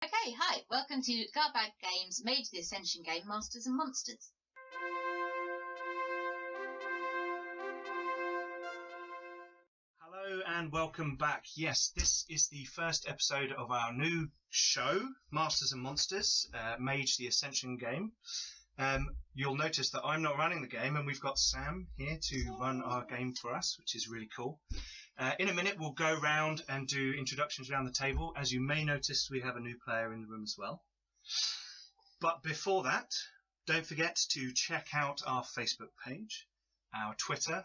Okay, hi, welcome to Garblag Games Mage the Ascension game, Masters and Monsters. Hello and welcome back. Yes, this is the first episode of our new show, Masters and Monsters, Mage the Ascension game. You'll notice that I'm not running the game and we've got Sam here to run our game for us, which is really cool. In a minute we'll go round and do introductions around the table. As you may notice, we have a new player in the room as well. But before that, don't forget to check out our Facebook page, our Twitter,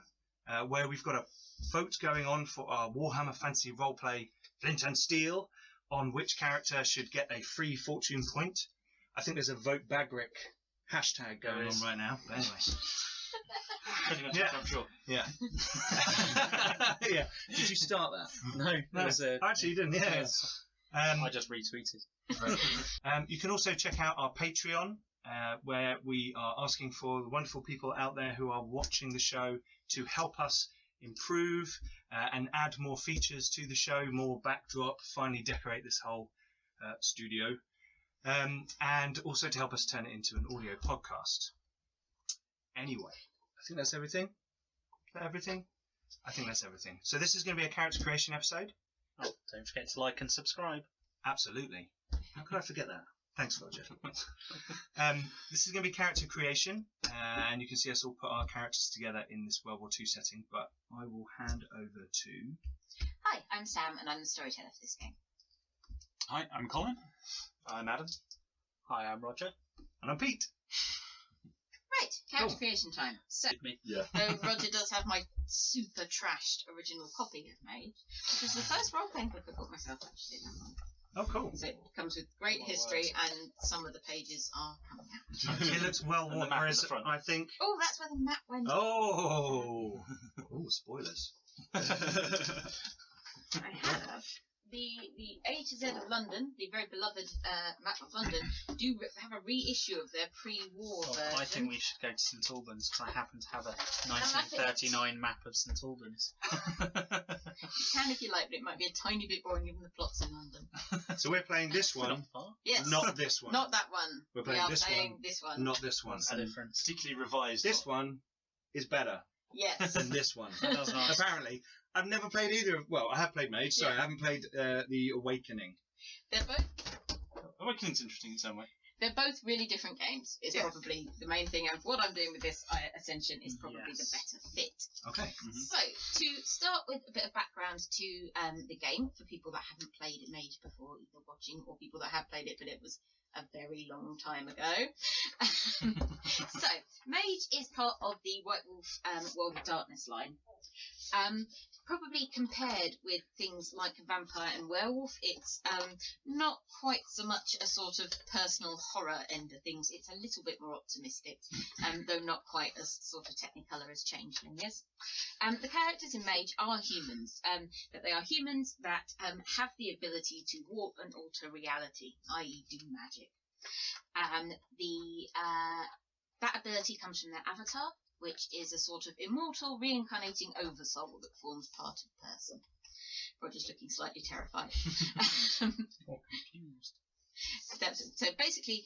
where we've got a vote going on for our Warhammer Fantasy Roleplay Flint Steel on which character should get a free fortune point. I think there's a vote Bagric hashtag going on right now. But anyway. Yeah, I'm sure. Yeah. Yeah. Did you start that? No. Actually, you didn't. Yeah. I just retweeted. You can also check out our Patreon, where we are asking for the wonderful people out there who are watching the show to help us improve and add more features to the show, more backdrop, finally decorate this whole studio, and also to help us turn it into an audio podcast. Anyway, I think that's everything. Is that everything? I think that's everything. So this is going to be a character creation episode. Oh, don't forget to like and subscribe. Absolutely. How could I forget that? Thanks, Roger. This is going to be character creation, and you can see us all put our characters together in this World War II setting, but I will hand over to... Hi, I'm Sam and I'm the storyteller for this game. Hi, I'm Colin. I'm Adam. Hi, I'm Roger. And I'm Pete. Right, character creation time. So, Yeah. though Roger does have my super trashed original copy of Mage, which is the first role-playing book I bought myself, actually, that one. Oh, cool. So it comes with great history, and some of the pages are coming out. It looks well worn, whereas I think... Oh, that's where the map went. Oh, spoilers. I have the A to Z of London, the very beloved map of London, do have a reissue of their pre-war version. I think we should go to St Albans because I happen to have a 1939 map of St Albans. You can if you like, but it might be a tiny bit boring given the plots in London. So we're playing this one, Yes. not this one. Not that one. We're playing this one. Not this one. What's the difference? Particularly revised. This one is better Yes. than this one. That's nice. Apparently. I've never played either of... Well, I have played Mage, sorry, I haven't played The Awakening. They're both Awakening's interesting in some way. They're both really different games, is probably the main thing, and what I'm doing with this Ascension is probably the better fit. Okay. Mm-hmm. So, to start with a bit of background to the game, for people that haven't played Mage before, either watching, or people that have played it, but it was a very long time ago. So, Mage is part of the White Wolf World of Darkness line. Probably compared with things like Vampire and Werewolf, it's not quite so much a sort of personal horror end of things. It's a little bit more optimistic, though not quite as sort of technicolor as Changeling is. The characters in Mage are humans, but they are humans that have the ability to warp and alter reality, i.e. do magic. That ability comes from their avatar, which is a sort of immortal, reincarnating oversoul that forms part of the person. Roger's looking slightly terrified. Or confused. So basically,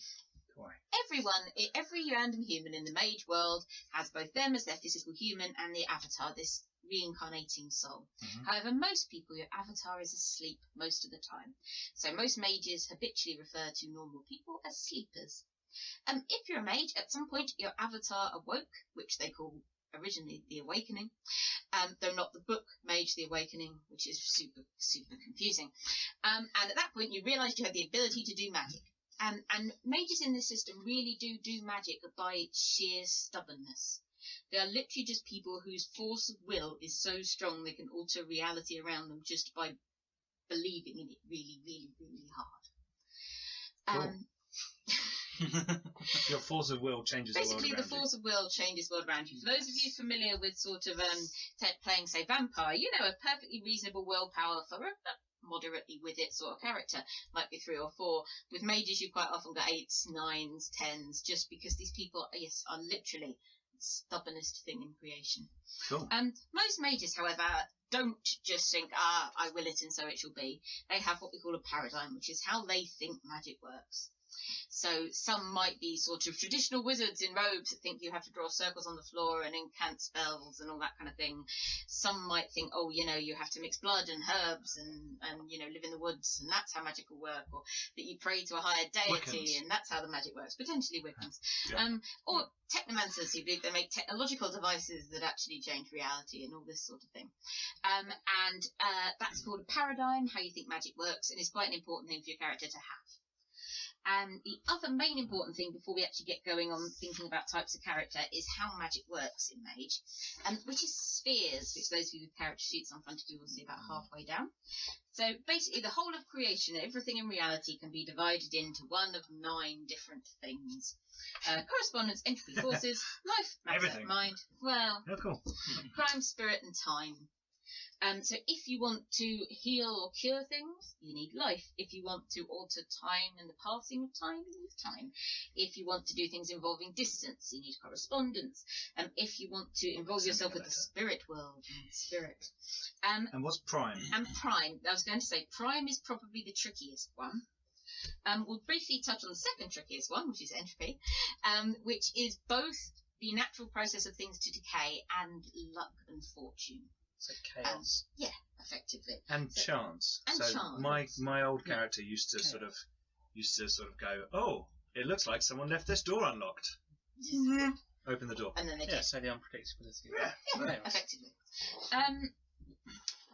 every random human in the Mage world has both them as their physical human and the avatar, this reincarnating soul. Mm-hmm. However, most people, your avatar is asleep most of the time. So most mages habitually refer to normal people as sleepers. If you're a mage, at some point your avatar awoke, which they call originally the Awakening, though not the book Mage the Awakening, which is super, super confusing. And at that point you realised you had the ability to do magic. And mages in this system really do magic by sheer stubbornness. They are literally just people whose force of will is so strong they can alter reality around them just by believing in it really, really, really hard. Cool. Your force of will changes the world around you. Basically, the force of will changes the world around you. For those of you familiar with sort of playing, say, Vampire, you know, a perfectly reasonable willpower for a moderately with it sort of character might be 3 or 4. With mages, you quite often got 8s, 9s, 10s, just because these people, are literally the stubbornest thing in creation. Cool. Most mages, however, don't just think, I will it and so it shall be. They have what we call a paradigm, which is how they think magic works. So some might be sort of traditional wizards in robes that think you have to draw circles on the floor and incant spells and all that kind of thing. Some might think, you have to mix blood and herbs and live in the woods, and that's how magic will work, or that you pray to a higher deity Wiccans. and that's how the magic works. Potentially Wiccans. Yeah. Or technomancers who believe they make technological devices that actually change reality and all this sort of thing. And that's called a paradigm, how you think magic works, and is quite an important thing for your character to have. And the other main important thing before we actually get going on thinking about types of character is how magic works in Mage, which is spheres, which those of you with character sheets in front of you will see about halfway down. So basically the whole of creation, everything in reality, can be divided into one of 9 different things. Correspondence, entropy, forces, life, matter, Everything. mind, Oh, cool. crime, spirit and time. So if you want to heal or cure things, you need life. If you want to alter time and the passing of time, you need time. If you want to do things involving distance, you need correspondence. If you want to involve yourself with the spirit world, you need spirit. And what's prime? And prime, I was going to say, prime is probably the trickiest one. We'll briefly touch on the second trickiest one, which is entropy, which is both the natural process of things to decay and luck and fortune. So chaos. Effectively. And chance. And so chance. my old character used to sort of go, oh, it looks like someone left this door unlocked. Open the door. And then they Yeah, did. so the unpredictability. Yeah. Yeah, effectively.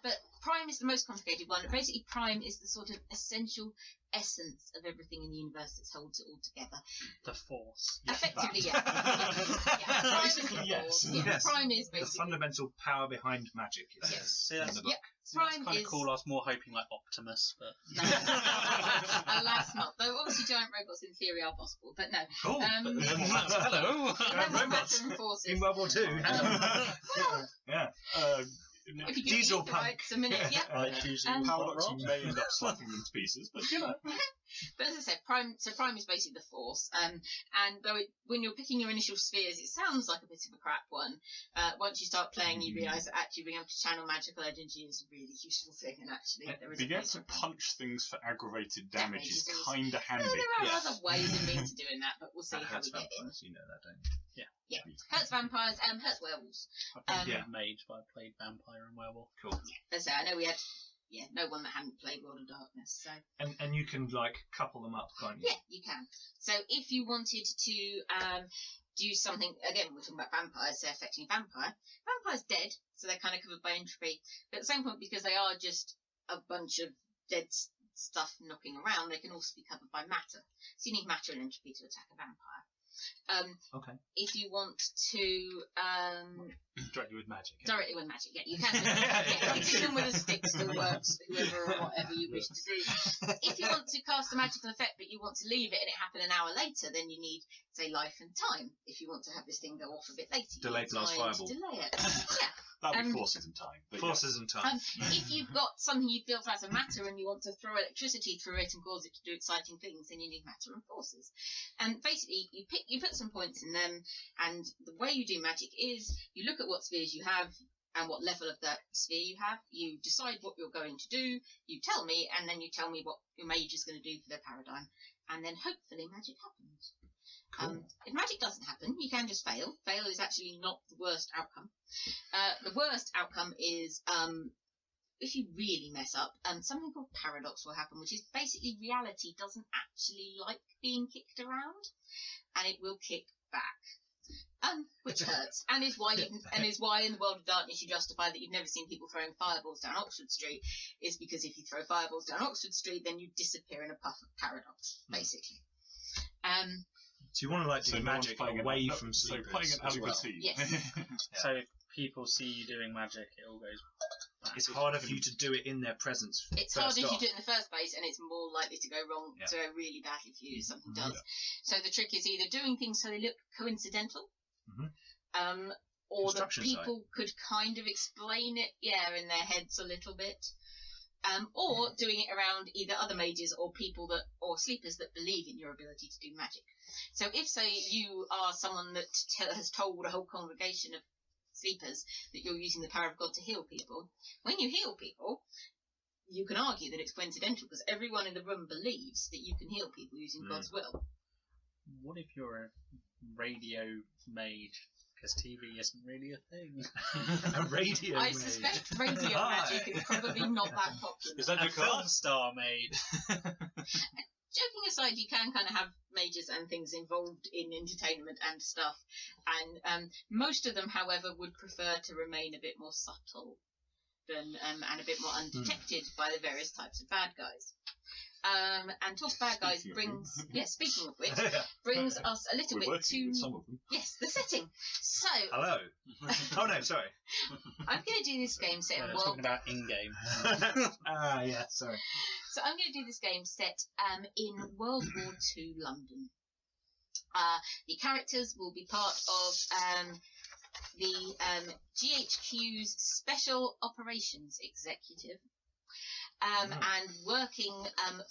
But prime is the most complicated one. Basically, prime is the sort of essential essence of everything in the universe that holds it all together. The force. Effectively, that. yeah. Prime is the Yes. force. Yeah, Yes. prime is The basically... fundamental power behind magic. Is Yes. See, in that's, the book. see, that's Prime kind is- of cool. I was more hoping like Optimus, but Alas not. Though obviously giant robots in theory are possible, but no. Cool. hello. Robots. Matter and forces. In World War II. Yeah. If you give Diesel me the punk. rights a minute, yeah. Paradox may end up slapping them to pieces, but But as I said, prime is basically the force. And though when you're picking your initial spheres, it sounds like a bit of a crap one. Once you start playing, you realise that actually being able to channel magical energy is a really useful thing. And actually, there is being a able to place for that. punch things for aggravated damage is Damage is- kind of handy. There are Yeah. other ways and means of doing that, but we'll see That how hurts we get in. vampires, you know that, don't you? Hurts vampires, hurts werewolves. I played Yeah. Mage, but I played Vampire and Werewolf. Cool. As I say, I know we had no one that hadn't played World of Darkness, so And you can like couple them up, can't you? yeah, you can. So if you wanted to do something, again, we're talking about vampires, so affecting a vampire. Vampire's dead, so they're kind of covered by entropy. But at the same point, because they are just a bunch of dead stuff knocking around, they can also be covered by matter. So you need matter and entropy to attack a vampire. Okay. If you want to Directly with magic. directly with magic, yeah, you can. Hitting them with a stick still works, whoever or whatever you wish to do. If you want to cast a magical effect, but you want to leave it and it happen an hour later, then you need, say, life and time. If you want to have this thing go off a bit later, you Delay need plus time fireball. to delay it. Yeah. That would be forces and time. But Forces and time. If you've got something you've built out of matter and you want to throw electricity through it and cause it to do exciting things, then you need matter and forces. And basically, you put some points in them, and the way you do magic is you look at what spheres you have and what level of that sphere you have. You decide what you're going to do. You tell me, and then you tell me what your mage is going to do for their paradigm, and then hopefully magic happens. Cool. If magic doesn't happen, you can just fail. Fail is actually not the worst outcome. The worst outcome is if you really mess up, something called paradox will happen, which is basically reality doesn't actually like being kicked around, and it will kick back. Which hurts, and is why in the World of Darkness you justify that you've never seen people throwing fireballs down Oxford Street, is because if you throw fireballs down Oxford Street, then you disappear in a puff of paradox, basically. So you want to like do So no one's magic playing away an- from So sleepers playing an as well. Albertine. Yes. So if people see you doing magic, it all goes back. It's harder for you to do it in their presence. It's first harder if you off. do it in the first place, and it's more likely to go wrong, Yeah. to go really badly for you if something Mhm. does. So the trick is either doing things so they look coincidental, Mhm. or that Construction people could kind of explain it, in their heads a little bit, or doing it around either other mages or people or sleepers that believe in your ability to do magic. So if, say, you are someone that has told a whole congregation of sleepers that you're using the power of God to heal people. When you heal people, you can argue that it's coincidental because everyone in the room believes that you can heal people using God's will. What if you're a radio mage? Because TV isn't really a thing. A radio I mage. suspect radio magic is probably not that popular. Is that A your film card? star mage. Joking aside, you can kind of have mages and things involved in entertainment and stuff, and most of them, however, would prefer to remain a bit more subtle than and a bit more undetected by the various types of bad guys. And talk bad guys brings, speaking of which, brings us a little We're bit working to with some of them. the setting. So Hello. Oh no, sorry. I'm going to do this game set in We're world. talking about in-game. Yeah, sorry. So I'm going to do this game set in World War II London. The characters will be part of the GHQ's Special Operations Executive. And working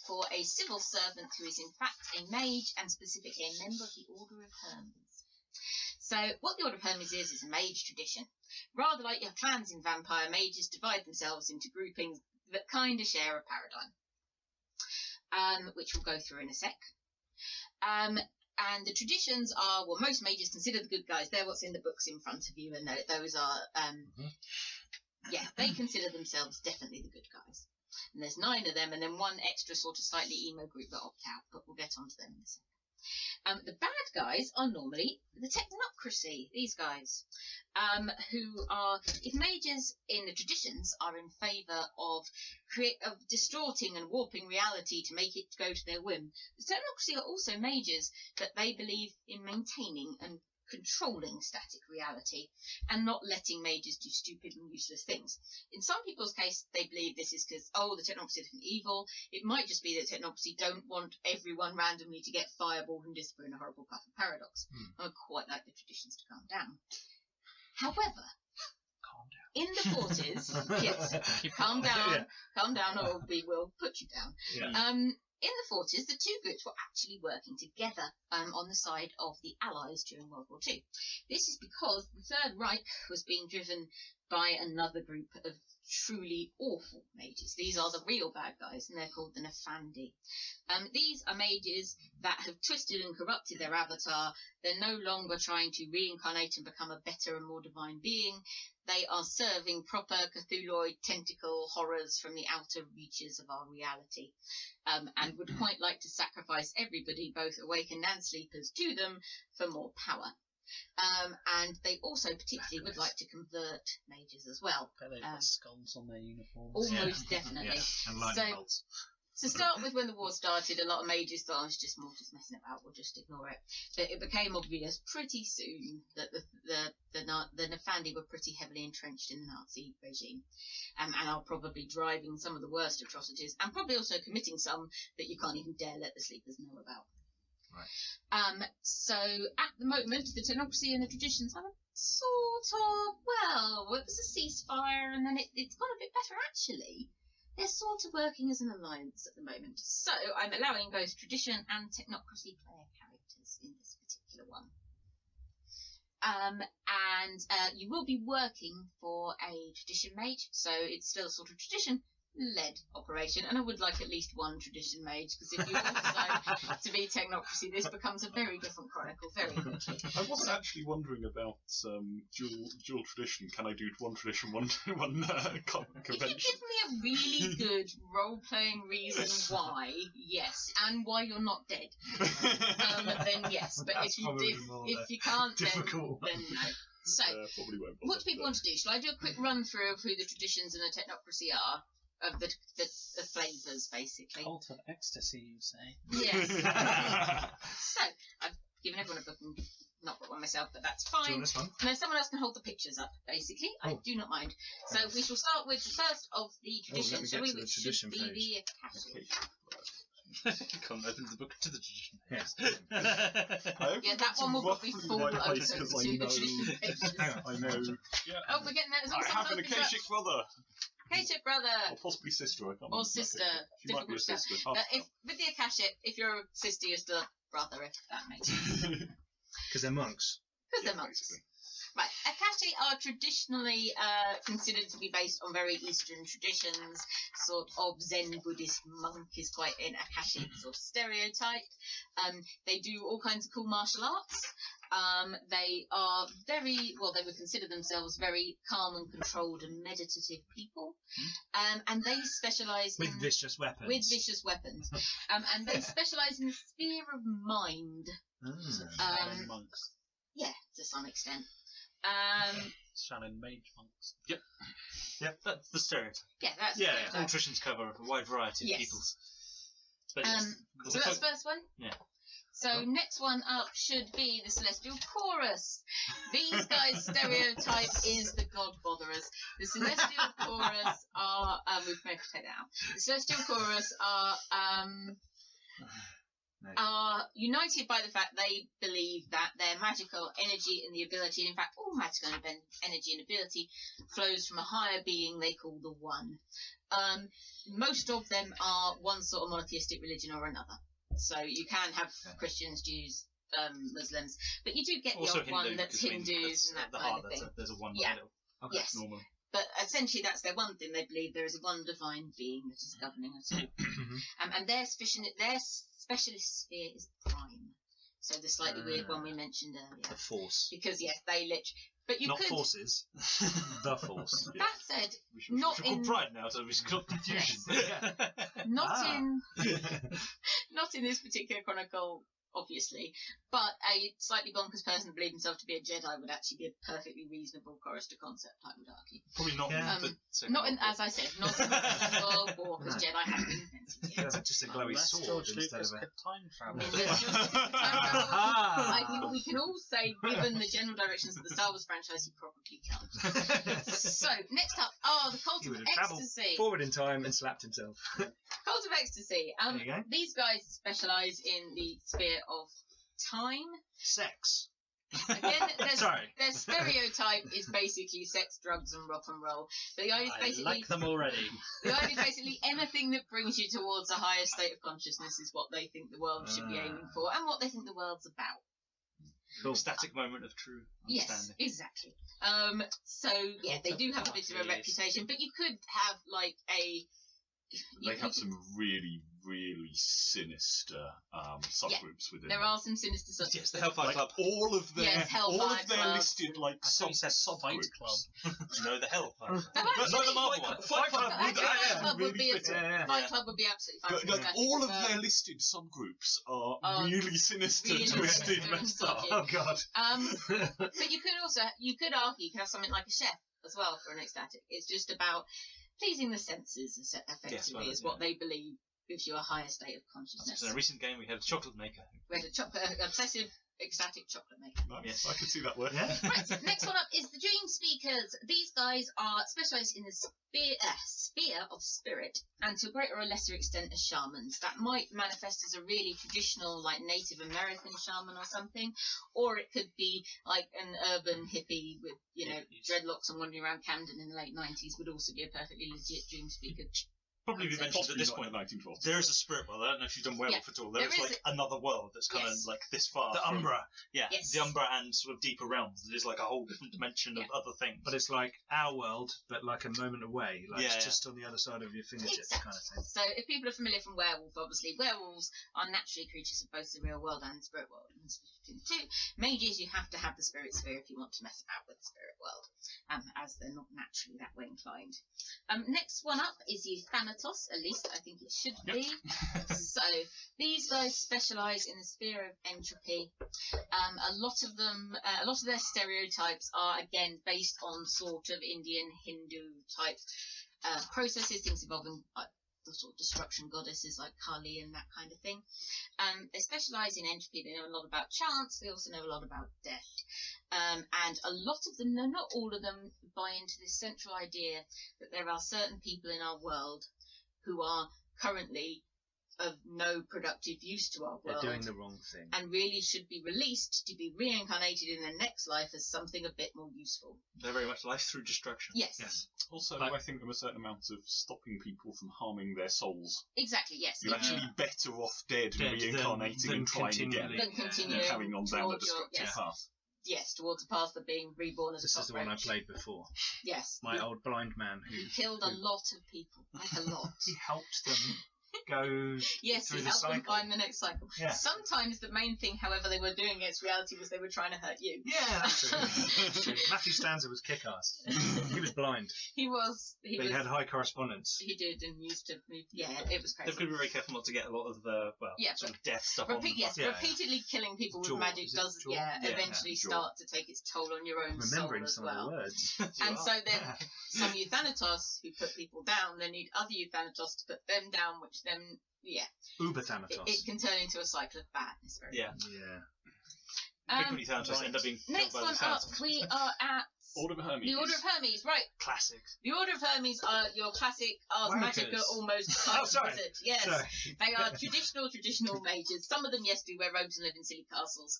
for a civil servant who is in fact a mage and specifically a member of the Order of Hermes. So what the Order of Hermes is a mage tradition. Rather like your clans in Vampire, mages divide themselves into groupings that kind of share a paradigm, which we'll go through in a sec. And the traditions are, well, most mages consider the good guys. They're what's in the books in front of you, and those are, they consider themselves definitely the good guys. And there's 9 of them, and then one extra sort of slightly emo group that opt out, but we'll get onto them in a second. The bad guys are normally the technocracy, these guys, who are, if mages in the traditions are in favour of distorting and warping reality to make it go to their whim, the technocracy are also mages that they believe in maintaining and controlling static reality and not letting mages do stupid and useless things. In some people's case, they believe this is because, the technocracy is evil. It might just be that technocracy don't want everyone randomly to get fireballed and disappear in a horrible path of paradox. I would quite like the traditions to calm down. However, in the 40s, yes, calm down, or we'll put you down. Yeah. In the 40s, the two groups were actually working together on the side of the Allies during World War II. This is because the Third Reich was being driven by another group of truly awful mages. These are the real bad guys, and they're called the Nefandi. These are mages that have twisted and corrupted their avatar. They're no longer trying to reincarnate and become a better and more divine being. They are serving proper Cthulhuoid tentacle horrors from the outer reaches of our reality, and would quite like to sacrifice everybody, both awakened and sleepers, to them for more power. And they also particularly would like to convert mages as well. They've got skulls on their uniforms. Almost definitely. Yeah. And lightning bolts. To start with, when the war started, a lot of mages thought I was just messing about, we'll just ignore it. But it became obvious pretty soon that the Nefandi were pretty heavily entrenched in the Nazi regime, and are probably driving some of the worst atrocities, and probably also committing some that you can't even dare let the sleepers know about. Right. So at the moment, the technocracy and the traditions have a sort of, it was a ceasefire, and then it's got a bit better actually. They're sort of working as an alliance at the moment. So I'm allowing both tradition and technocracy player characters in this particular one. And you will be working for a tradition mage, so it's still a sort of tradition-led operation, and I would like at least one tradition mage, because if you all decide to be technocracy, this becomes a very different Chronicle very quickly. I was actually wondering about dual tradition. Can I do one tradition, one convention? If you give me a really good role-playing reason why, yes, and why you're not dead, then yes. But That's if you can't, then no. So, probably won't bother, what do people want to do? Shall I do a quick run-through of who the traditions and the technocracy are? Of the flavours, basically. Cult of ecstasy, you say? Yes. So, I've given everyone a book and not got one myself, but that's Do you fine. want this one? And then someone else can hold the pictures up, basically. I do not mind. So we shall start with the first of the traditions, shall we? get to the Which should tradition be page. the Akashic. Can't open the book to the tradition. Yes. Yeah, that one will probably fall open to the tradition pages. Hang on. I know. Yeah. Oh, we're getting there. As long as I have someone an opens up. Akashic brother, Akashic brother. or possibly sister. I can't Or remember sister. exactly. She might be a Difficult sister. With the Akashic, if you're a sister, you're still a brother, if that makes sense. Because they're monks. Because they're monks. Right, Akashi are traditionally considered to be based on very Eastern traditions. Sort of Zen Buddhist monk is quite an Akashi sort of stereotype. They do all kinds of cool martial arts. They are they would consider themselves very calm and controlled and meditative people. And they specialise with vicious weapons. And they specialise in the sphere of mind. Monks. Yeah, to some extent. Shannon mage monks. Yep. That's the stereotype. Yeah, that's Yeah, all traditions cover a wide variety of peoples. But so that's the first one? Yeah. So next one up should be the Celestial Chorus. These guys' stereotype is the God Botherers. The Celestial Chorus are... we've maybe take that out. The Celestial Chorus are united by the fact they believe that their magical energy and the ability, and in fact all magical energy and ability, flows from a higher being they call the One. Most of them are one sort of monotheistic religion or another. So you can have Christians, Jews, Muslims, but you do get also the odd one that's Hindus and that kind of thing. There's a one. Yeah. Okay. Yes. Normally. But essentially that's their one thing. They believe there is one divine being that is governing us all. And their specialist sphere is Prime. So the slightly weird one we mentioned earlier. The Force. Because, yes, they literally... But you Not could... forces. The Force. That said, we should call Pride now, so we've got confusion. Not in this particular chronicle, obviously, but a slightly bonkers person who believed himself to be a Jedi would actually be a perfectly reasonable chorister concept, I would argue. Probably not in the second not in, as I said, not in the World War, because Jedi haven't been invented yet. That's just a glowy sword George instead Lucas of a... could time travel. I think we can all say, given the general directions of the Star Wars franchise, he probably can't. So, next up are the Cult He of would have travelled Ecstasy. forward in time and slapped himself. Cult of Ecstasy. There you go. These guys specialise in the sphere of time. Sex. Again, Sorry. their stereotype is basically sex, drugs, and rock and roll. But the idea is basically, I like them already. the idea is basically anything that brings you towards a higher state of consciousness is what they think the world should be aiming for, and what they think the world's about. Cool. Static moment of true understanding. Yes, exactly. So yeah, they do have a bit of a reputation, but you could have like a. They have some really, really sinister subgroups within. There are some sinister subgroups. Yes, the Hellfire Club. All of their Club. listed like subgroups. Club. No, the Hellfire. No, the Marvel one. Fight Club. Fight Club would be Fight Club would be absolutely fine. But all of their listed subgroups are really sinister, twisted, messed up. Oh God. But you could argue you could have something like a chef as well for an ecstatic. It's just about pleasing the senses, effectively, is what they believe gives you a higher state of consciousness. So in a recent game, we had a chocolate maker. We had obsessive, ecstatic chocolate maker. Nice. Yes. I could see that working. Yeah. Right, next one up is the Dream Speakers. These guys are specialised in the sphere of spirit, and to a greater or lesser extent as shamans. That might manifest as a really traditional, like Native American shaman or something, or it could be like an urban hippie with, dreadlocks and wandering around Camden in the late 90s would also be a perfectly legit Dream Speaker. Probably be mentioned at this point. There is a spirit world. I don't know if you've done werewolf at all. There is like another world that's kind of like this far. The Umbra. Yeah, the Umbra and sort of deeper realms. There's like a whole different dimension of other things. But it's like our world, but like a moment away. Like it's just on the other side of your fingertips kind of thing. So if people are familiar from werewolf, obviously werewolves are naturally creatures of both the real world and the spirit world. And between the two, mages, you have to have the spirit sphere if you want to mess about with the spirit world, as they're not naturally that way inclined. Next one up is the Thanatos, at least I think it should be. So these guys specialise in the sphere of entropy. A lot of their stereotypes are again based on sort of Indian Hindu type processes, things involving the sort of destruction goddesses like Kali and that kind of thing. They specialise in entropy. They know a lot about chance. They also know a lot about death. And a lot of them, no, not all of them, buy into this central idea that there are certain people in our world who are currently of no productive use to our world. They're doing the wrong thing. And really should be released to be reincarnated in their next life as something a bit more useful. They're very much life through destruction. Yes. Also, I think there are certain amounts of stopping people from harming their souls. Exactly, yes. You're actually better off dead and reincarnating and trying again than continuing than having on down the destructive path. towards a path of being reborn as a This is the one I cockroach. played before. Yes. My old blind man who killed a lot of people. Like a lot. he helped them go Yes, through he the helped them cycle. find the next cycle. Yeah. Sometimes the main thing, however, they were doing against reality was they were trying to hurt you. Yeah, that's true. That's true. Matthew Stanza was kick-ass. He was blind, He was. but he had high correspondence. He did and used to move. Yeah, it was crazy. They've got to be very careful not to get a lot of sort of death stuff on them. Yeah. Repeatedly killing people with Jaw. magic Is it does, jaw? eventually Jaw. start to take its toll on your own Remembering soul some as well. of the words. And so then some Euthanatos who put people down, they need other Euthanatos to put them down, which then, Uber Thanatos. it can turn into a cycle of badness. Yeah. Yeah. Big Thanatos end up being killed Next by one the up, Thanatos. we are at Order of Hermes. the Order of Hermes, right. Classic. The Order of Hermes are your classic Ars Wankers. Magica almost Oh, sorry. wizard. Yes. Sorry. They are traditional mages. Some of them, yes, do wear robes and live in silly castles.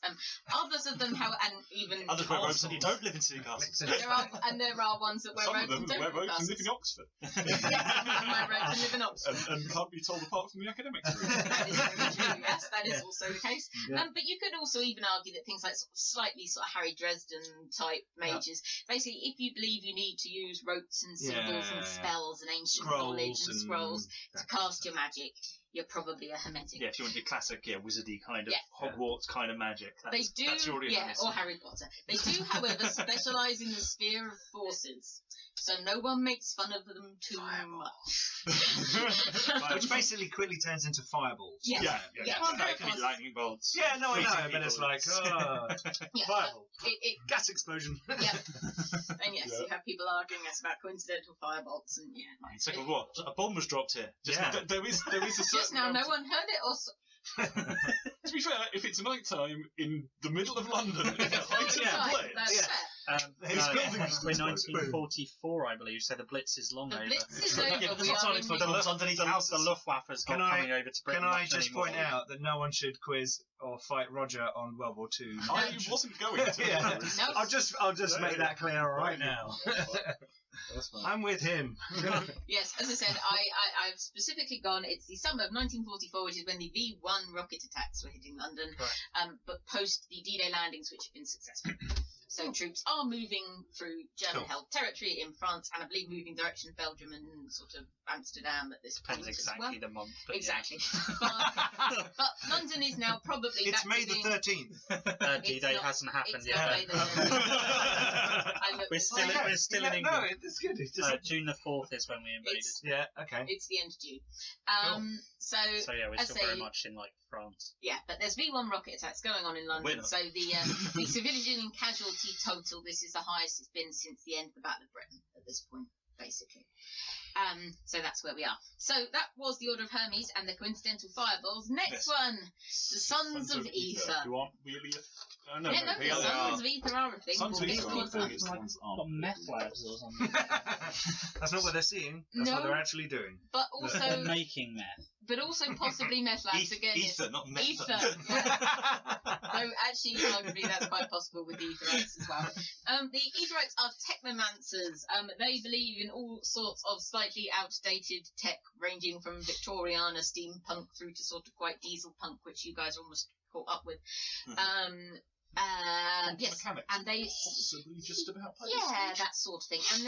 Others of them, and even Others wear robes and you don't live in city castles. there are ones that wear Some of robes them and don't wear live in robes and live in castles. Oxford. Yes, some of them wear robes and live in Oxford. and can't be told apart from the academics. That is very true. Yes, that is also the case. Yeah. But you could also even argue that things like slightly Harry Dresden type mages, basically, if you believe you need to use ropes and symbols and spells and ancient knowledge and scrolls to cast your magic, you're probably a hermetic. Yeah, if you want your classic, wizardy kind of Yeah. Hogwarts kind of magic. That's your Order of Hermes. or Harry Potter. They do, however, specialise in the sphere of forces, so no one makes fun of them too much. Which basically quickly turns into fireballs. Yes. Yeah. Well, That can be lightning bolts. Yeah, no, I freezing know, but it's people. like, Yeah, fireball. It, Gas explosion. and yes, you have people arguing us about coincidental firebolts, and It's like, what? A bomb was dropped here. Just Yeah. now. There is a certain just now, no amount one heard it, or To be fair, if it's night time in the middle of London, in the height Yeah. of Blitz, that's Yeah. fair. His buildings We're explode. 1944, I believe, so the Blitz is long The over. Blitz is over. Yeah, We it's are on in its way. the- Bombs underneath The houses. Luftwaffe's not Can I- coming over to Britain Can I much just anymore. point out that no one should quiz or fight Roger on World War II? I wasn't going to. Yeah. No. I'll just make that clear right now. That's fine. I'm with him. Yes, as I said, I've specifically gone. It's the summer of 1944, which is when the V1 rocket attacks were hitting London, but post the D-Day landings, which have been successful. So troops are moving through German-held territory in France, and I believe moving direction of Belgium and sort of Amsterdam at this point Depends as well. exactly the month. But Exactly. but London is now probably It's back May to the being... 13th. Yeah. It's D-Day not- hasn't happened It's yet. not May the 13th. We're still in No, England. it's good. It's just, June the 4th is when we invaded. yeah, okay. It's the end of June. So So we're I still say- very much in France. yeah, but there's V1 rocket attacks going on in We're London. not. So the civilian and casualty total, this is the highest it's been since the end of the Battle of Britain at this point, basically. So that's where we are. So that was the Order of Hermes and the coincidental fireballs. Next Yes. one, the Sons of Ether. Who aren't really no, Yeah, no, they the are. Sons of Ether are a thing. Sons of Well, Ether these are ones the are- biggest ones Got aren't. meth labs or something. That's not what they're seeing. That's No. what they're actually doing. But They're also, making meth. possibly meth labs again. is- Ether, not meth. Ether. Though actually, arguably, that's quite possible with the Etherites as well. The Etherites are technomancers. They believe in all sorts of slightly outdated tech, ranging from Victoriana steampunk through to sort of quite diesel punk, which you guys are almost caught up with. Yes, Mechanics, and they possibly just about play that sort of thing. And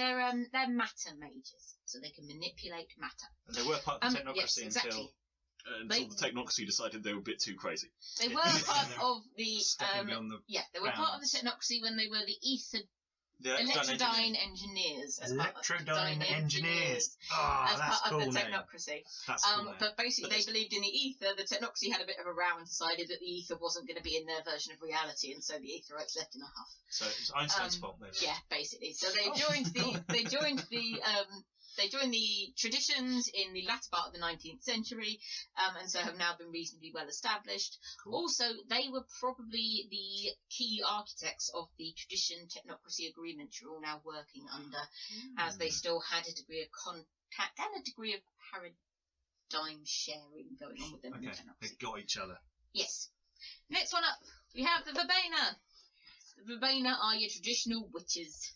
they're matter mages, so they can manipulate matter. They were part of the technocracy yes, exactly. until the technocracy decided they were a bit too crazy. They were part of the Stepping on the they were part of the bounds. technocracy when they were the The Electrodyne Engineers. As part of Electrodyne Electrodyne Engineers. Ah, as that's part cool of the name. technocracy. That's cool name. But basically, they believed in the ether. The technocracy had a bit of a row and decided that the ether wasn't going to be in their version of reality, and so the Etherites left in a huff. So it's Einstein's fault, maybe. Yeah, basically. So they joined they joined the traditions in the latter part of the 19th century, and so have now been reasonably well established. Cool. Also, they were probably the key architects of the tradition technocracy agreement you're all now working under, as they still had a degree of contact and a degree of paradigm sharing going on with them in the Okay, they technocracy. got each other. Yes. Next one up, we have the Verbena. The Verbena are your traditional witches.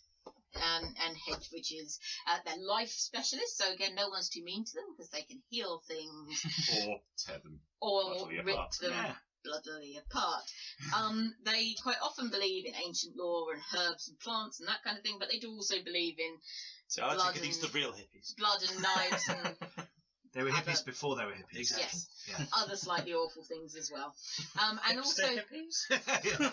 And hedge witches. They're life specialists, so again, no one's too mean to them because they can heal things Or tear them. or Utterly rip apart. them. Yeah. bloodily apart. They quite often believe in ancient lore and herbs and plants and that kind of thing, but they do also believe in So I think these are the real hippies. blood and knives and They were hippies before they were hippies. Exactly. yes, Yeah. other slightly awful things as well. And also, hippies?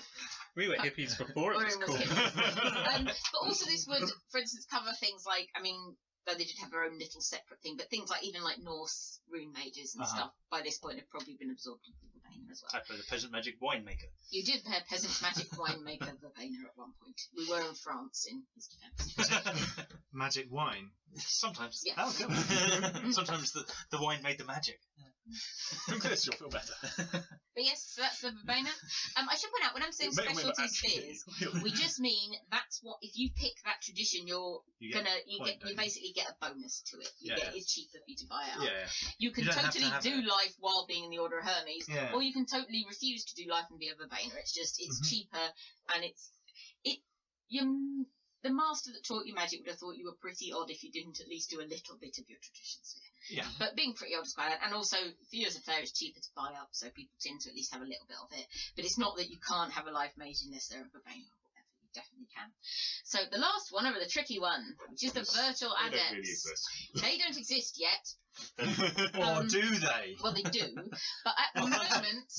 We were hippies before it was Or it cool. was hippies. But also this would, for instance, cover things like, I mean, though they did have their own little separate thing, but things like even like Norse rune mages and stuff by this point have probably been absorbed into Verbena as well. I played a peasant magic winemaker. You did play a peasant magic winemaker Verbena at one point. We were in France in his defence. Magic wine. Sometimes. Yeah. Oh, good. Sometimes the wine made the magic. Drink this, you'll feel better. But yes, so that's the Verbena. I should point out, when I'm saying specialty spheres, we just mean that's what, if you pick that tradition, you basically get a bonus to it. It's cheaper for you to buy it up. Yeah. You can You don't have to totally have do it. life while being in the Order of Hermes, Yeah. or you can totally refuse to do life and be a Verbena. It's just, it's cheaper, and the master that taught you magic would have thought you were pretty odd if you didn't at least do a little bit of your traditions there. Yeah. But being pretty odd is quite that, and also for you as a player, it's cheaper to buy up, so people tend to at least have a little bit of it. But it's not that you can't have a life mage unless they're a Verbena or whatever. You definitely can. So the last one, or the tricky one, which is the virtual They don't adepts. really exist. They don't exist yet. Or do they? Well, they do, but at the moment,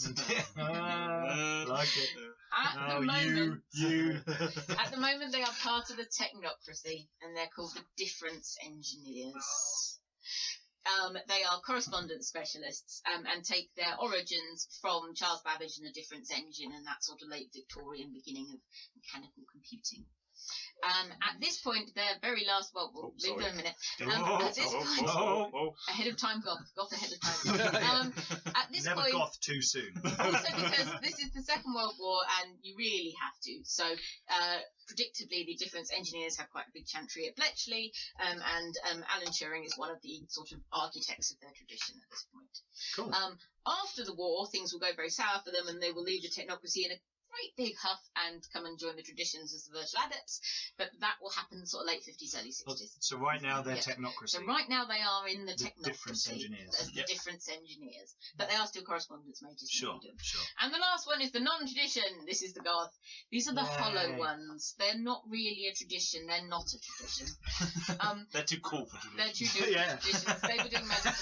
Like it. at the Oh, moment, you. at the moment, they are part of the technocracy, and they're called the Difference Engineers. They are correspondence specialists and take their origins from Charles Babbage and the Difference Engine and that sort of late Victorian beginning of mechanical computing. At this point, their very last, we'll leave them a minute. At this point, ahead of time, goth ahead of time. At this Never point, goth too soon. also because this is the Second World War and you really have to. So, predictably, the Difference Engineers have quite a big chantry at Bletchley, and Alan Turing is one of the sort of architects of their tradition at this point. Cool. After the war, things will go very sour for them and they will leave the technocracy in a great big huff and come and join the traditions as the virtual adepts, but that will happen sort of late 50s, early 60s. So right now they're Yeah. technocracy. So right now they are in the Difference technocracy Engineers. as the Difference Engineers, but they are still correspondence mages. Sure. And the last one is the non-tradition. This is the Goth. These are the Yay. hollow ones. They're not really a tradition. They're not a tradition. They're too cool for They're tradition. two Yeah. traditions. They were doing magic.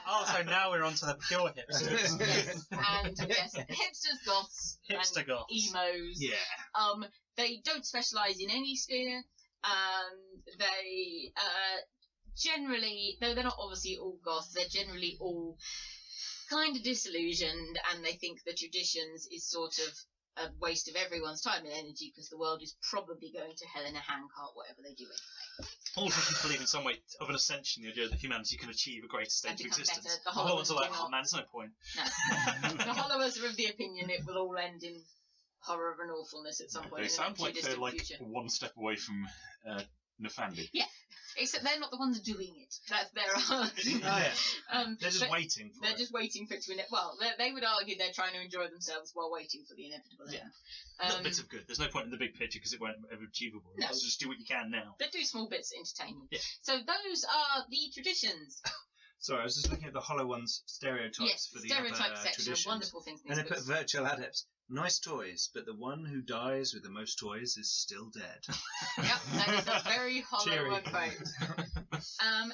Oh, so now we're on to the pure hipsters. Yes, and yes, hipsters, goths, Hipster and goths. emos. Yeah. They don't specialise in any sphere. They generally, though they're not obviously all goths, they're generally all kind of disillusioned, and they think the traditions is sort of a waste of everyone's time and energy because the world is probably going to hell in a handcart, whatever they do anyway. All of them believe in some way of an ascension, the idea that humanity can achieve a greater state And of become existence. better. The The whole ones are like, Hollowers do oh not. man, there's no point. No. The Hollowers are of the opinion it will all end in horror and awfulness at some point They in the sound not like too they're distant like future. one step away from Nefandi. Except they're not the ones doing it. That's their argument. Oh, yeah. They're just but waiting for They're it. just waiting for it to well, they would argue they're trying to enjoy themselves while waiting for the inevitable end. Little bits of good. There's no point in the big picture because it won't ever achievable. No. So just do what you can now. They do small bits to entertain you. Yeah. So those are the traditions. Sorry, I was just looking at the Hollow Ones stereotypes Yes, for the stereotype other section of traditions. wonderful things. And they put virtual adepts. Nice toys, but the one who dies with the most toys is still dead. Yep, that is a very Cheery. hollow quote.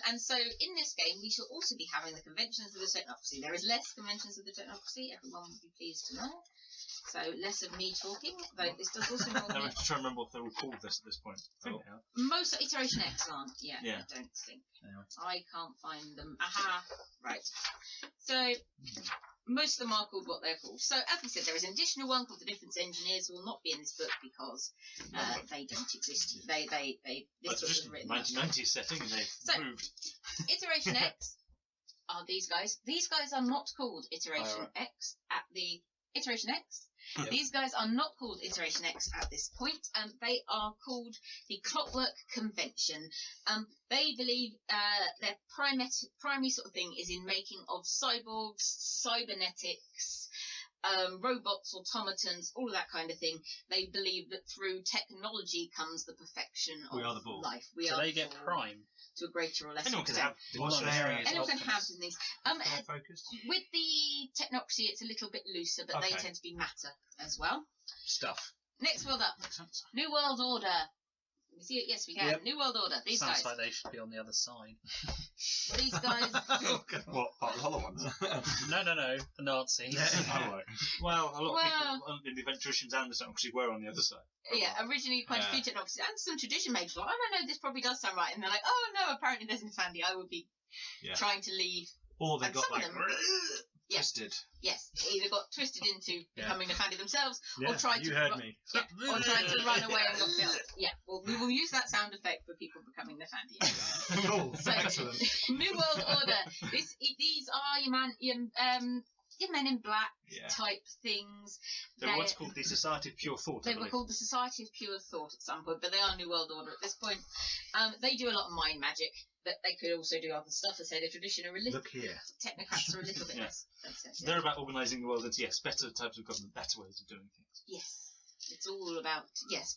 And so in this game, we shall also be having the conventions of the technocracy. There is less conventions of the technocracy, everyone will be pleased to know. So less of me talking, though this does also involve I'm me. trying to remember if they were called this at this point. Oh. Most Iteration X aren't, Yeah. I don't think. No. I can't find them. Aha, right. So, most of them are called what they're called. So, as we said, there is an additional one called the Difference Engineers, who will not be in this book because they don't exist. This That's book was just written 1990s setting and they've So- moved. Iteration X are these guys. These guys are not called Iteration Alright. X at the Iteration X. Yep. These guys are not called Iteration X at this point. They are called the Clockwork Convention. They believe their primary sort of thing is in making of cyborgs, cybernetics, robots, automatons, all of that kind of thing. They believe that through technology comes the perfection of life. So they get prime. To a greater or lesser Anyone can extent. have these things. With the technocracy, it's a little bit looser, but they tend to be matter as well. Stuff. Next world up. New World Order. We see it? Yes, we can. Yep. New World Order. These Sounds guys. like they should be on the other side. These guys. What, part of the Hollow Ones? No. The Nazis. Oh, right. Well, a lot of people in the event traditions and the technocracy were on the other side. Yeah, originally quite a few technocracy and some tradition makes like, I don't know, this probably does sound right. And they're like, oh no, apparently there's Infandy. I would be trying to leave. Or they got like twisted. Yes, either got twisted into becoming Nefandi themselves, or tried to heard me. Or tried to run away and got killed. Yeah, well, we will use that sound effect for people becoming Nefandi. Cool, so, excellent. New World Order. These are your men in black type things. They were once called the Society of Pure Thought. They were called the Society of Pure Thought at some point, but they are New World Order at this point. They do a lot of mind magic, but they could also do other stuff. As I say, the tradition are a little. Look here. Technocrats are a little bit less. They're about organising the world into better types of government, better ways of doing things. Yes, it's all about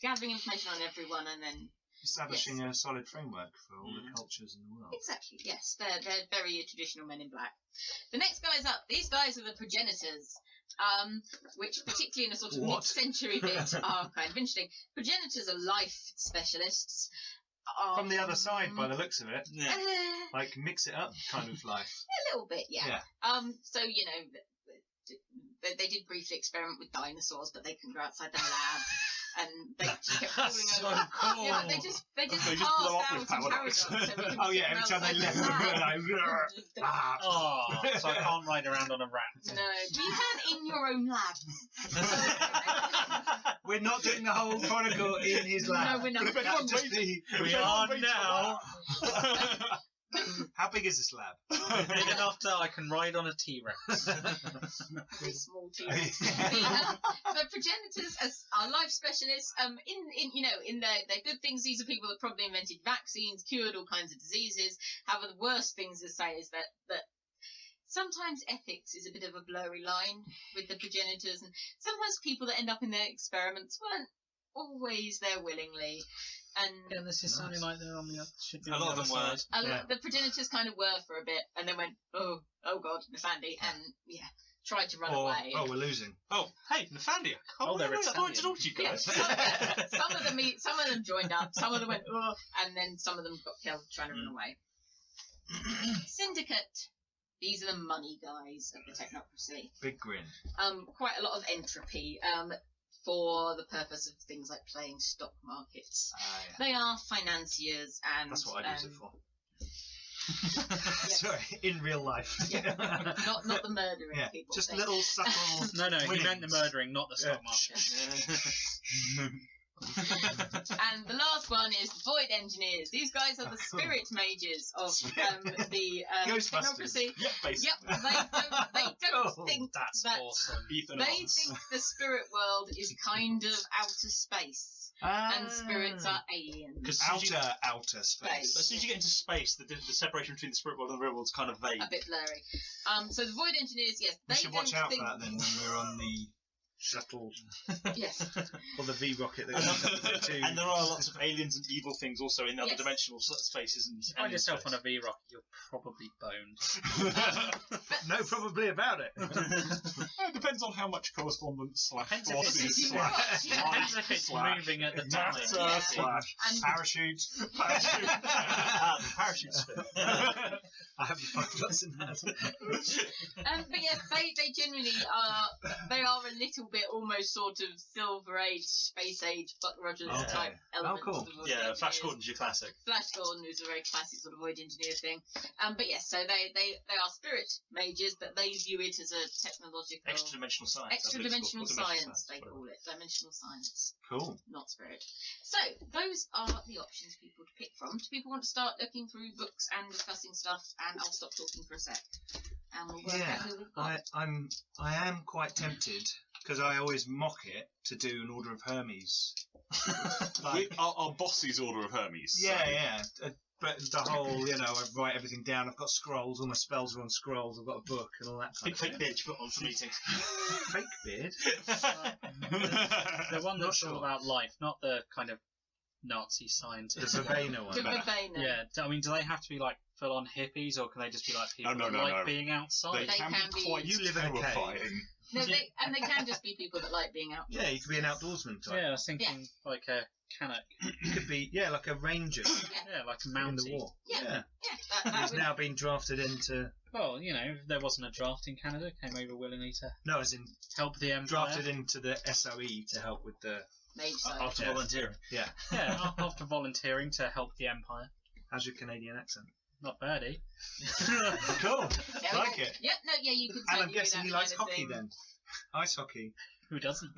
gathering information on everyone and then establishing a solid framework for all the cultures in the world. Exactly. Yes, they're very traditional men in black. The next guys up. These guys are the progenitors. Which, particularly in a sort of mid-century bit, are kind of interesting. Progenitors are life specialists. From the other side, by the looks of it. Yeah. Like, mix it up kind of life. A little bit, yeah. So, they did briefly experiment with dinosaurs, but they couldn't go outside the lab. And they just kept falling over. Cool. Yeah, they just passed out in paradox. Every time they left, so I can't ride around on a rat. No, but you can in your own lab. We're not doing the whole Chronicle in his lab. No, we're not. We are now. How big is this lab? Big enough that I can ride on a T-Rex. Very small T-Rex. The progenitors are life specialists. In their good things, these are people that probably invented vaccines, cured all kinds of diseases. However, the worst things to say is that sometimes ethics is a bit of a blurry line with the progenitors, and sometimes people that end up in their experiments weren't always there willingly. And this is sounding like they're on the other. Should be a lot of them were. The progenitors kind of were for a bit, and then went, oh God, Nefandi, and tried to run away. Oh, we're losing. Oh, hey, Nefandi. They're I thought I told you guys. Some of them joined up, some of them went, oh, and then some of them got killed trying to run away. Syndicate. These are the money guys of the technocracy. Big grin. Quite a lot of entropy. For the purpose of things like playing stock markets. They are financiers, and that's what I use it for. Sorry, in real life. Not the murdering people. Just little subtle. No, he meant the murdering, not the stock market. And the last one is the Void Engineers. These guys are the spirit mages of the technocracy. They don't think that's that awesome. They think the spirit world is kind of outer space. And spirits are aliens. Outer space. As soon as you get into space, the separation between the spirit world and the real world is kind of vague. A bit blurry. So the Void Engineers, yes, we should watch out for that then when we're on the shuttle. Yes. Or the V rocket that goes up to. And there are lots of aliens and evil things also in other dimensional spaces. And if you find yourself on a V rocket, you're probably boned. No, probably about it. It depends on how much correspondence / Depends forces if it's moving at the time. / parachute. Parachute spin. I haven't fucked us in that. But yes, they generally are. They are a little bit almost sort of Silver Age, Space Age, Buck Rogers type element. Oh, cool. Yeah, Flash Gordon's your classic. Flash Gordon is a very classic sort of Void Engineer thing. But yes, so they are spirit mages, but they view it as a technological extra-dimensional science. Extra-dimensional science, they call it. Dimensional science. Cool. Not spirit. So those are the options people to pick from. Do people want to start looking through books and discussing stuff? And I'll stop talking for a sec. And we'll work out who we've got. I am quite tempted, because I always mock it, to do an Order of Hermes. Our boss's Order of Hermes. Yeah. But the whole, I write everything down. I've got scrolls. All my spells are on scrolls. I've got a book and all that kind Big of fake thing. beard you put on for meetings. Fake beard? The one Not that's sure. all about life, not the kind of Nazi The scientist. Verbena one. The Verbena. Yeah, I mean, do they have to be like full on hippies, or can they just be like people No, that like no. being outside? They can be quite You live in a cave. terrifying. No, they can just be people that like being outdoors. Yeah, you could be an outdoorsman type. Yeah, I was thinking like a Canuck. You could be, like a ranger Yeah, like a in Mountie. the war. Yeah. Yeah. That He's would- now been drafted into... Well, if there wasn't a draft in Canada, came over willingly to No, as in help the Empire. drafted into the SOE to help with the... Mage side. After Yeah. volunteering. Yeah. Yeah, after volunteering to help the Empire. How's your Canadian accent? Not bad, eh? Cool. Yeah, Like it. Yeah, no, yeah, you could. And I'm totally do guessing that he likes kind of hockey thing. then. Ice hockey. Who doesn't?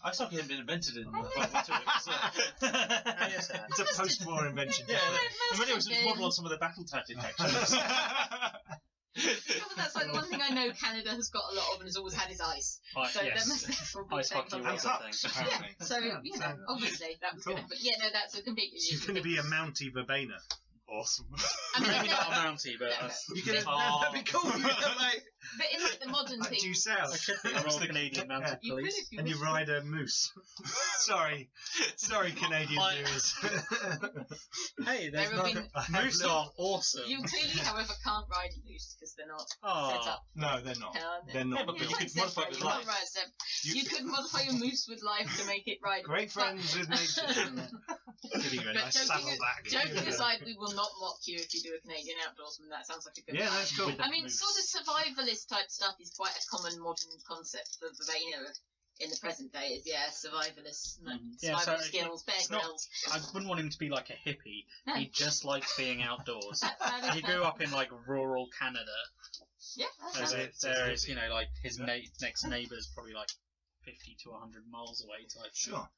Ice hockey hadn't been invented in World War II. Yes, it has. It's a post-war invention. Yeah, Most the video was have been. modelled on some of the battle tactics, actually. Yeah, but that's like the one thing I know Canada has got a lot of and has always had is ice. So there must therefore be Ice hockey taken was on a that. thing. apparently. So, Yeah, obviously that was Cool. going to... But yeah, no, that's a completely... She's going to be a Mountie Verbena. Awesome. I mean, Maybe no, not a Mountie, but You can, Oh. that'd be cool. You can, but in like the modern like thing... due south. I could be a Royal Canadian Mounted You could Police. if you And you wish. ride a moose. Sorry, Canadian viewers. Hey, there's There have not... been- Moose are awesome. You clearly, however, can't ride a moose because they're not set Oh, up. No, they're not. They're Yeah, not. but Yeah, you could it's modify it different. with You can't life. ride them. You could modify your moose with life to make it ride. Great friends with nature. Kidding you, But I saddleback. joking aside, we will not mock you if you do a Canadian outdoorsman. That sounds like a good Yeah, plan. that's cool. With I mean, moose. sort of survivalist type stuff is quite a common modern concept for Verbena in the present day. Is survivalist, Yeah, survival so skills, Bear it's not- Grylls. I wouldn't want him to be like a hippie. No. He just likes being outdoors. That is He grew up in like rural Canada. Yeah, As that's there is, like his next neighbour's probably like 50 to 100 miles away type. Sure.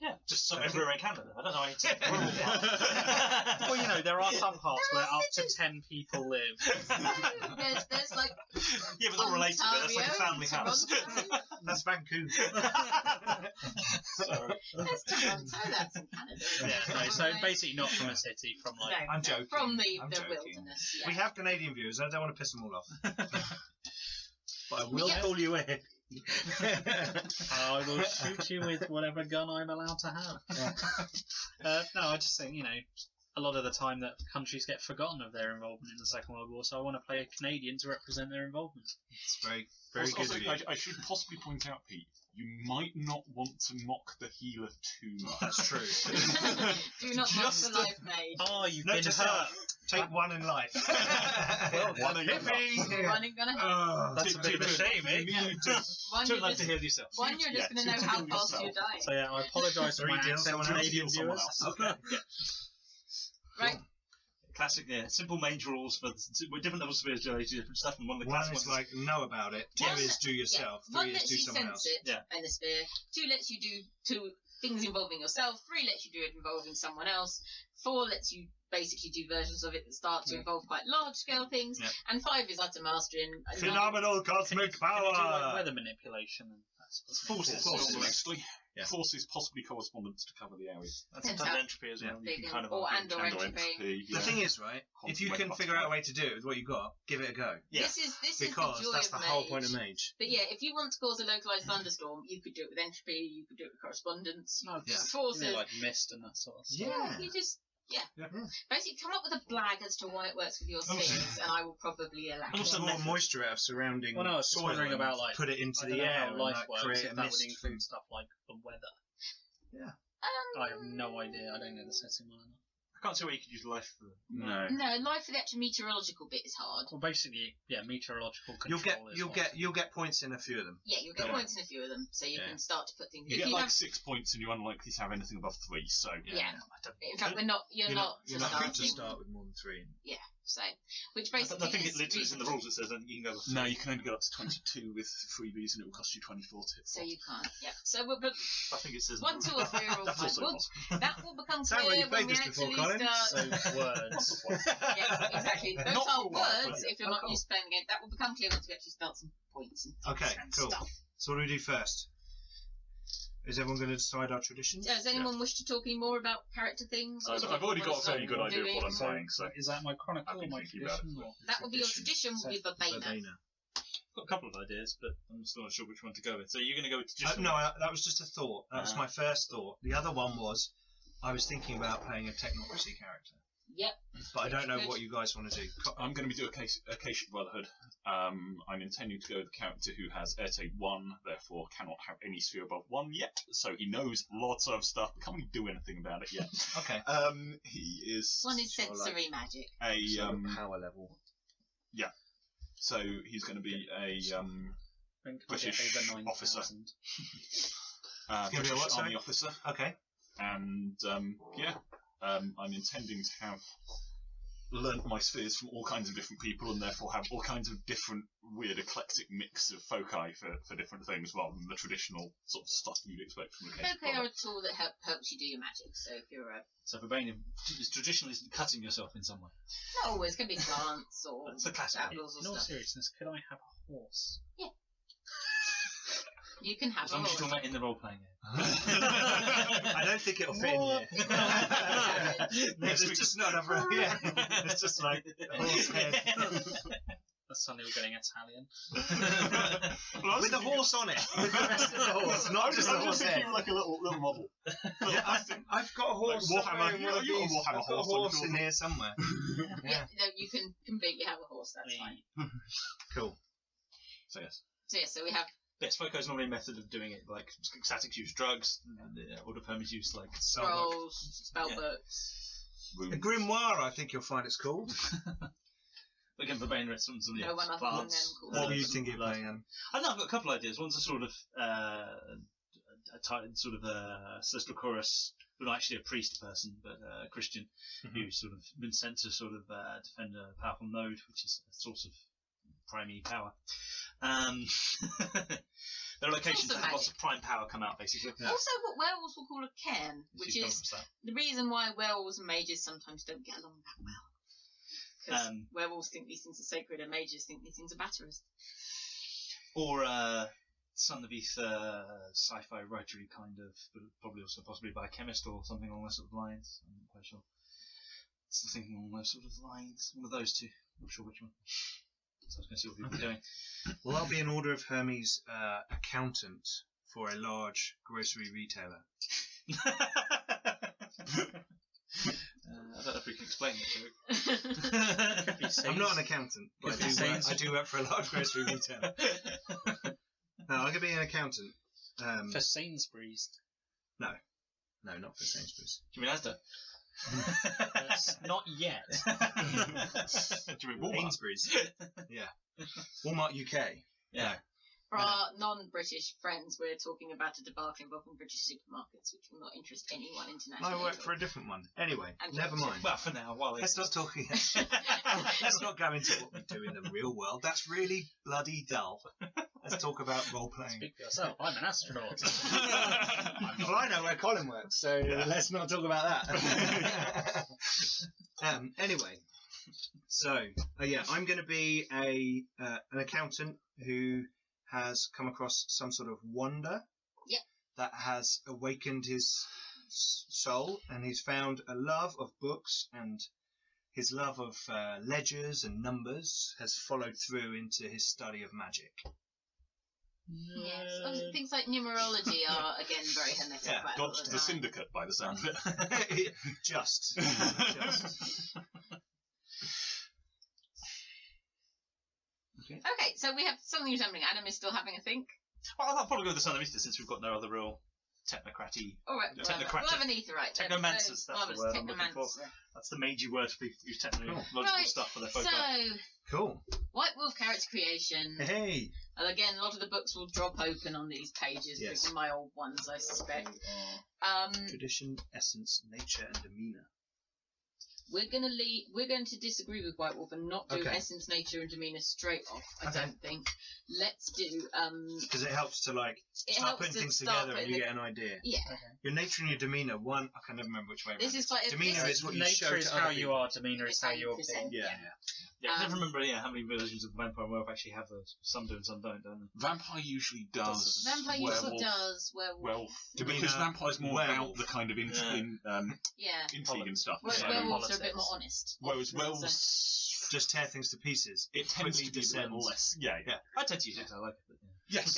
Yeah, just some everywhere in Canada. I don't know. It's rural part. Well, there are some parts where up to 10 people live. there's like Yeah, but they're related. That's like a family house. Toronto. That's Vancouver. Sorry. There's Toronto. That's in Canada. Yeah, so basically not from a city, from like... No, I'm joking. From the I'm joking. wilderness. Yeah. We have Canadian viewers. I don't want to piss them all off. But I will Yeah. call you a hippie. I will shoot you with whatever gun I'm allowed to have. No, I just think, a lot of the time that countries get forgotten of their involvement in the Second World War, so I want to play a Canadian to represent their involvement. It's very, very Also, good of you. I should possibly point out, Pete, you might not want to mock the healer too much. That's true. Do not mock Just the life made. Oh, you've Note been to hurt. self, take one in life. One in Hippie! One ain't gonna happen. Oh, That's a bit of a shame, eh? One Too you're late to just, heal yourself. one you're just Yeah, gonna know to how heal fast yourself. you're dying. So yeah, I apologise for Or my you deal accent, someone else, Canadian heal someone viewers. else. Okay. Right. Classic, simple mage rules for different levels of ability, different stuff, and one of the One classic is ones. like, know about it. Two One- is do yourself. Yeah. One Three is lets do you someone sense else. it Yeah. in the sphere. 2 lets you do 2 things involving yourself. 3 lets you do it involving someone else. 4 lets you basically do versions of it that start to involve quite large scale things. Yeah. And 5 is utter mastery and Phenomenal cosmic Can you do like power! weather manipulation and that sort of thing? Forces. Forces, Forces. actually. Yeah. Forces, possibly correspondence to cover the area. That's Turns done out- entropy as well. Yeah. You can kind of or argue and or channel entropy. The thing is, right, if you can figure out a way to do it with what you got, give it a go. Yeah. This is Because the joy that's of the mage. whole point of Mage. But yeah, if you want to cause a localized thunderstorm, you could do it with entropy, you could do it with correspondence, you No, could do it just, with forces. like mist and that sort of stuff. Yeah. You just Yeah. basically come up with a blag as to why it works with your skills, and I will probably allow And also it. More methods. moisture out of surrounding Well, no, I was just soil wondering and about, like, put it into I the don't know air how and life like, works, create if a that would mist. include stuff like the weather. I have no idea. I don't know the setting well enough. I can't see where you could use life for. No. No, life for the actual meteorological bit is hard. Well, basically, yeah, meteorological You'll control get is you'll what- get you'll get points in a few of them. Yeah, you'll get Yeah. points in a few of them, so you Yeah. can start to put things. You if get you like have, 6 points and you're unlikely to have anything above 3, so... yeah. I don't. In fact, you're not You're to not start. good to start with more than 3. So, which I basically think is it literally is in the rules. It says that you can go. No, you can only go up to 22 with freebies and it will cost you 24 to hit. So you can't. Yeah. So we'll put I think it says. 1, 2, or 3 are all That's fine. also Well, possible. that will become Is that where clear you when played we this before, actually Colin? start. So words. Yes, exactly. Those Not are for a while, words. but- If you're not used to playing the game, that will become clear once we actually start some points and Okay, and cool. stuff. So what do we do first? is everyone going to decide our traditions? Does anyone wish to talk any more about character things? I've already got a very good idea of what I'm playing, so... Is that my Chronicle or my tradition? That would be your tradition, would be Verbena. I've got a couple of ideas, but I'm still not sure which one to go with. So you're going to go with tradition? No, that was just a thought. That was my first thought. The other one was, I was thinking about playing a technocracy character. Yep. But I don't know what you guys want to do. I'm going to be doing Acacia Brotherhood. I'm intending to go with a character who has Erte 1, therefore cannot have any sphere above 1 yet, so he knows lots of stuff, but can't really do anything about it yet. Okay. He is... One is sensory magic. Power level. Yeah. So he's going to be a British officer. British Army officer. Okay. And, I'm intending to have learnt my spheres from all kinds of different people and therefore have all kinds of different weird eclectic mix of foci for different things rather than the traditional sort of stuff you'd expect from a case. Foci are a tool that helps you do your magic, so if you're a... So Verbena is traditionally cutting yourself in some way. Not always, it can be plants or... That's the classic. In all seriousness, could I have a horse? Yeah. You can have as long as you're talking about in the role-playing game. I don't think it'll fit in here. There's just not enough room. Yeah. It's just like a horse head. Suddenly we're getting Italian. With a horse on it. With the rest of the horse, not just the horse head. Like a little model. Yeah, I've got a horse. Like Warhammer. I've got a horse in here somewhere. Yeah, no, you can completely have a horse, that's fine. Cool. So yes. So we have... Yes, Foco is normally a method of doing it, like statics use drugs, and Order of Hermes use like scrolls, spellbooks. A grimoire, I think you'll find it's called. Again, Verbena is some no one other than them called. What were you thinking of playing? I know I've got a couple of ideas. One's a sort of celestial chorus, not actually a priest person, but a Christian who's sort of been sent to sort of defend a powerful node, which is a source of primary power. Their locations have lots of prime power come out, basically. Yeah. Also, what werewolves will call a cairn, which is the reason why werewolves and mages sometimes don't get along that well. Because werewolves think these things are sacred, and mages think these things are batterers. Or Son of Eth sci-fi writery kind of, but probably also possibly by a chemist or something along those sort of lines. I'm not quite sure. Still thinking along those sort of lines. One of those two. I'm not sure which one. So I was going to see what people are doing. Well, I'll be an Order of Hermes accountant for a large grocery retailer. I don't know if we can explain that joke. I'm not an accountant, but I do work for a large grocery retailer. No, I'm going to be an accountant. For Sainsbury's? No, not for Sainsbury's. Do you mean Asda? Not yet. Do you mean Walmart? Sainsbury's. Yeah. Walmart UK. Yeah. No. For our non-British friends, we're talking about a debacle involving British supermarkets, which will not interest anyone internationally. I work for a different one. Anyway, never mind. Well, for now, let's not talk. Let's not go into what we do in the real world. That's really bloody dull. Let's talk about role playing. Speak for yourself. I'm an astronaut. Well, I know where Colin works, so let's not talk about that. Anyway, so I'm going to be an accountant who has come across some sort of wonder that has awakened his soul, and he's found a love of books, and his love of ledgers and numbers has followed through into his study of magic. Yes, things like numerology are again very hermetic. Yeah, dodged the syndicate by the sound of it. Just. Okay, so we have something resembling. Adam is still having a think. Well, I'll probably go with the Son of Ether since we've got no other real technocratic. All right, we'll have an etherite. Technomancers, that's the word I'm looking for. That's the magey word for people who use technological stuff for their folk. Cool. White Wolf character creation. Hey. And again, a lot of the books will drop open on these pages, because my old ones, I suspect. Tradition, essence, nature, and demeanour. We're going to disagree with White Wolf and not do essence, nature, and demeanour straight off. I don't think. Let's do because it helps to start putting things together and you get an idea. Yeah. Okay. Your nature and your demeanour. One, I can never remember which way. This is like demeanour is what you show nature is to how other you people. are. Demeanour is how you appear. Yeah. I never remember how many versions of Vampire and Werewolf actually have those. Some do and some don't they? Vampire usually does. Vampire usually does werewolf. Because vampire's more about the kind of intrigue and stuff. Werewolves are a bit more honest. Whereas werewolves just tear things to pieces. It tends to be a little less. Yeah. I tend to use it because I like it. Yes.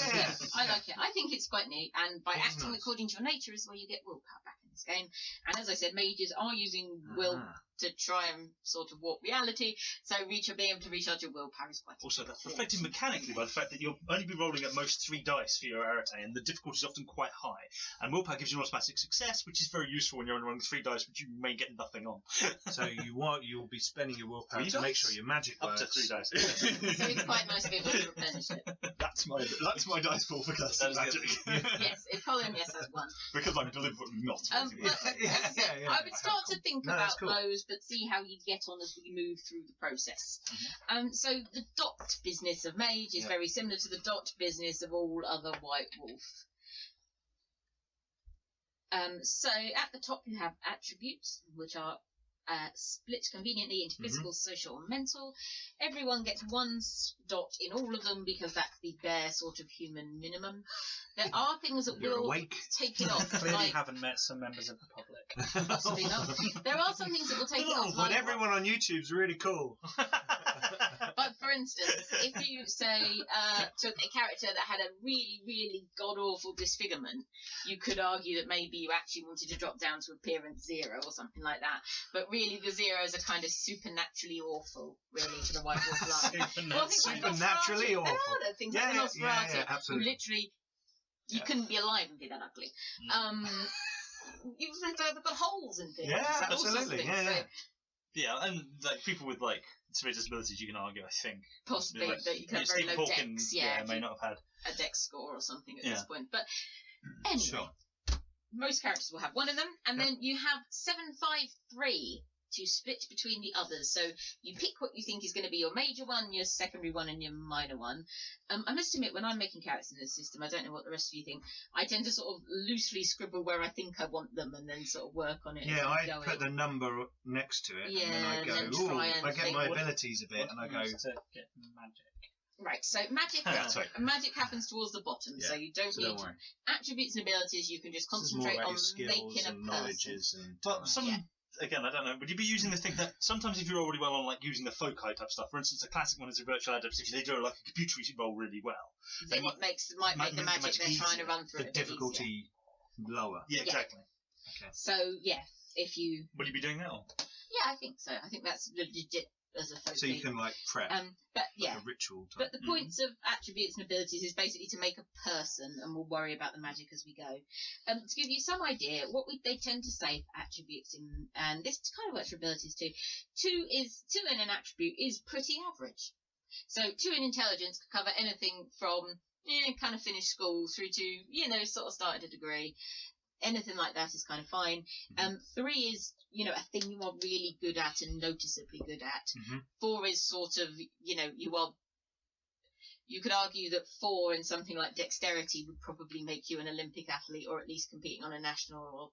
I like it. I think it's quite neat, and by acting according to your nature is where you get willpower back in this game. And as I said, mages are using will to try and sort of warp reality, so being able to recharge your willpower is quite also that's reflected mechanically by the fact that you'll only be rolling at most 3 dice for your arete, and the difficulty is often quite high. And willpower gives you an automatic success, which is very useful when you're only rolling 3 dice, which you may get nothing on. So you'll be spending your willpower to make sure your magic works. Up to 3 dice. So it's quite nice to be able to replenish it. That's my dice pool for casting magic. Yes, if Colin has 1. Because I'm deliberately not. I would start to think about those, but see how you get on as we move through the process. So the dot business of Mage is very similar to the dot business of all other White Wolf. So at the top you have attributes, which are split conveniently into physical, social, and mental. Everyone gets 1 dot in all of them because that's the bare sort of human minimum. There are things that will take it off. Clearly haven't met some members of the public. Possibly not. There are some things that will take it off. But everyone on YouTube's really cool. But for instance, if you say took a character that had a really, really god-awful disfigurement, you could argue that maybe you actually wanted to drop down to appearance 0 or something like that. But really, the zeros are kind of supernaturally awful, really, to the White Wolf line. Supernaturally awful. There are things like Nosferatu, absolutely. Literally, you couldn't be alive and be that ugly. They've got holes and things. Yeah, absolutely. Yeah, and people with severe disabilities, you can argue, I think, possibly that you can have very low dex. May not have had a dex score or something at this point. But anyway, most characters will have 1 of them, and then you have 753 to split between the others. So you pick what you think is going to be your major one, your secondary one, and your minor one. I must admit, when I'm making characters in this system, I don't know what the rest of you think, I tend to sort of loosely scribble where I think I want them and then sort of work on it. Yeah, I put the number next to it, and then I go, I get my abilities a bit, and I go... to get magic. Right, so magic happens towards the bottom, so you don't need attributes and abilities. You can just concentrate on making a person. But again, I don't know. Would you be using the thing that sometimes if you're already well on using the foci type stuff, for instance, a classic one is a virtual adaptive. If they do a computer roll really well, then it might make the magic they're trying to run through the difficulty lower. Yeah, exactly. Okay. So if you will you be doing that? Or? Yeah, I think so. I think that's legit as a folk. So you can prep. But a ritual type. But the points of attributes and abilities is basically to make a person, and we'll worry about the magic as we go. To give you some idea, they tend to say for attributes, and this kind of works for abilities too. 2 in an attribute is pretty average. So 2 in intelligence could cover anything from kind of finished school through to sort of started a degree. Anything like that is kind of fine. 3 is, a thing you are really good at and noticeably good at. 4 is sort of, you could argue that 4 in something like dexterity would probably make you an Olympic athlete or at least competing on a national or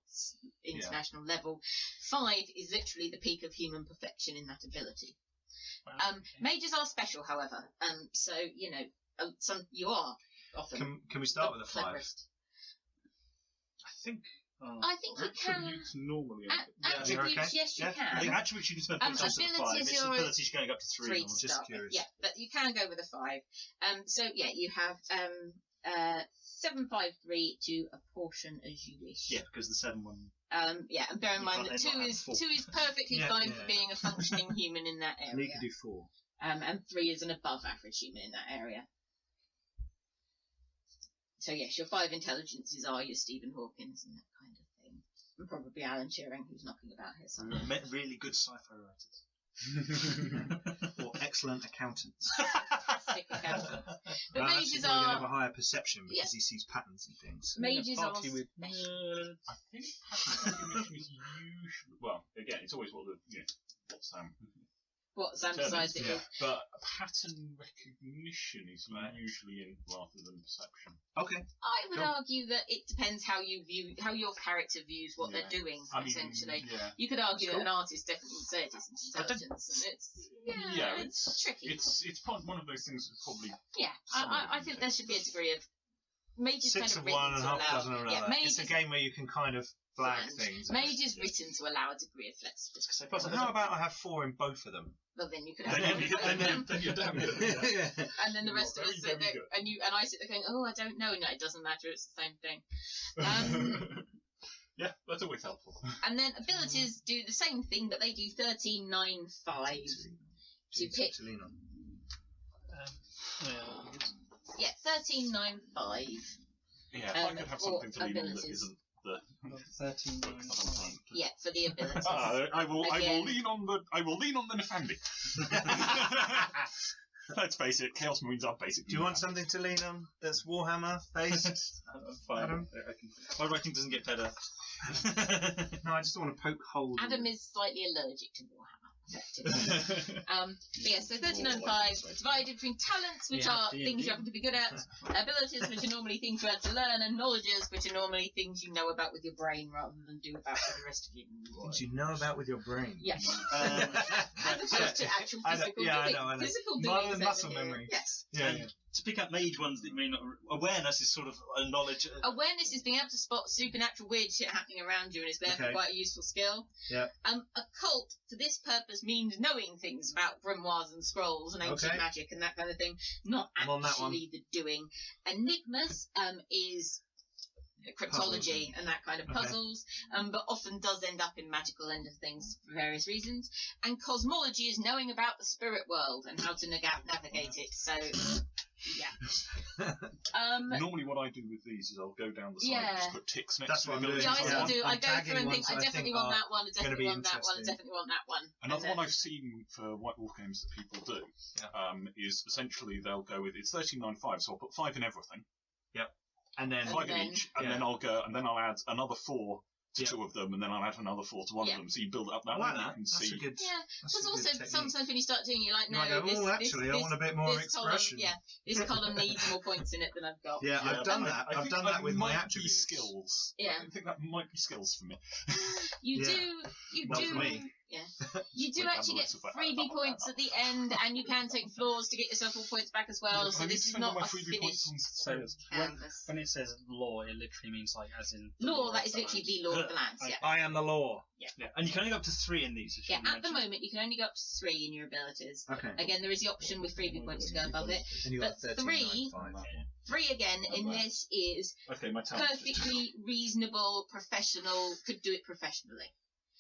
international level. 5 is literally the peak of human perfection in that ability. Wow. Mages are special, however. So, you are often Can we start with a 5? I think you can. Attributes normally. Attributes, yes, you can. I think attributes you can spend points on 5. It's abilities going up to 3. Just curious. Yeah, but you can go with a 5. So you have 753 to apportion as you wish. Yeah, because the 7 one. And bear in mind that 2 is perfectly fine for being a functioning human in that area. And you could do 4. And 3 is an above average human in that area. So yes, your 5 intelligences are your Stephen Hawkins and that kind of thing. And probably Alan Turing, who's knocking about here somewhere. Really good sci-fi writers. Or excellent accountants. particular character. But Well, mages actually, probably have a are higher perception because he sees patterns and things. mages are Party with special. I think pattern recognition is usually, well, again, it's always what Sam What Sam determines, decides it is. but pattern recognition is usually in rather than perception. Okay. I would Cool. argue that it depends how your character views what they're doing. Essentially, you could argue that an artist definitely would say it is intelligence, and it's tricky. It's one of those things that's probably I think there should be a degree of mages 6 kind of of one written and to half allow. dozen of Yeah, another. mages, It's a game where you can kind of flag things. mage is written to allow a degree of flexibility. Plus, how about I have 4 in both of them? Well, then you could then have you're damn good. and then the rest of us sit there, and I sit there going, "Oh, I don't know." No, it doesn't matter. It's the same thing. Yeah, that's always helpful. And then abilities do the same thing, but they do 13, 9, 5 to pick. Yeah, 13, 9, 5. Yeah, if I could have something to lean on that abilities. isn't the 13. book that I'm trying to. Yeah, for the abilities. I will Again. lean on the Nefandi. Let's face it, Chaos Marines are basically. Do you want something to lean on that's Warhammer based? I'm fine. Adam? My writing doesn't get better. No, I just want to poke holes. Adam is slightly allergic to Warhammer. But yeah, so 39.5 divided between talents, which are things you happen to be good at, abilities, which are normally things you had to learn, and knowledges, which are normally things you know about with your brain rather than do about with the rest of you. Things you know about with your brain. Yes. As opposed to actual physical doing. I know. Physical doing is muscle over here. memory. Yes. Yeah. To pick up mage ones that you may not. Awareness is sort of a knowledge. Awareness is being able to spot supernatural weird shit happening around you, and is therefore quite a useful skill. Yeah. Occult, for this purpose, means knowing things about grimoires and scrolls and ancient magic and that kind of thing, not actually the doing. Enigmas is cryptology and that kind of puzzles, but often does end up in magical end of things for various reasons. And cosmology is knowing about the spirit world and how to navigate it. So, yeah. Normally, what I do with these is I'll go down the side and just put ticks next That's to what I'm abilities. doing. Yeah, I still do. I I'm go through and tagging think, I ones that I definitely think want are that one, I definitely be want that one, I interesting. definitely want that one. Another one I've seen for White Wolf games that people do is essentially they'll go with it's 13.95, so I'll put 5 in everything. Yep. And then 5 in each, and then I'll go, and then I'll add another 4 to 2 of them, and then I'll add another 4 to 1 of them. So you build it up that way, and you can see. That's a good. Yeah, that's because a also good technique. sometimes when you start doing it, you're like, no, You might go, actually, I want a bit more this expression. Column, this column needs more points in it than I've got. Yeah, I've done that. I've done that with my attributes. Skills. Yeah. I think that might be skills for me. You Yeah. do. Not for me. Yeah. You do Like actually get Amulets, but freebie points at the end, and you can take floors to get yourself all points back as well. So this is not a finished So canvas. when it says law, it literally means like as in Law, that is literally the law of the lands. Yeah. I am the law. Yeah, and you can only go up to 3 in these. Yeah, at the moment you can only go up to 3 in your abilities. Okay. Again, there is the option with freebie points to go above it. And you But got 13.95. 3 again in this is Okay, my talent. perfectly reasonable, professional, could do it professionally.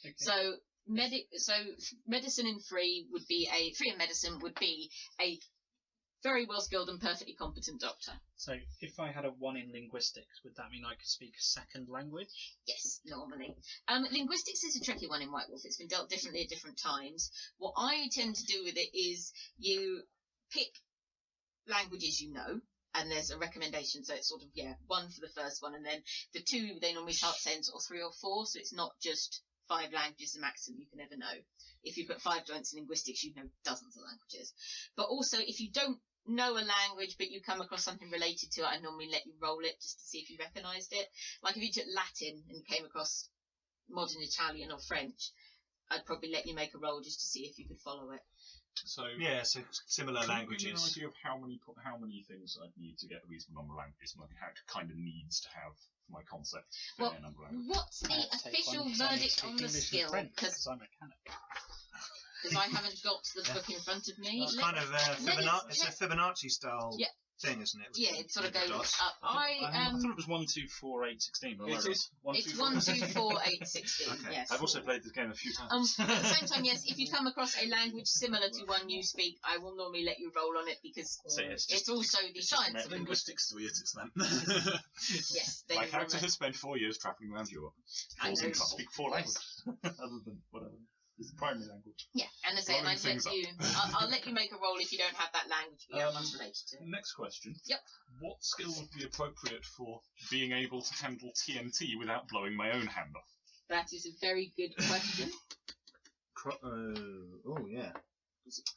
Okay. So medicine in 3 would be 3 in medicine would be a very well skilled and perfectly competent doctor. So if I had a 1 in linguistics, would that mean I could speak a second language? Yes, normally. Linguistics is a tricky one in White Wolf. It's been dealt differently at different times. What I tend to do with it is you pick languages you know, and there's a recommendation, so it's sort of 1 for the first one, and then the 2 they normally start saying sort of 3 or 4, so it's not just 5 languages the maximum you can ever know. If you put 5 joints in linguistics, you know dozens of languages. But also, if you don't know a language but you come across something related to it, I normally let you roll it just to see if you recognised it. Like if you took Latin and came across modern Italian or French, I'd probably let you make a roll just to see if you could follow it. So so similar languages. An idea of how many things I need to get a reasonable number of languages, and how it kind of needs to have for my concept. Well, what's the official verdict on the skill? Because I'm a mechanic. Because I haven't got the book in front of me. It's kind of it's a Fibonacci style thing, isn't it? Yeah, it sort of goes dots. up. I thought it was 1, 2, 4, 8, 16. It is. It's 1, 2, 4, 8, 16. Okay. Yes. I've also played this game a few times. At the same time, yes, if you come across a language similar to one you speak, I will normally let you roll on it because it's also the science of linguistics. The way it's meant. Yes. My character has spent 4 years travelling around Europe. I know. Speak 4 languages, other than whatever. It's the primary language. Yeah, and I say, and Blowing things I'll let you make a roll if you don't have that language we have much related to. Next question. Yep. What skill would be appropriate for being able to handle TNT without blowing my own hand off? That is a very good question. Oh, yeah.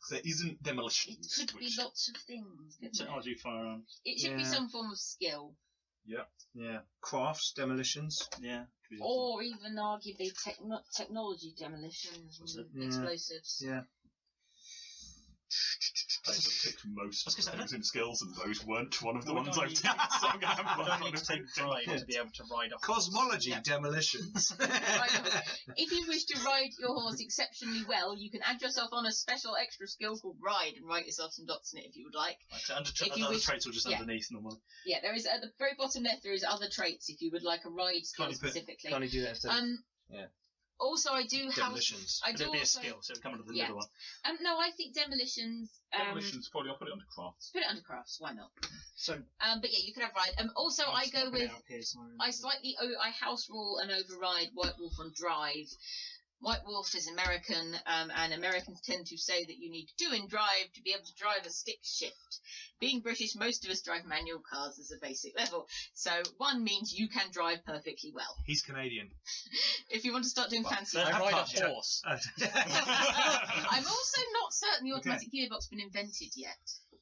There isn't demolition. It could be lots of things. couldn't it? Technology firearms. It should be some form of skill, Yeah. Crafts, demolitions. Yeah. or even arguably technology demolitions and explosives. Yeah. I just picked most I was gonna say, things in skills, and those weren't one of the Would ones I I've need- taken, so I'm going to have You one don't on need to take it. drive to be able to ride off. Cosmology, demolitions. Right, if you wish to ride your horse exceptionally well, you can add yourself on a special extra skill called Ride and write yourself some dots in it if you would like. So If you other wish- traits are just yeah. underneath normally. Yeah, there is at the very bottom left. There is other traits if you would like a ride skill Can't you put- specifically. Can't you do that instead of Um. Also, I do have. demolitions? I But do it'd be a also. skill, so it would come under the Yeah. middle one. No, I think demolitions. Demolitions, probably I'll put it under crafts. Put it under crafts. Why not? So But yeah, you could have ride. Also, I go with. I slightly. I house rule and override White Wolf on drive. White Wolf is American, and Americans tend to say that you need 2 in drive to be able to drive a stick shift. Being British, most of us drive manual cars as a basic level, so 1 means you can drive perfectly well. He's Canadian. If you want to start doing fancy, I ride can't- a horse. I'm also not certain the automatic gearbox been invented yet.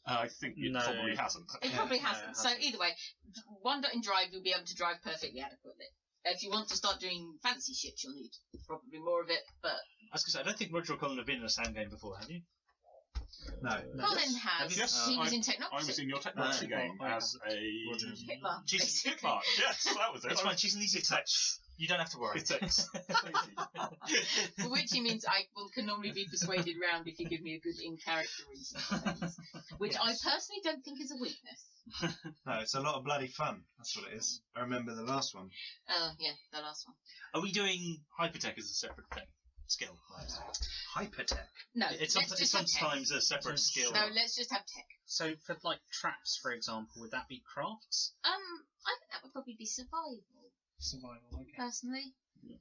I think it No. probably hasn't. It Yeah, probably no, hasn't. it So hasn't. either way, 1 dot in drive, you'll be able to drive perfectly adequately. If you want to start doing fancy shit, you'll need probably more of it, but I was going to say, I don't think Roger or Colin have been in a sound game before, have you? No. Colin has. Yes, He was in I technology. was in your technology Right. game Oh, as a... Hitler. Jesus. basically. Hitler. Yes, that was it. It's fine, she's an easy touch. You don't have to worry. Hittex. For which he means can normally be persuaded round if you give me a good in-character reason for things. Which I personally don't think is a weakness. No, it's a lot of bloody fun. That's what it is. I remember the last one. Oh, yeah, the last one. Are we doing hypertech as a separate thing? Skill. Hypertech. No, It's let's just have tech. sometimes a separate skill. No, let's just have tech. So for like traps, for example, would that be crafts? I think that would probably be survival, Survival, okay. personally. Yeah.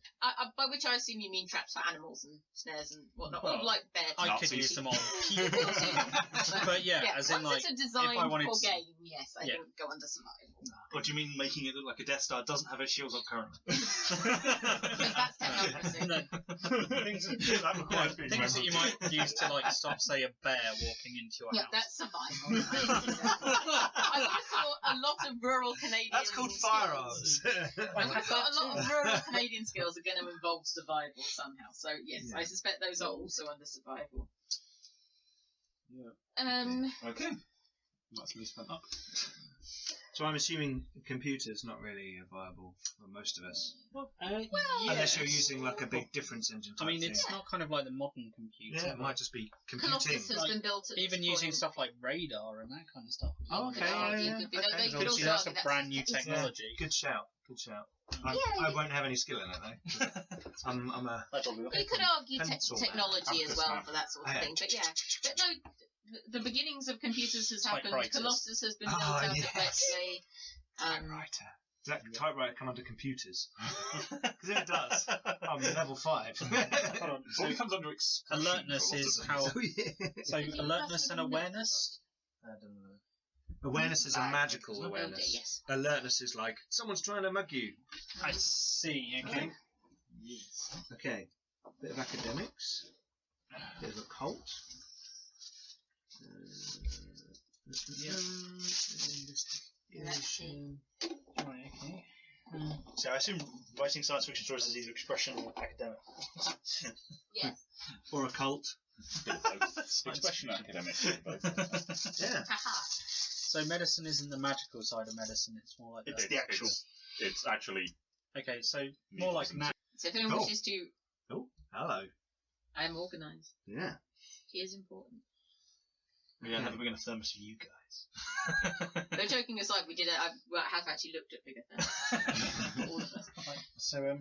By which I assume you mean traps for animals and snares and whatnot, Well, or like bear I traps. could use them on You people. could also use them. But yeah, as in once like, it's a design if I wanted for to- game, yes, I Yeah. think go under survival. Or do you mean making it look like a Death Star doesn't have its shields up currently? Because that's technocracy. No. things That requires being things that you memorable. might use to like stop, say, a bear walking into your Yeah, house. that's survival. I would have thought a lot of rural Canadian That's called skills. firearms. I would have thought a lot of rural Canadian skills are going to involve survival somehow. So yes, Yeah. I suspect those are also under survival. Yeah. Okay. That's me spent up. So I'm assuming computers not really viable for most of us. Unless you're using like a big difference engine I type mean, thing. it's not kind of like the modern computer. Yeah, it might just be computing. Colossus has been built at Even this using point. stuff like radar and that kind of stuff. Oh, okay, yeah. Could be, Okay. they could Obviously, also that's a argue brand new that's- technology. Good shout. Good shout. Yeah, I won't have any skill in it though. I'm a. You could argue Pencil man. technology as well Abacus for that sort of man. thing, but yeah. But no, the beginnings of computers has happened. Typewriters. Colossus has been built Ah, out yes. of, let's say, Typewriter. Does that typewriter come under computers? Because if it does, I'm level 5. Hold on. It probably comes under expression Alertness for a lot is of how. Oh, yeah. So I think alertness that's and even awareness. I don't know. Awareness is a magical Okay, awareness. yes. Alertness is like someone's trying to mug you. I see. Okay. Yes. Okay, bit of academics, bit of occult. Investigation. Right. Okay. So I assume writing science fiction stories is either expression or academic. Yes. Or occult. Bit of both. Expression and academic. Both. Yeah. Haha. So medicine isn't the magical side of medicine. It's more like It's the actual. It's actually. Okay, so more like Isn't now. So if anyone Cool. wishes to, Oh, hello. I am organised. Yeah. She is important. We don't have a big enough thermos for you guys. No, joking aside, we did. I have actually looked at bigger things. All of us. So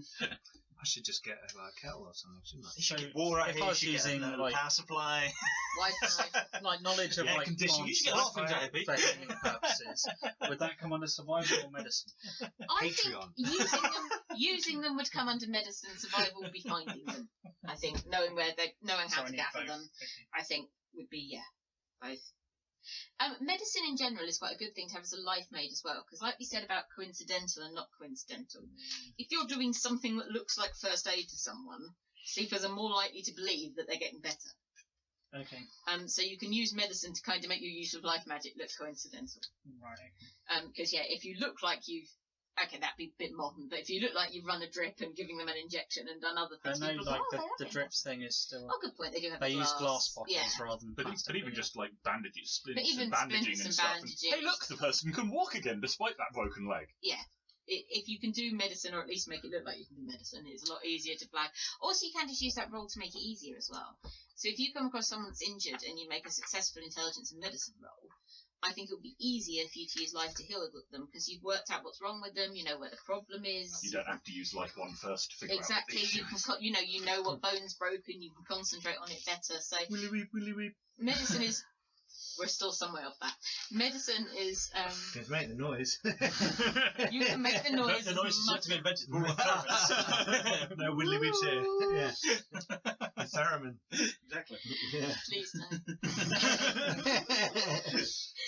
I should just get a kettle or something, shouldn't I? You should So get water out if here, I you was should using, get a like- power supply, Wi-Fi. Like knowledge of air like conditioning. You should get a lot of things out here, for Pete. healing purposes. Would that come under survival or medicine? I think Patreon. using them would come under medicine. Survival would be finding them. I think knowing how to gather them. I think would be both. Medicine in general is quite a good thing to have as a life made as well, because like we said about coincidental and not coincidental, if you're doing something that looks like first aid to someone, sleepers are more likely to believe that they're getting better. Okay. So you can use medicine to kind of make your use of life magic look coincidental. Right. Because if you look like you've that'd be a bit modern, but if you look like you've run a drip and giving them an injection and done other I things, know, people like go, the drips thing is still. Oh, good point. They do have They glass. use glass bottles Yeah. rather than But plastic. even just like bandages, splints, But even and bandaging splints and and stuff. bandaging. Hey, look, the person can walk again despite that broken leg. If you can do medicine, or at least make it look like you can do medicine, it's a lot easier to flag. Also, you can just use that roll to make it easier as well. So if you come across someone that's injured and you make a successful intelligence and medicine roll, I think it would be easier for you to use life to heal them, because you've worked out what's wrong with them, you know where the problem is. You don't have to use life one first to figure Exactly. out You can, you know what bone's broken. You can concentrate on it better. So Willy weep. medicine is. We're still some way off that. Medicine is. Just make the noise. You can make the noise. The noise is yet to be invented. No willy weeps here. Yeah. The theremin. Exactly. Yeah. Please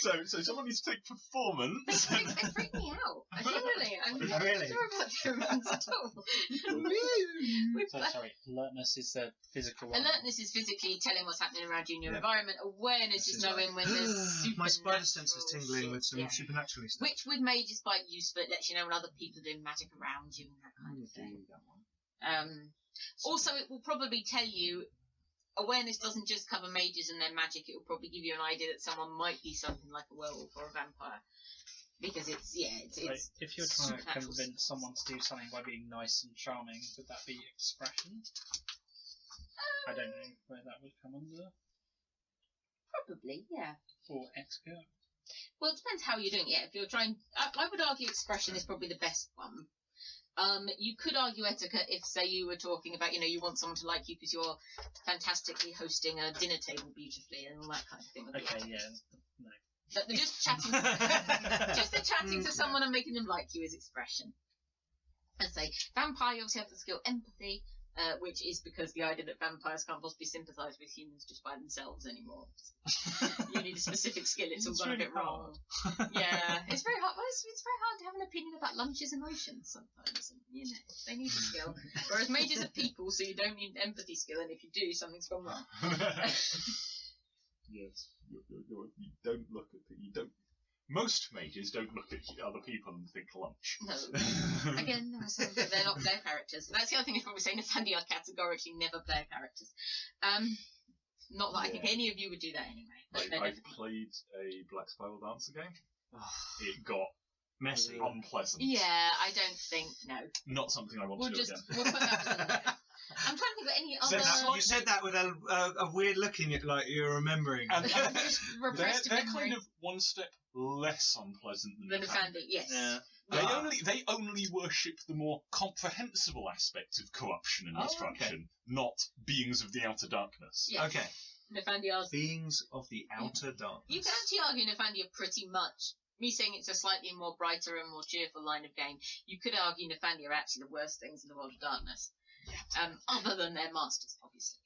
no. So someone needs to take performance. They freak me out. I'm not Really? sure about pheromones at all. So, sorry, alertness is the physical one. Alertness is physically telling what's happening around you in your Yeah. environment. Awareness This is is knowing when there's My spider supernatural sense is tingling with some shit. supernatural stuff. Which with mage is quite useful. It lets you know when other people are doing magic around you and that kind of thing. Also, it will probably tell you. Awareness doesn't just cover mages and their magic. It will probably give you an idea that someone might be something like a werewolf or a vampire, because it's If you're trying to supernatural convince someone to do something by being nice and charming, would that be expression? I don't know where that would come under. Probably, yeah. Or expert. Well, it depends how you're doing it. If you're trying, I would argue expression is probably the best one. You could argue etiquette if, say, you were talking about, you want someone to like you because you're fantastically hosting a dinner table beautifully and all that kind of thing. Would be Okay, etiquette. yeah. No. But just chatting to someone and making them like you is expression. I'd say vampire, you obviously have the skill empathy, which is because the idea that vampires can't possibly sympathise with humans just by themselves anymore. You need a specific skill. It's all gone a bit wrong. Yeah, it's very hard. Well, it's very hard to have an opinion about lunch's emotions sometimes. And, they need a skill. Whereas mages are people, so you don't need an empathy skill. And if you do, something's gone wrong. Yes, you don't look at Most mages don't look at other people and think lunch. No. Again, they're not player characters. That's the other thing is probably saying Nathandi are categorically never player characters. Not that I think any of you would do that anyway. But I've played a Black Spiral Dancer game. It got Messy. unpleasant. yeah, I don't think no. Not something I want We'll to do just again. we'll put that to the no. I'm trying to think of any other. You said that with a weird look in it, like you're remembering. And repressed they're memory kind of one step less unpleasant than than Nathandi. Nathandi. Yes. Yeah. They only worship the more comprehensible aspects of corruption and destruction, not beings of the outer darkness. Yeah. Okay. Nathandi are. Beings of the outer darkness. You can actually argue Nathandi are pretty much. Me saying it's a slightly more brighter and more cheerful line of game. You could argue Nathandi are actually the worst things in the world of darkness. Other than their masters, obviously.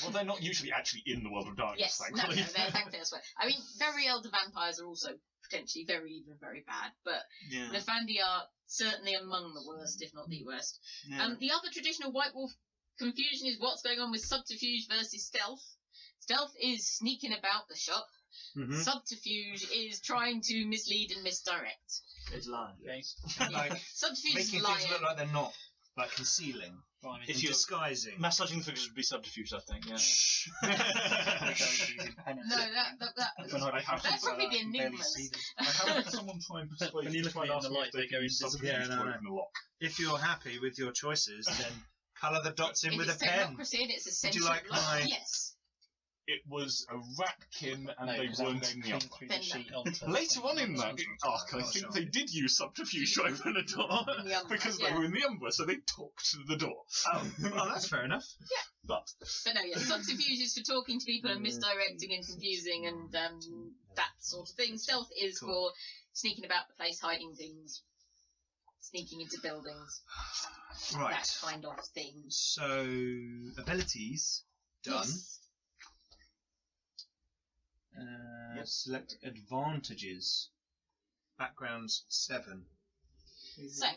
Well, they're not usually actually in the world of darkness, Yes, thankfully. they're thankfully elsewhere. I mean, very elder vampires are also potentially very evil and very bad, but Nathandi are certainly among the worst, if not the worst. The other traditional White Wolf confusion is what's going on with subterfuge versus stealth. Stealth is sneaking about the shop. Mm-hmm. Subterfuge is trying to mislead and misdirect. It's lying. Okay. Like Subterfuge is making lying. things look like they're not, like concealing. Fine. If And you're disguising. massaging figures would be subterfuge, I think. Yeah. No, that'd probably be enigmas. How can someone try and persuade When you look at it in the light, they go invisible. Yeah, no. the lock? If you're happy with your choices, then colour the dots in If with a it's pen. democracy and it's Would essential you like block, my- yes. it was a ratkin and No, they because I'm weren't going in the clean upper. through the sheet onto Later on in that the arc, I think they did use subterfuge to open the door In the Umbra, because yeah. they were in the Umbra, so they talked to the door. Oh, well, that's fair enough. But But no, yeah, subterfuge is for talking to people and misdirecting and confusing and that sort of thing. Stealth is for sneaking about the place, hiding things, sneaking into buildings, Right. that kind of thing. So, abilities done. Yes. Select advantages. Backgrounds 7. So,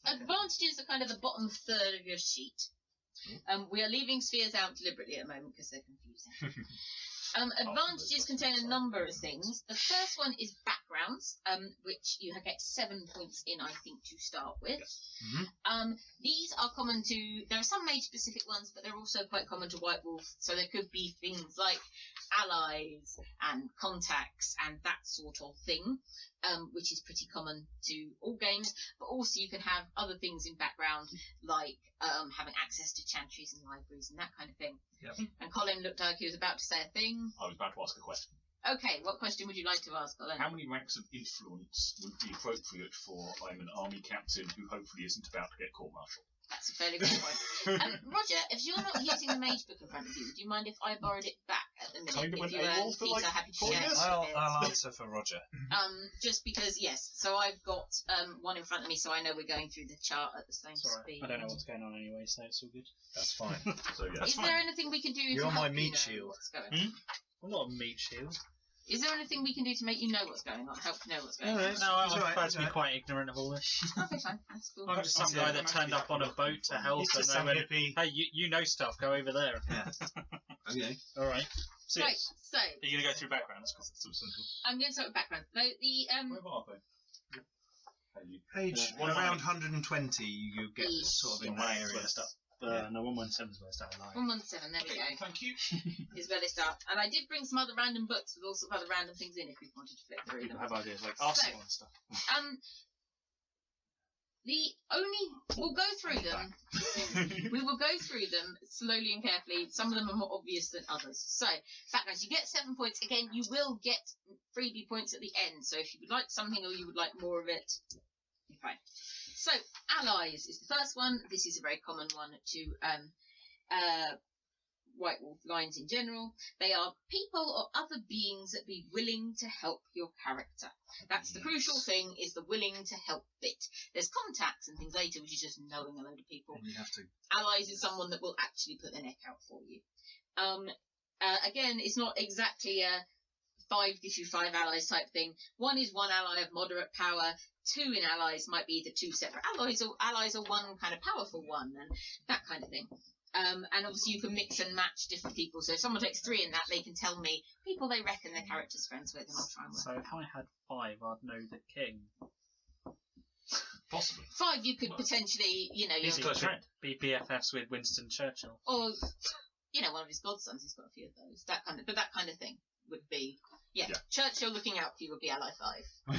advantages are kind of the bottom third of your sheet. We are leaving spheres out deliberately at the moment because they're confusing. Advantages contain a number of things. The first one is backgrounds, which you get 7 points in, I think, to start with. These are common to... There are some mage-specific ones, but they're also quite common to White Wolf. So there could be things like allies and contacts and that sort of thing, which is pretty common to all games. But also you can have other things in background, like having access to chantries and libraries and that kind of thing. Yep. And Colin looked like he was about to say a thing. I was about to ask a question. Okay, what question would you like to ask, Colin? How many ranks of influence would be appropriate for I'm an army captain who hopefully isn't about to get court-martialed? That's a fairly good point. Roger, if you're not using the mage book in front of you, do you mind if I borrowed it back at the minute? Kind of if went you AWOL for, Peter like, happy to 4 share years? it a bit? I'll answer for Roger. Just because, yes. So I've got one in front of me, so I know we're going through the chart at the same It's all right. speed. I don't know what's going on anyway, so it's all good. That's fine. So yeah. Is there anything we can do You're to my help you meat know shield. what's going on? I'm not a meat shield. Is there anything we can do to make you know what's going on? Help you know what's going No, on? it's No, I all right, prefer it's to be all right. quite ignorant of all this. Okay, fine. That's cool. I'm just some guy that turned up on a boat to help, He's and just they some went, hippie. "Hey, you know stuff. Go over there." Okay. All right. So, Right, so Are you going to go through backgrounds? Because it's so simple. I'm going to start with background. So the Where are they? Page Yeah. around 120, you get Each. sort of in One that is where area. to start. No, 117 is where to start. Lying. 117, there we go. Thank you. Is where they start. And I did bring some other random books with all sorts of other random things in if we wanted to flip through People them. have ideas like arsenal and stuff. We'll go through them. We will go through them slowly and carefully. Some of them are more obvious than others. So, backgrounds, you get 7 points. Again, you will get freebie points at the end. So if you would like something or you would like more of it, you're fine. So, allies is the first one. This is a very common one to White Wolf lines in general. They are people or other beings that be willing to help your character. That's the crucial thing, is the willing to help bit. There's contacts and things later, which is just knowing a load of people. And you have to. Allies is someone that will actually put their neck out for you. Again, it's not exactly a 5 gives you 5 allies type thing. One is one ally of moderate power. 2 in allies might be either 2 separate allies or one kind of powerful one, and that kind of thing. And obviously you can mix and match different people. So if someone takes 3 in that, they can tell me people they reckon their character's friends with, and I'll try and work. So if I had 5, I'd know the king. Possibly. 5, you could potentially, He's close friend. Be BFFs with Winston Churchill. or one of his godsons. He's got a few of those. That kind of thing would be, yeah. Churchill looking out for you would be ally 5.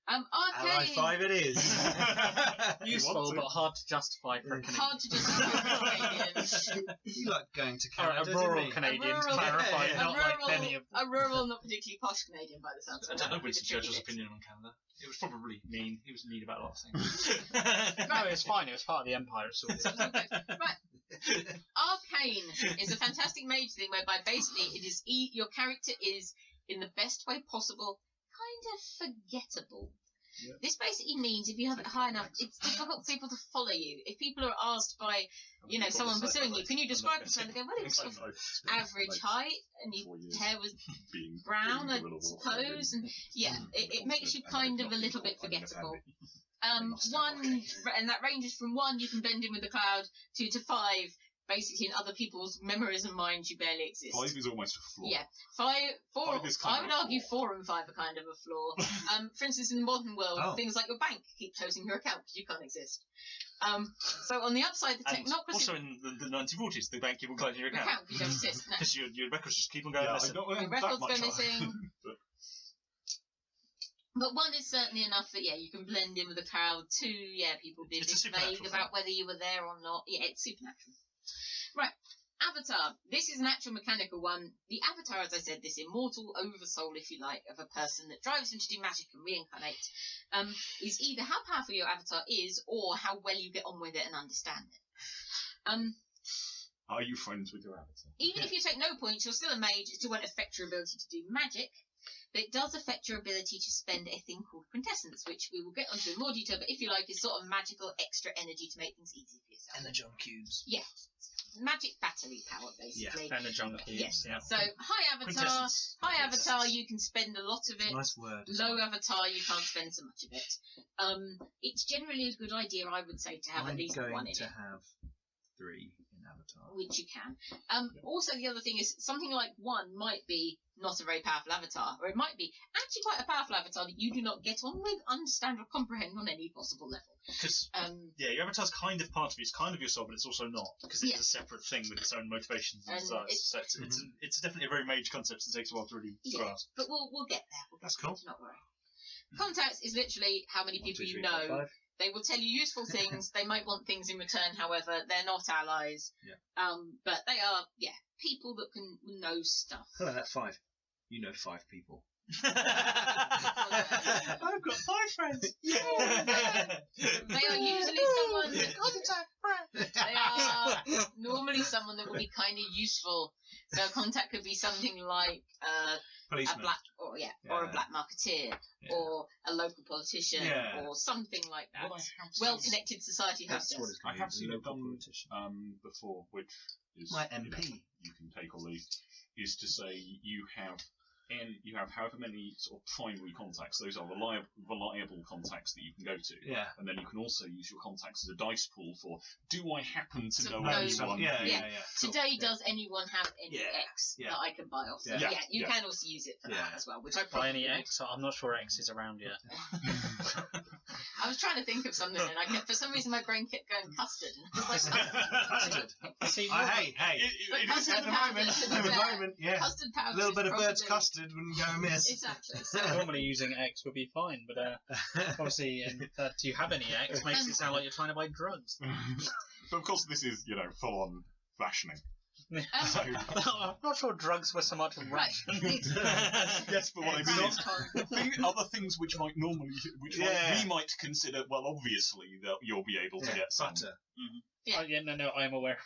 Ally 5 it is. Useful, but hard to justify for a Canadian. Hard to justify for Canadians. You like going to Or Canada, a rural didn't you? Canadian, A rural- clarify, a not like many of a rural, not particularly posh Canadian by the sounds of I it. don't know That would be Winston the tricky Churchill's bit. opinion on Canada. It was probably mean. He was mean about a lot of things. No, it's fine. It was part of the Empire. It's all good. Right. Arcane is a fantastic mage thing whereby basically it is your character is, in the best way possible, kind of forgettable. Yeah. This basically means if you have it high enough, it's difficult for people to follow you. If people are asked by, someone pursuing you, can you describe this? And they go, well, it's sort of average height, and your hair was brown, I suppose, and it makes you kind of a little bit forgettable. And that ranges from 1, you can blend in with the cloud, 2 to 5. Basically, in other people's memories and minds, you barely exist. 5 is almost a flaw. Yeah, 4. 5 is kind I of would a argue flaw. 4 and 5 are kind of a flaw. For instance, in the modern world, things like your bank keep closing your account because you can't exist. So on the upside, the And technocracy also in the 1940s, the bank keep on closing your account. because you don't exist. No. Because your records just keep on going Yeah, I missing. don't Your have records that much go missing. But 1 is certainly enough that, you can blend in with the crowd. 2, people be a It's a bit supernatural vague about whether you were there or not. Yeah, it's supernatural. Right. Avatar. This is an actual mechanical one. The avatar, as I said, this immortal oversoul, if you like, of a person that drives him to do magic and reincarnate, is either how powerful your avatar is or how well you get on with it and understand it. Are you friends with your avatar? Even if you take no points, you're still a mage. It still won't affect your ability to do magic, but it does affect your ability to spend a thing called quintessence, which we will get onto in more detail, but if you like, is sort of magical extra energy to make things easy for yourself. Energon cubes. Yeah. Magic battery power, basically. Yeah, Energon cubes. Yeah. So, high avatar. High avatar, you can spend a lot of it. Nice word. Low avatar, you can't spend so much of it. It's generally a good idea, I would say, to have at least one in it. I'm going to have 3 in avatar. Which you can. Also, the other thing is, something like 1 might be not a very powerful avatar, or it might be actually quite a powerful avatar that you do not get on with, understand, or comprehend on any possible level. Because your avatar's kind of part of you. It's kind of your soul, but it's also not, because it's a separate thing with its own motivations and desires. So it's definitely a very mage concept that takes a while to really grasp. But we'll get there. That's cool. Not worry. Contacts is literally how many people you know. They will tell you useful things. They might want things in return, however. They're not allies. Yeah. But they are, people that can know stuff. Hello, that's 5. You know 5 people. I've got 5 friends. They are usually someone that they are normally someone that will be kind of useful. So a contact could be something like a black or a black marketeer or a local politician or something like that. Well-connected society hostess. That's what it's I have seen it done before, which is my MP. You can take or leave. Is to say you have however many sort of primary contacts. Those are reliable contacts that you can go to. Yeah. And then you can also use your contacts as a dice pool for, do I happen to know anyone? Today, does anyone have any X that I can buy off? You can also use it for that as well. Which I buy any X? I'm not sure X is around yet. I was trying to think of something, and for some reason my brain kept going custard. And I was like, custard. See, hey. Custard at the moment, Custard powder. A little bit of bird's custard wouldn't go amiss. Exactly. So normally using X would be fine, but obviously, do you have any X? Makes it sound like you're trying to buy drugs. But of course, this is full-on rationing. So, I'm not sure drugs were so much rationing. Yes, but what I mean is other things which might normally, we might consider, well, obviously that you'll be able to get some. Butter. Mm-hmm. No, I'm aware.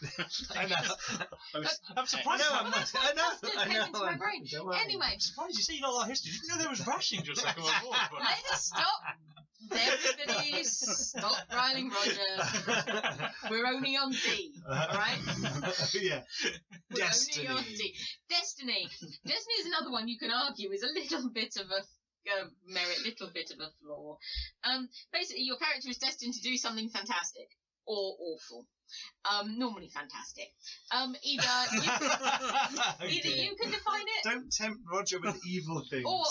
I know. I'm surprised. I know. Anyway, I'm surprised you say you know a lot of history. Did you know there was rationing during the Second World War? Let us stop. Everybody stop riling Roger. We're only on D, alright? Yeah. Destiny. Only on D. Destiny is another one you can argue is a little bit of a merit, little bit of a flaw. Basically, your character is destined to do something fantastic or awful. Normally fantastic. Either you can define it. Don't tempt Roger with evil things. Or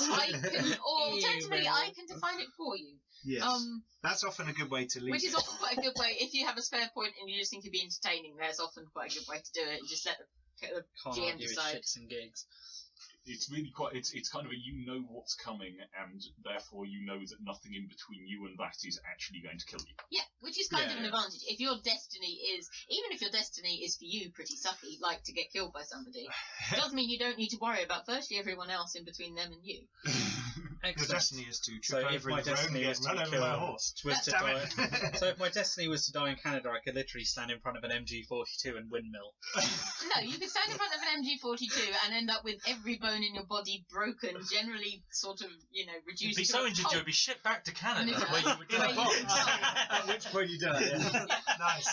alternatively, I can define it for you. Yes. That's often a good way to leave. Which is often quite a good way. If you have a spare point and you just think it'd be entertaining, there's often quite a good way to do it. And just let the GM decide. Shits and gigs. It's really quite. It's kind of a you know what's coming, and therefore you know that nothing in between you and that is actually going to kill you. Yeah, which is kind of an advantage. If your destiny is, even if your destiny is for you pretty sucky, like to get killed by somebody, it does mean you don't need to worry about virtually everyone else in between them and you. Your destiny is to trip over my in the road and get run over by a horse. So if my destiny was to die in Canada, I could literally stand in front of an MG42 and windmill. No, you could stand in front of an MG42 and end up with every bone in your body broken, generally sort of, reduced. You'd be so injured you'd be shipped back to Canada where you would get a box. At which point you die. Nice.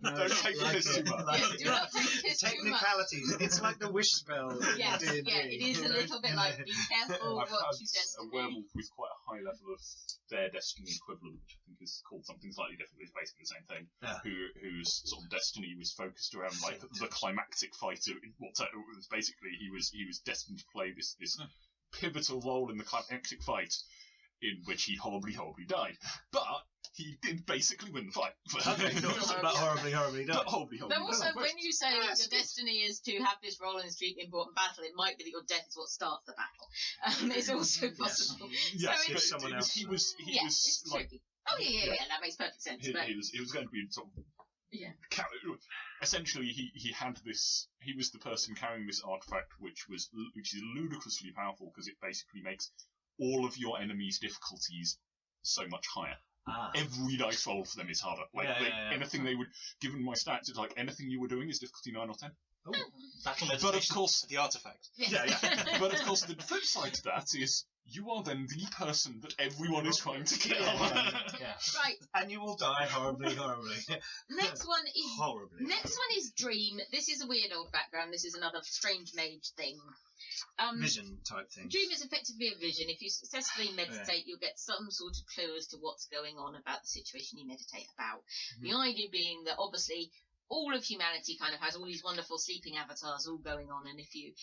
Don't take the piss too much. Do not take the piss too much. Technicalities. It's like the wish spell. Yes, it is a little bit like be careful what you destiny. A werewolf with quite a high level of their destiny equivalent, which I think is called something slightly different, it's basically the same thing. Whose sort of destiny was focused around like the climactic fight. Basically, he was destined to play this pivotal role in the climactic fight, in which he horribly died. But he did basically win the fight. Not horribly died. Not horribly Though also, when you say your destiny is to have this role in a street important battle, it might be that your death is what starts the battle. It's also possible. Yes, so but someone else. He was it's like. tricky. Oh yeah, that makes perfect sense. It was going to be sort of Yeah. Essentially, he had this. He was the person carrying this artifact, which is ludicrously powerful because it basically makes all of your enemies' difficulties so much higher. Every dice roll for them is harder. Like anything they would, given my stats, it's like anything you were doing is difficulty 9 or 10. Oh, but of course, the artifact. Yeah. But of course, the flip side to that is you are then the person that everyone is trying to kill. Yeah. Right. And you will die horribly. Next one is horribly. Next one is Dream. This is a weird old background. This is another strange mage thing. Vision type thing. Dream is effectively a vision. If you successfully meditate, you'll get some sort of clue as to what's going on about the situation you meditate about. The idea being that obviously all of humanity kind of has all these wonderful sleeping avatars all going on, and if you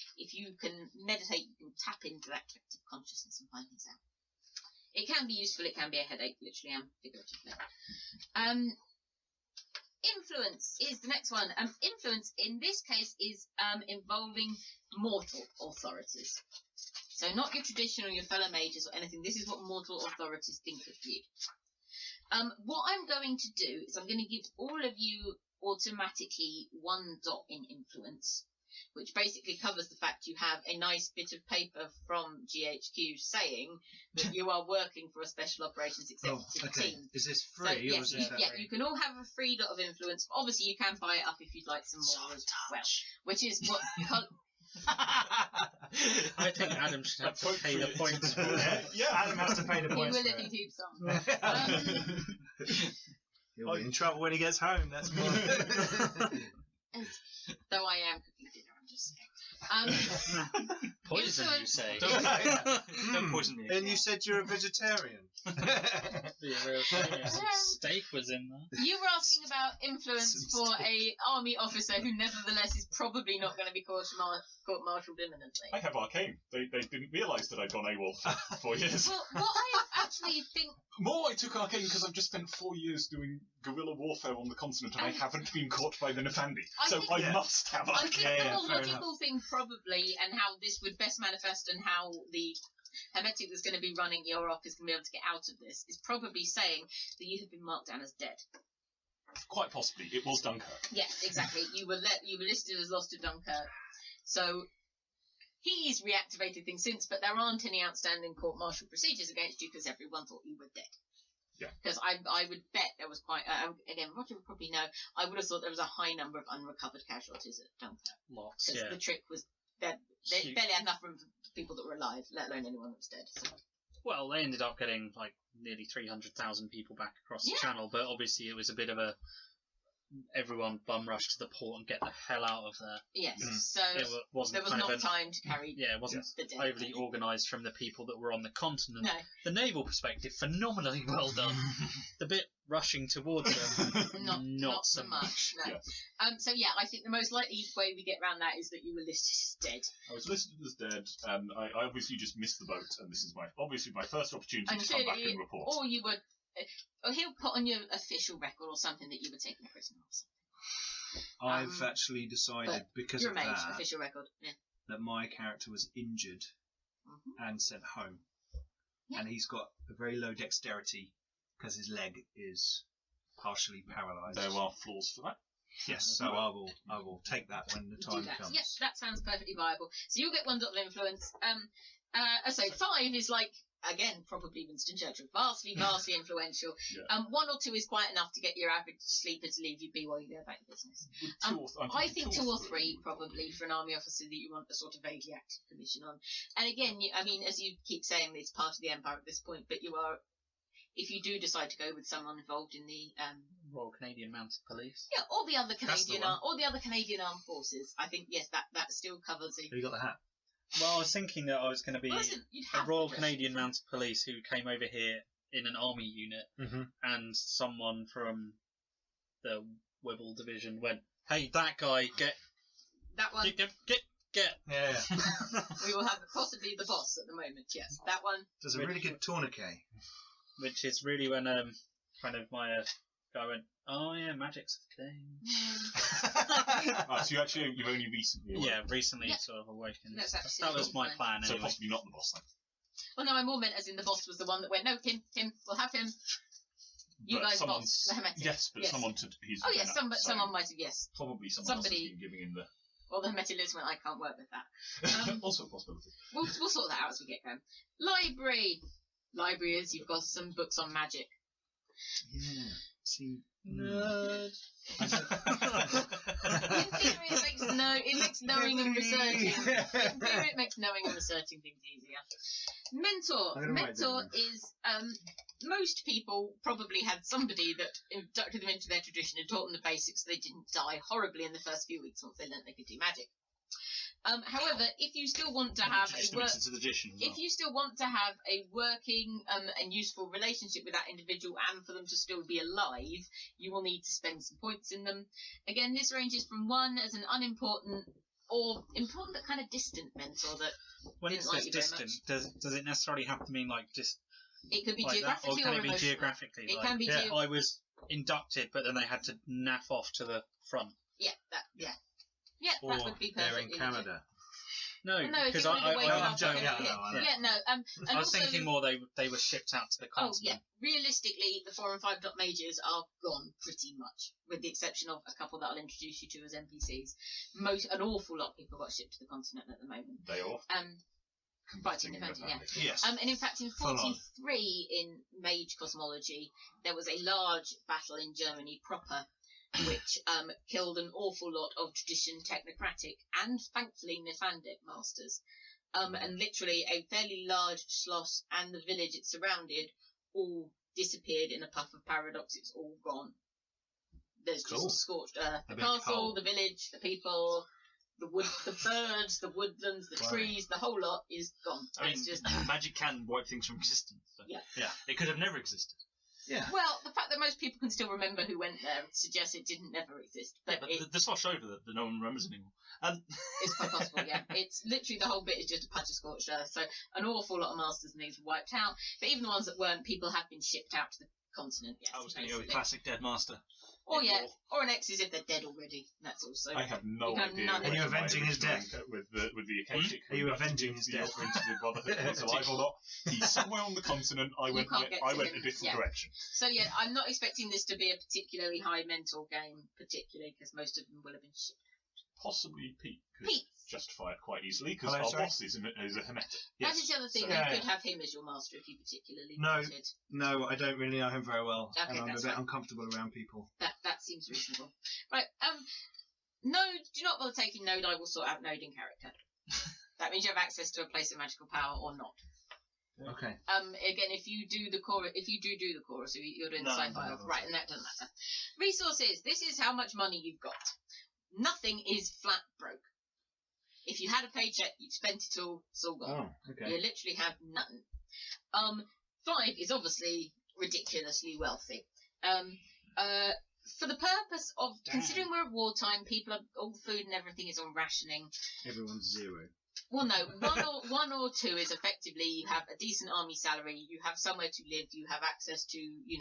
can meditate, you can tap into that collective consciousness and find things out. It can be useful, it can be a headache, literally and figuratively. Influence is the next one. Influence in this case is involving mortal authorities. So not your traditional, your fellow mages or anything. This is what mortal authorities think of you. What I'm going to do is I'm going to give all of you automatically 1 dot in influence, which basically covers the fact you have a nice bit of paper from GHQ saying that you are working for a special operations executive team. Is this free? So, or is this yeah, you can all have a free dot of influence. But obviously, you can buy it up if you'd like some more as well, which is what. I think Adam should have to pay the points for it. Yeah, Adam has to pay the He points. will for if it. he keeps on. He'll be in trouble when he gets home. That's more. Though I am cooking dinner, I'm just saying. Poison, you influence- say? Don't poison me. And you said you're a vegetarian. Be a real shame if some steak was in there. You were asking about influence for a army officer who nevertheless is probably not going to be court-martialed imminently. I have arcane. They didn't realise that I'd gone AWOL for 4 years. Well, what I actually think... More, I took arcane because I've just spent 4 years doing guerrilla warfare on the continent and I haven't been caught by the Nefandi. So I must have I arcane. think the more logical thing probably, and how this would best manifest and how the Hermetic that's going to be running your op is going to be able to get out of this, is probably saying that you have been marked down as dead. Quite possibly. It was Dunkirk. Yes, exactly. You were listed as lost to Dunkirk. So he's reactivated things since, but there aren't any outstanding court-martial procedures against you because everyone thought you were dead. Yeah. Because I would bet there was quite... again, Roger would probably know, I would have thought there was a high number of unrecovered casualties at Dunkirk. Lots, Because the trick was that they barely had enough room for people that were alive, let alone anyone that was dead. So. Well, they ended up getting like nearly 300,000 people back across the channel, but obviously it was a bit of a everyone bum rush to the port and get the hell out of there. Yes, so it wasn't there was kind not of time to carry. It wasn't the dead. overly organised from the people that were on the continent. No. The naval perspective, phenomenally well done. The bit rushing towards them, not so much. No. Yeah. So yeah, I think the most likely way we get around that is that you were listed as dead. I was listed as dead, and I obviously just missed the boat, and this is my first opportunity And to come back and report. Or you were, or he'll put on your official record or something that you were taken prisoner or something. I've actually decided because You're of a mage, that official record. Yeah. that my character was injured and sent home, and he's got a very low dexterity because his leg is partially paralysed. There are flaws for that. Yes, so I will take that when the time comes. Yes, that sounds perfectly viable. So you'll get 1 dot of influence. So 5 is like, again, probably Winston Churchill. Vastly influential. Yeah. 1 or 2 is quite enough to get your average sleeper to leave you be while you go about your business. I think 2 or 3 probably for an army officer that you want a sort of vaguely active commission on. And again, I mean, as you keep saying, it's part of the Empire at this point, but you are, if you do decide to go with someone involved in the Royal Canadian Mounted Police. Yeah, or the other Canadian, one. or the other Canadian Armed Forces, I think yes, that still covers it. Have you got the hat? Well, I was thinking that I was going to be Well, listen, you'd a have Royal to. Canadian Mounted Police who came over here in an army unit, and someone from the Wibble division went, "Hey, that guy, That one. get." Yeah. We will have possibly the boss at the moment. Yes, that one. Does a really good tourniquet. Which is really when kind of my guy went, "Oh yeah, magic's a thing." So you've only recently awakened. Yeah, recently Yeah. sort of awakened. That's That absolutely was my fine. plan So anyway. possibly not the boss then. Well, no, I more meant as in the boss was the one that went, no, him, we'll have him. You but guys bought the Hermetic. Yes, but someone he's. Oh yes, someone might have. Yes, probably somebody else has been giving him the. Well, the Hermetic lives when I can't work with that. Also a possibility. We'll sort that out as we get going. Libraries, you've got some books on magic. Yeah. See. Nerd. In theory, it makes knowing and researching. In theory, it makes knowing and researching things easier. Mentor is most people probably had somebody that inducted them into their tradition and taught them the basics so they didn't die horribly in the first few weeks once they learned they could do magic. However, if you still want to have a working and useful relationship with that individual and for them to still be alive, you will need to spend some points in them. Again, this ranges from 1 as an unimportant or important but kind of distant mentor that when it didn't like says you distant, very much. does it necessarily have to mean like just? It could be like geographically that, or can or it be emotionally. geographically? It like, can be. I was inducted, but then they had to naff off to the front. Yeah, that Or would be they're perfect. in Canada. No, because I and was thinking more they were shipped out to the continent. Oh yeah, realistically, the 4 and 5 dot mages are gone pretty much, with the exception of a couple that I'll introduce you to as NPCs. An awful lot of people got shipped to the continent at the moment. They are. Fighting defending, yeah. Yes. And in fact, in 43 in Mage cosmology, there was a large battle in Germany proper, which killed an awful lot of tradition technocratic and thankfully Nefandic masters. And literally a fairly large Schloss and the village it surrounded all disappeared in a puff of paradox. It's all gone. There's just scorched earth. The castle, the village, the people, the birds, the woodlands, the trees, the whole lot is gone. I mean, it's just magic can wipe things from existence. So. Yeah. It could have never existed. Yeah. Well, the fact that most people can still remember who went there suggests it didn't never exist. But, the slosh over that no one remembers anymore. It's quite possible, yeah. It's literally the whole bit is just a patch of scorched earth. So an awful lot of masters and these were wiped out. But even the ones that weren't, people have been shipped out to the continent. Yes, I was going to go with classic dead master. Or or an X is if they're dead already. That's also. I have no idea. Are you avenging his death? With the Akashic. Are you avenging his death? Into the Brotherhood if he's alive or not. He's somewhere on the continent. I went a different direction. So yeah, I'm not expecting this to be a particularly high mental game, particularly because most of them will have been shipped. Possibly Pete could justify it quite easily because our boss is a hermetic. That is the other thing. You could have him as your master if you particularly wanted. No, I don't really know him very well, okay, and I'm a bit uncomfortable around people. That seems reasonable. Right. Node. Do not bother taking Node. I will sort out Node in character. That means you have access to a place of magical power or not. Okay. Again, if you do the chorus, so you're doing the sci-fi, right? And that doesn't matter. Resources. This is how much money you've got. Nothing is flat broke. If you had a paycheck, you've spent it all, it's all gone. Oh, okay. You literally have nothing. 5 is obviously ridiculously wealthy. For the purpose of considering we're at wartime, people are all food and everything is on rationing. Everyone's 0. Well, no, one or 2 is effectively you have a decent army salary, you have somewhere to live, you have access to, you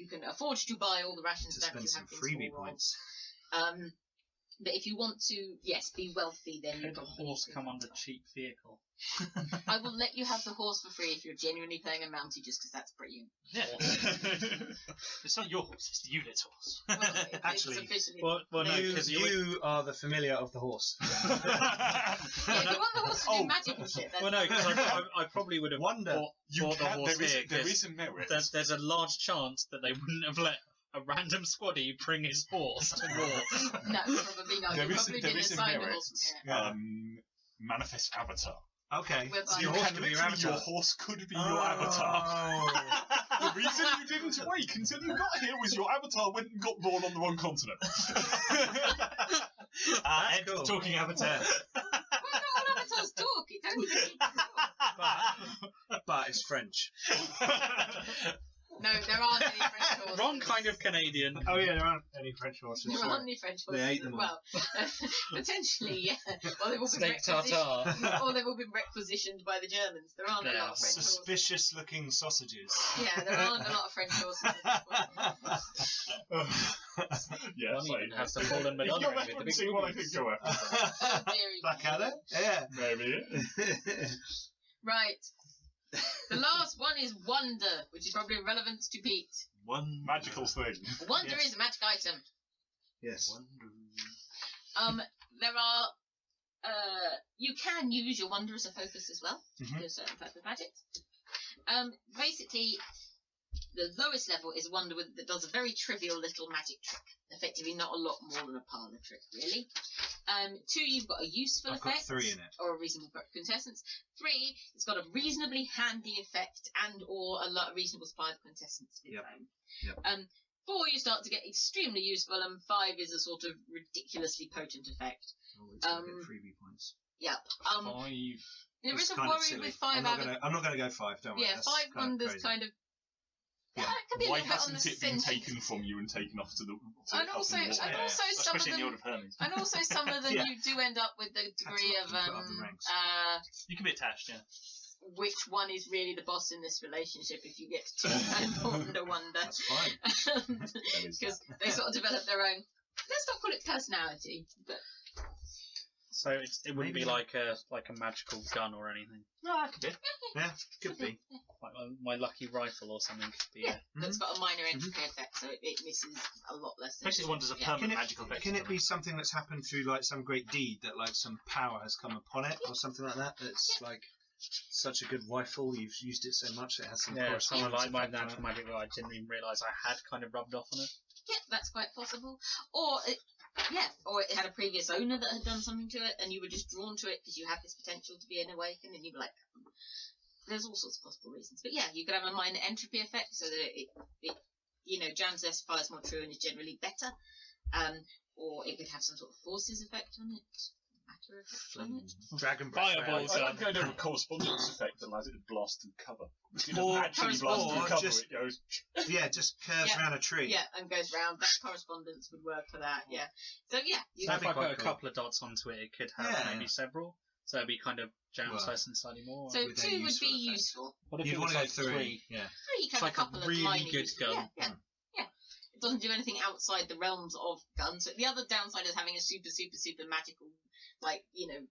can afford to buy all the ration stamps, you have freebie points. But if you want to, be wealthy, then could the horse come under cheap vehicle? I will let you have the horse for free if you're genuinely playing a Mountie, just because that's brilliant. Yeah. It's not your horse; it's the unit's horse. Well, actually, well, no, because you are the familiar of the horse. Yeah, if you want the horse to do magical shit, then... Well, no, because I probably would have bought the horse here. There is a merit. There's a large chance that they wouldn't have let a random squaddy bring his horse to war. No, probably not. There is a merit. Manifest avatar. Okay. So your horse could be your avatar. The reason you didn't wake until you got here was your avatar went and got born on the wrong continent. Cool. Talking avatar. Well, not all avatars talk. It don't even but it's French. No, there aren't any French horses. Wrong kind of Canadian. Oh yeah, there aren't any French horses. There aren't any French horses. They ate them all. Well, potentially, yeah. Or they've all been Steak tartare. Or they've all been requisitioned by the Germans. There aren't a lot of French horses. Suspicious-looking sausages. Yeah, there aren't a lot of French horses at this point. Yeah, one even has the fallen Madonna you're with the big referencing what I think you're referencing. Oh, dearie. Blackadder? Yeah. Maybe. Right. The last one is wonder, which is probably relevant to Pete. One Magical thing. Wonder is a magic item. Yes. There are. You can use your wonder as a focus as well to a certain type of magic. Basically, the lowest level is wonder that does a very trivial little magic trick. Effectively, not a lot more than a parlour trick, really. 2, you've got a useful I've effect. got 3 in it. Or a reasonable quintessence. 3, it's got a reasonably handy effect and or a reasonable supply of quintessence of its own. 4, you start to get extremely useful, and 5 is a sort of ridiculously potent effect. Oh, it's going to get freebie points. Yep. 5. There is a kind of worry silly. with 5 I'm not going to go 5, don't worry. Yeah, That's 5 wonders crazy. kind of. Yeah. It could be a Why little bit on the hasn't it been sentence. taken from you and taken off to the And up also, in the water? and also some of especially in the them, Order of Hermes. and also some of them Yeah. you do end up with the degree That's of what you put up the ranks. You can be attached, yeah. which one is really the boss in this relationship if you get too important a wonder. That's fine. Because they sort of develop their own. Let's not call it personality, but So it wouldn't be like a magical gun or anything. No, that could be. Yeah, could be. Like my lucky rifle or something could be. yeah, that's got a minor entropy effect, so it misses a lot less. Than Basically, one does a yeah. permanent magical effect. Can it be something that's happened through like some great deed that like some power has come upon it or something like that? That's like such a good rifle, you've used it so much it has some Yeah, someone correspondence like my effect on natural it. magic that I didn't even realise I had kind of rubbed off on it. Yeah, that's quite possible. Or it had a previous owner that had done something to it, and you were just drawn to it because you had this potential to be an awakened, and you were like, there's all sorts of possible reasons. But yeah, you could have a minor entropy effect, so that it jams less, follows more true, and is generally better. Or it could have some sort of forces effect on it, matter effect on it. Dragon breath. Fireballs. I like the idea of a correspondence effect that allows it to blast through cover. It Or doesn't actually blast through cover, just- it goes... Yeah, just curves Yeah. around a tree. Yeah, and goes round. That correspondence would work for that. Yeah. So yeah, you That'd If be I quite put a cool. couple of dots onto it, it could have Yeah. maybe several. So it'd be kind of jammed Well, close and slightly more. so with a 2 would useful be effect. useful. What if You'd it want was to go like 3. Yeah. 3, you can It's have like a couple a of really minor good uses. gun. Yeah. It doesn't do anything outside the realms of guns. So the other downside is having a super, super, super magical,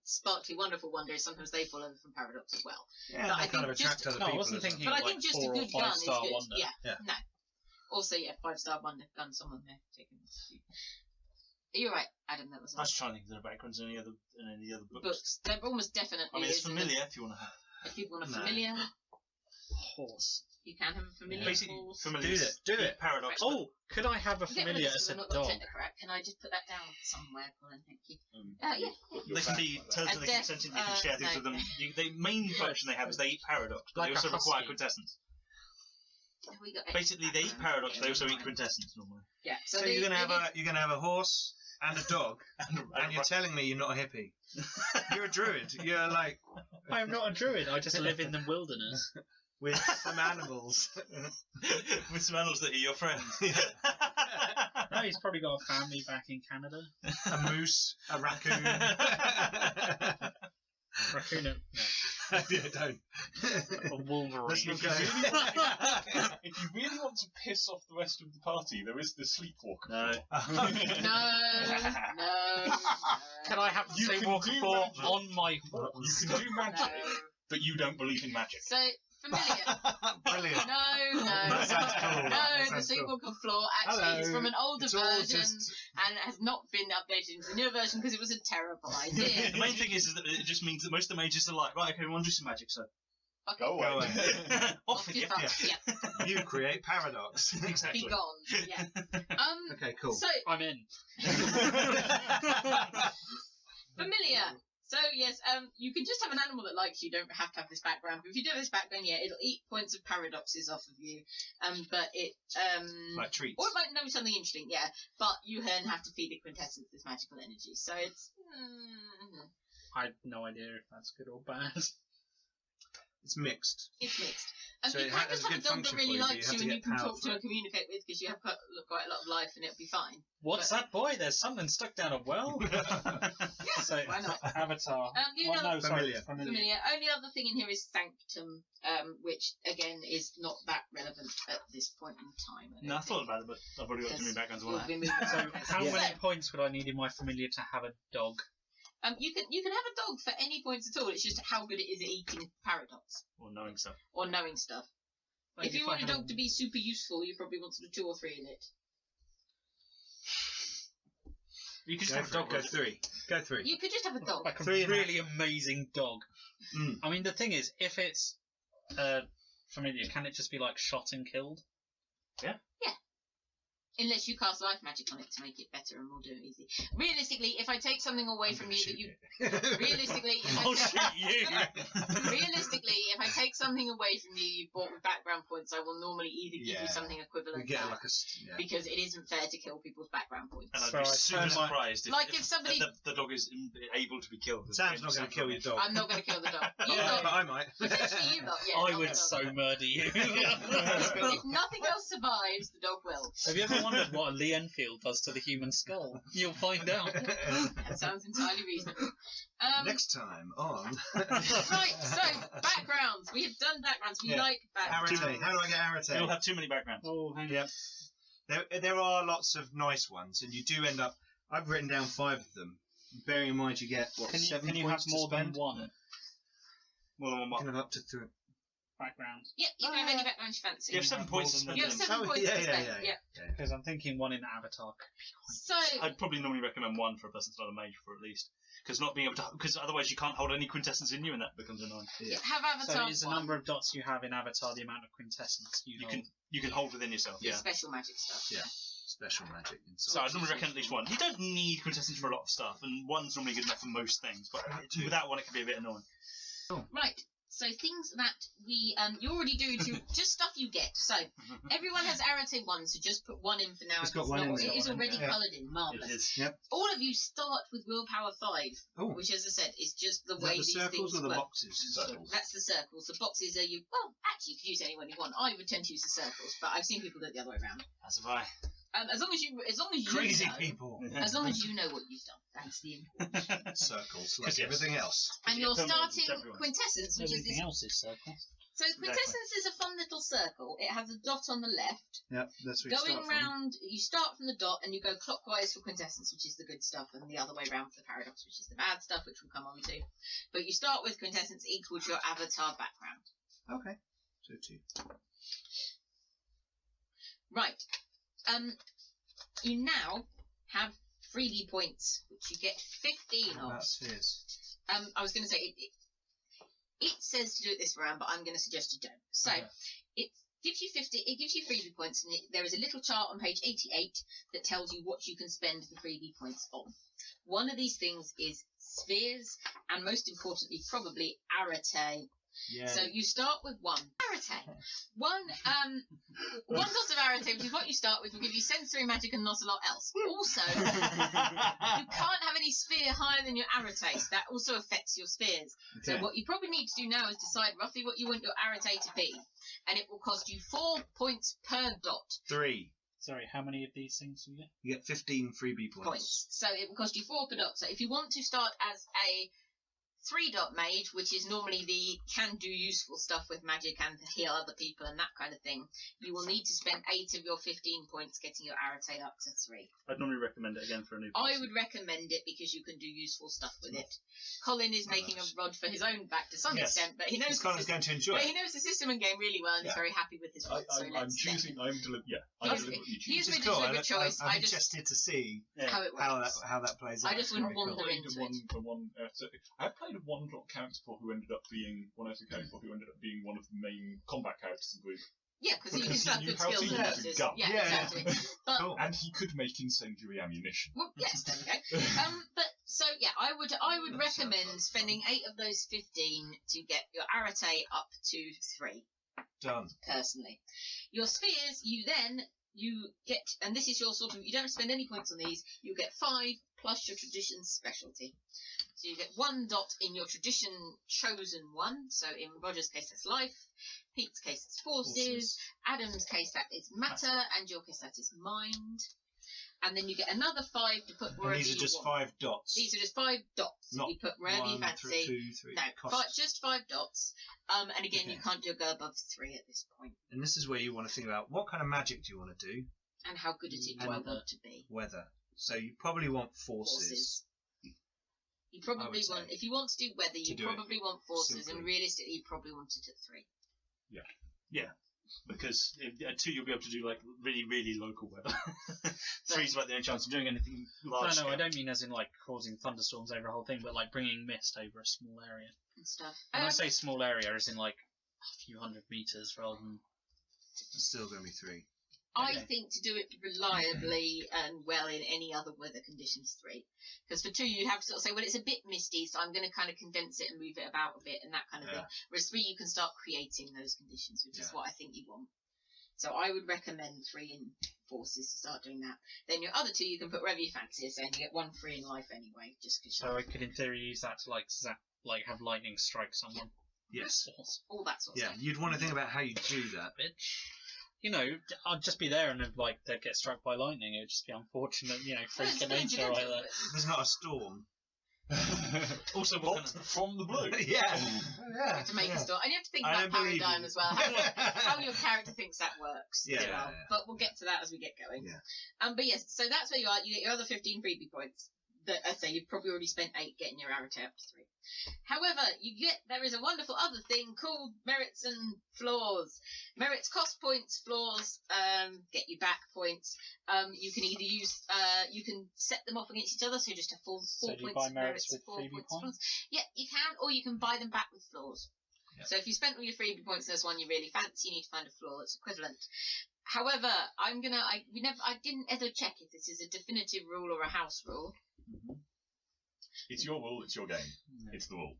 sparkly, wonderful wonder is sometimes they fall over from paradox as well. Yeah, But I they kind of think attract just- other No, I people. wasn't as well. thinking But I like think just a 4 or good 5 gun is star good. wonder. Yeah. No. Also, 5-star wonder gun. Someone there taking this. You're right, Adam. That was I was trying to think of the backgrounds in any other books. books. There almost definitely I mean, it's is in familiar if you want to have. If people want a No. familiar, Horse. you can have a familiar. Basically, horse. familiar. Do it. Paradox. Oh, could I have a Forget familiar this, as a I'm not the dog? technocrat. Can I just put that down somewhere, Colin? Thank you. They can be totally And death, consented. You can share things no. with them. The main function they have is they eat paradox, but Like they a also require husky. quintessence. Have we got Basically, they eat paradox, they also eat quintessence normally. Yeah. So they- you're gonna they have a horse and a dog, And and you're telling me you're not a hippie. You're a druid. You're like I'm not a druid. I just live in the wilderness. with some animals. with some animals that are your friends. No, he's probably got a family back in Canada. A moose, a raccoon. Raccoon. No. Yeah, don't. A wolverine. Let's not If go. you really want to piss off the rest of the party, there is the sleepwalker. No. No. Can I have the You same can walker do floor magic. on my You horse? can do magic, No. but you don't believe in magic. So familiar. Brilliant. No. That sounds cool. That No, the sounds cool. Sleepwalker floor actually Hello. is from an older It's all version just and has not been updated into the newer version because it was a terrible idea. The main thing is that it just means that most of the mages are like, right, okay, we want to do some magic, so Okay. Go away. Go away. off with you you. fuck. Yeah. You create paradox. Exactly. Be gone. Yeah. Okay, cool. So I'm in. familiar. So yes, you can just have an animal that likes you. Don't have to have this background. But if you do have this background, yeah, it'll eat points of paradoxes off of you. But it Like treats. or it might know something interesting. Yeah, but you then have to feed it quintessence, this magical energy. So it's I have no idea if that's good or bad. It's mixed. it's mixed. And So you it can has just a have a good dog that function really for you, but you likes have you to and you get can power talk for to it. and communicate with because you have quite a lot of life and it'll be fine. What's that, boy? There's something stuck down a well. So, Why not? Avatar. The Well, other no, sorry, Familiar. familiar. Only other thing in here is Sanctum, which again is not that relevant at this point in time. No, I thought about it, but I've already got too many backgrounds on You'll that. be moving So, on. how Yeah. many points would I need in my familiar to have a dog? You can have a dog for any points at all. It's just how good it is at eating paradox Or knowing stuff. or knowing stuff. Like If you want a dog to be super useful, you probably want sort of 2 or 3 in it. You could just Go have a dog. Go 3. Go 3. You could just have a dog. like a 3 and a really amazing dog. Mm. I mean, the thing is, if it's familiar, can it just be like shot and killed? Unless you cast life magic on it to make it better and more do it easy. Realistically, if I take something away from you that you... Realistically, I'll shoot you. Realistically, if I take something away from you you've bought with background points, I will normally either give you something equivalent We get back, like a... because it isn't fair to kill people's background points. And I'd So be I super turn my- surprised If somebody... the dog is able to be killed. Sam's not going to kill your dog. I'm not going to kill the dog. You Yeah, lot, but I might. potentially you lot, yeah. I not would the so dog. murder you. If nothing else survives, the dog will. Have you ever wondered what a Lee Enfield does to the human skull? You'll find out. That sounds entirely reasonable. Next time on... Right, so, backgrounds. We have done backgrounds. We Yeah. like backgrounds. Arate. How do I get Arate? You'll have too many backgrounds. Oh, hang on. Yep. There are lots of nice ones, and you do end up... I've written down 5 of them. Bearing in mind you get, what, Can 7 you have points more to than spend? one More than You one. can have up to 3. background? Yep, you can have any backgrounds you fancy. You have 7 points to spend. You have 7 points to spend, yeah. Because I'm thinking one in Avatar. So, I'd probably normally recommend 1 for a person that's not a mage for at least. Because not being able to, because otherwise you can't hold any quintessence in you, and that becomes annoying. yeah, have So Avatar is the 1. number of dots you have in Avatar the amount of quintessence you hold? You can hold within yourself. Yeah. Special magic stuff. Yeah. Special magic inside. So I'd normally recommend at least 1. You don't need quintessence for a lot of stuff, and 1's normally good enough for most things. But without 1, it can be a bit annoying. Right. So things that we you already do to just stuff you get. So everyone has Arate 1, so just put 1 in for now. It's got 1 in It there. is already Yeah. coloured in. Marvellous. It is. Yep. All of you start with willpower 5, Oh. which, as I said, is just the Is way that the these circles things or the work. boxes? Circles. That's the circles. The boxes are you. Well, actually, you can use any one you want. I would tend to use the circles, but I've seen people do it the other way around. As have I. As long as you Crazy know, people. As long as you know what you've done, that's the important. Circles, like Yes. everything else. And you're Don't know starting everyone. quintessence, which is Everything this. else is circle. So quintessence is a fun little circle. It has a dot on the left. Yep, that's where you Going start from. round, you start from the dot and you go clockwise for quintessence, which is the good stuff, and the other way round for the paradox, which is the bad stuff, which we'll come on to. But you start with quintessence equal to your avatar background. Okay. So 2. Right. You now have freebie points, which you get 15 of. About spheres. I was going to say, it says to do it this round, but I'm going to suggest you don't. So, Okay. it gives you freebie points, and there is a little chart on page 88 that tells you what you can spend the freebie points on. One of these things is spheres, and most importantly, probably Arate. Yeah. So you start with 1 Arate. One dot of Arate, which is what you start with, will give you sensory magic and not a lot else. Also, you can't have any sphere higher than your Arate, so that also affects your spheres. So Okay. what you probably need to do now is decide roughly what you want your Arate to be, and it will cost you 4 points per dot 3. Sorry, how many of these things do you get? You get 15 freebie points. So it will cost you 4 per dot. So if you want to start as a 3-dot mage, which is normally the can do useful stuff with magic and to heal other people and that kind of thing, you will need to spend 8 of your 15 points getting your Arate up to 3. I'd normally recommend it again for a new I person. would recommend it because you can do useful stuff with it. Colin is making a nice. rod for his own back to some Yes. extent, but he knows This the Colin's system. going to enjoy But it. he knows the system and game really well and is Yeah. very happy with his rod. So I'm let's choosing. I'm deliberately Obviously, choosing. he's Which is made cool. a deliberate choice. I'm I just interested to see how it works. how that plays out. I just wouldn't Very wander cool. into it. I played a 1-drop character who ended up being one of the main combat characters in the group, Yeah, because you can Because start he knew good how to skills and use a bonuses. gun. Yeah, Yeah. exactly. But Cool. and he could make incendiary ammunition. well, yes, there we go. But so yeah, I would That sounds recommend like spending 8 of those 15 to get your Arate up to 3. Done. Personally, your spheres you get, and this is your sort of, you don't spend any points on these. You get 5 plus your tradition specialty. So you get 1 dot in your tradition chosen 1. So in Roger's case that's life, Pete's case that's forces, Adam's case that is matter, and your case that is mind. And then you get another 5 to put And wherever these are just you want. 5 dots. These are just 5 dots that Not you put wherever you 1, fancy. 2, 3. No, Costs. just 5 dots. And again, you Okay. can't go above 3 at this point. And this is where you want to think about what kind of magic do you want to do? And how good at it do I Weather. want to be? Weather. So you probably want forces. You probably want, if you want to do weather, you probably want forces, simply. and realistically, you probably want it at 3. Yeah. Because at 2 you'll be able to do like really, really local weather. 3's like the only chance of doing anything large. No, I don't mean as in like causing thunderstorms over a whole thing, but like bringing mist over a small area. And stuff. When I say small area, as in like a few hundred meters rather than. It's still going to be 3. I think to do it reliably and well in any other weather conditions, 3. Because for 2, you'd have to sort of say, well, it's a bit misty, so I'm going to kind of condense it and move it about a bit and that kind of thing. Whereas 3, you can start creating those conditions, which is what I think you want. So I would recommend 3 in forces to start doing that. Then your other 2, you can put wherever you fancy it, saying you get 1 free in life anyway. Just cause So I could, in theory, use that to like have lightning strike someone. Yes. all that sort of stuff. You'd want to think about how you do that. Bitch. You know, I'd just be there and if, like, they'd get struck by lightning. It would just be unfortunate, you know, freak of nature right there. There's not a storm. Also, from the blue. Yeah. To make a storm. And you have to think about paradigm as well. How your character thinks that works. Yeah. But we'll get to that as we get going. Yeah. But yes, so that's where you are. You get your other 15 freebie points. That I'd say you've probably already spent 8 getting your arrow tail up to 3. However, there is a wonderful other thing called merits and flaws. Merits cost points, flaws get you back points. You can either use, you can set them off against each other, so just have 4 So do you points buy merits with 4 freebie points. points? Yeah, you can, or you can buy them back with flaws. Yep. So if you spent all your freebie points, there's one you really fancy, you need to find a flaw that's equivalent. However, I didn't ever check if this is a definitive rule or a house rule. It's your rule, it's your game. It's the rule.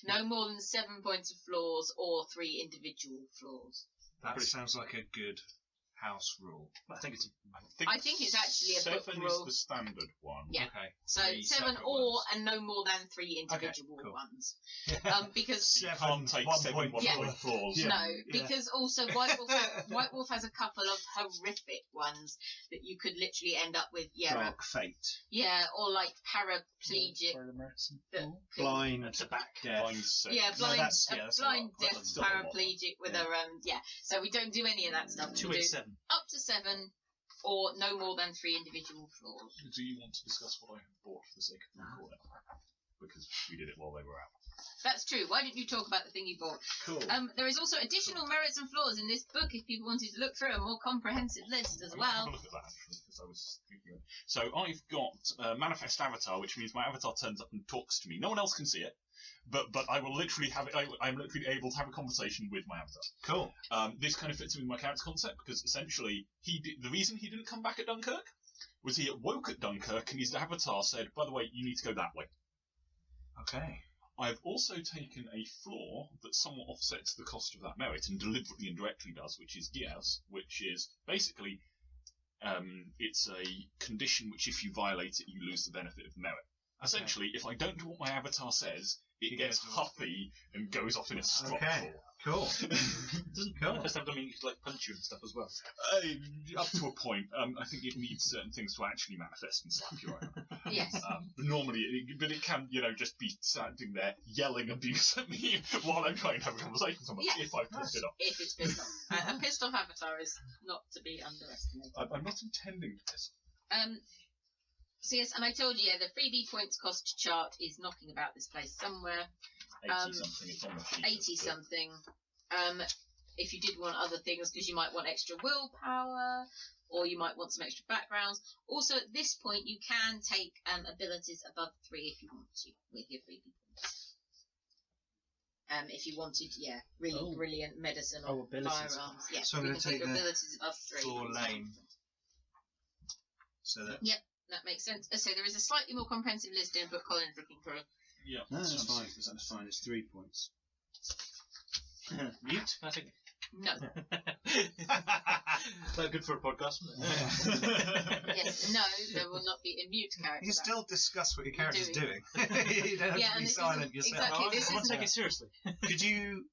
No more than 7 points of flaws or 3 individual flaws. That sounds like a good house rule. I think it's I think it's actually a book 7 rule. is the standard one. Yeah. Okay. So 3 7 separate or ones. and no more than 3 individual cool. ones. Because So you can't take 7 1.1 1 flaws. Yeah. no, because also White Wolf has a couple of horrific ones that you could literally end up with. Dark fate. Yeah, or like paraplegic. For the merits and that flaws. could- Blind. At the back. Death. Blind set. Yeah, No, blind, that's a blind, lot. deaf, That's still a lot. paraplegic with Yeah. a So we don't do any of that stuff. We do 287. up to 7 or no more than 3 individual flaws. Do you want to discuss what I have bought for the sake of recording? Because we did it while they were out. That's true. Why didn't you talk about the thing you bought? Cool. There is also additional merits and flaws in this book if people wanted to look through a more comprehensive list as Have well. a look at that, actually, because I was thinking of it. So I've got Manifest Avatar, which means my avatar turns up and talks to me. No one else can see it, but I will literally have it. I'm literally able to have a conversation with my avatar. Cool. This kind of fits in with my character concept because essentially the reason he didn't come back at Dunkirk was he woke at Dunkirk and his avatar said, "By the way, you need to go that way." Okay. I've also taken a flaw that somewhat offsets the cost of that merit and deliberately and directly does, which is Gears, which is basically it's a condition which if you violate it, you lose the benefit of the merit. Essentially, if I don't do what my avatar says, it gets huffy and goes off in a strop Okay. Cool. Doesn't Cool. manifest have mean you could like punch you and stuff as well? Up to a point. I think it needs certain things to actually manifest and slap you around. Yes. Normally, but it can, just be standing there yelling abuse at me while I'm trying to have a conversation with someone. Yeah. If I've pissed it off, If it's pissed off. A pissed off avatar is not to be underestimated. I'm not intending to piss. So yes, and I told you, the freebie points cost chart is knocking about this place somewhere. 80 something. It's on the sheet. 80 something. If you did want other things, because you might want extra willpower, or you might want some extra backgrounds. Also, at this point, you can take abilities above 3 if you want to, with your freebie points. If you wanted, really brilliant medicine or abilities. firearms. Yeah, So I'm you going can to take the abilities above 3. floor lane. So that. Yep, that makes sense. So there is a slightly more comprehensive list in a book Colin's looking through. Yeah. No, that's fine. That's fine. It's 3 points. Mute, I think. No. That's good for a podcast, isn't it? Yes, no, there will not be a mute character. You can still discuss what your You're character's doing. doing. You don't have to and be this silent isn't- yourself. exactly, this I want to isn't- take it seriously. Could you,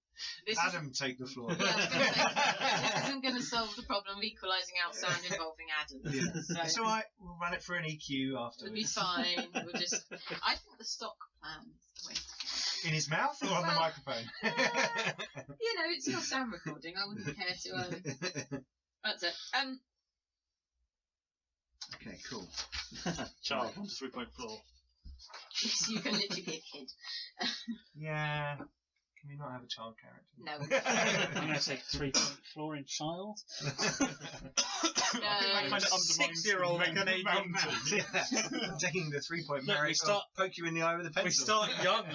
This Adam, take the floor? Yeah, I was going to say, this isn't going to solve the problem of equalising out sound involving Adam. Yeah. So It's alright, we'll run it for an EQ it'll afterwards. be fine. We'll just. I think the stock plan is the way to go. In his mouth or on the Well, microphone? It's your sound recording. I wouldn't care to. That's it. Okay, cool. Charles, 1 to 3 point floor. Yes, you can literally be a kid. Yeah. Can we not have a child character? No. I'm going to say 3-point floor in child. No. Kind of undermines 6-year-old the Canadian mountain. man. Yeah. Taking the 3-point Look, Mary, we start- poke you in the eye with a pencil. We start young.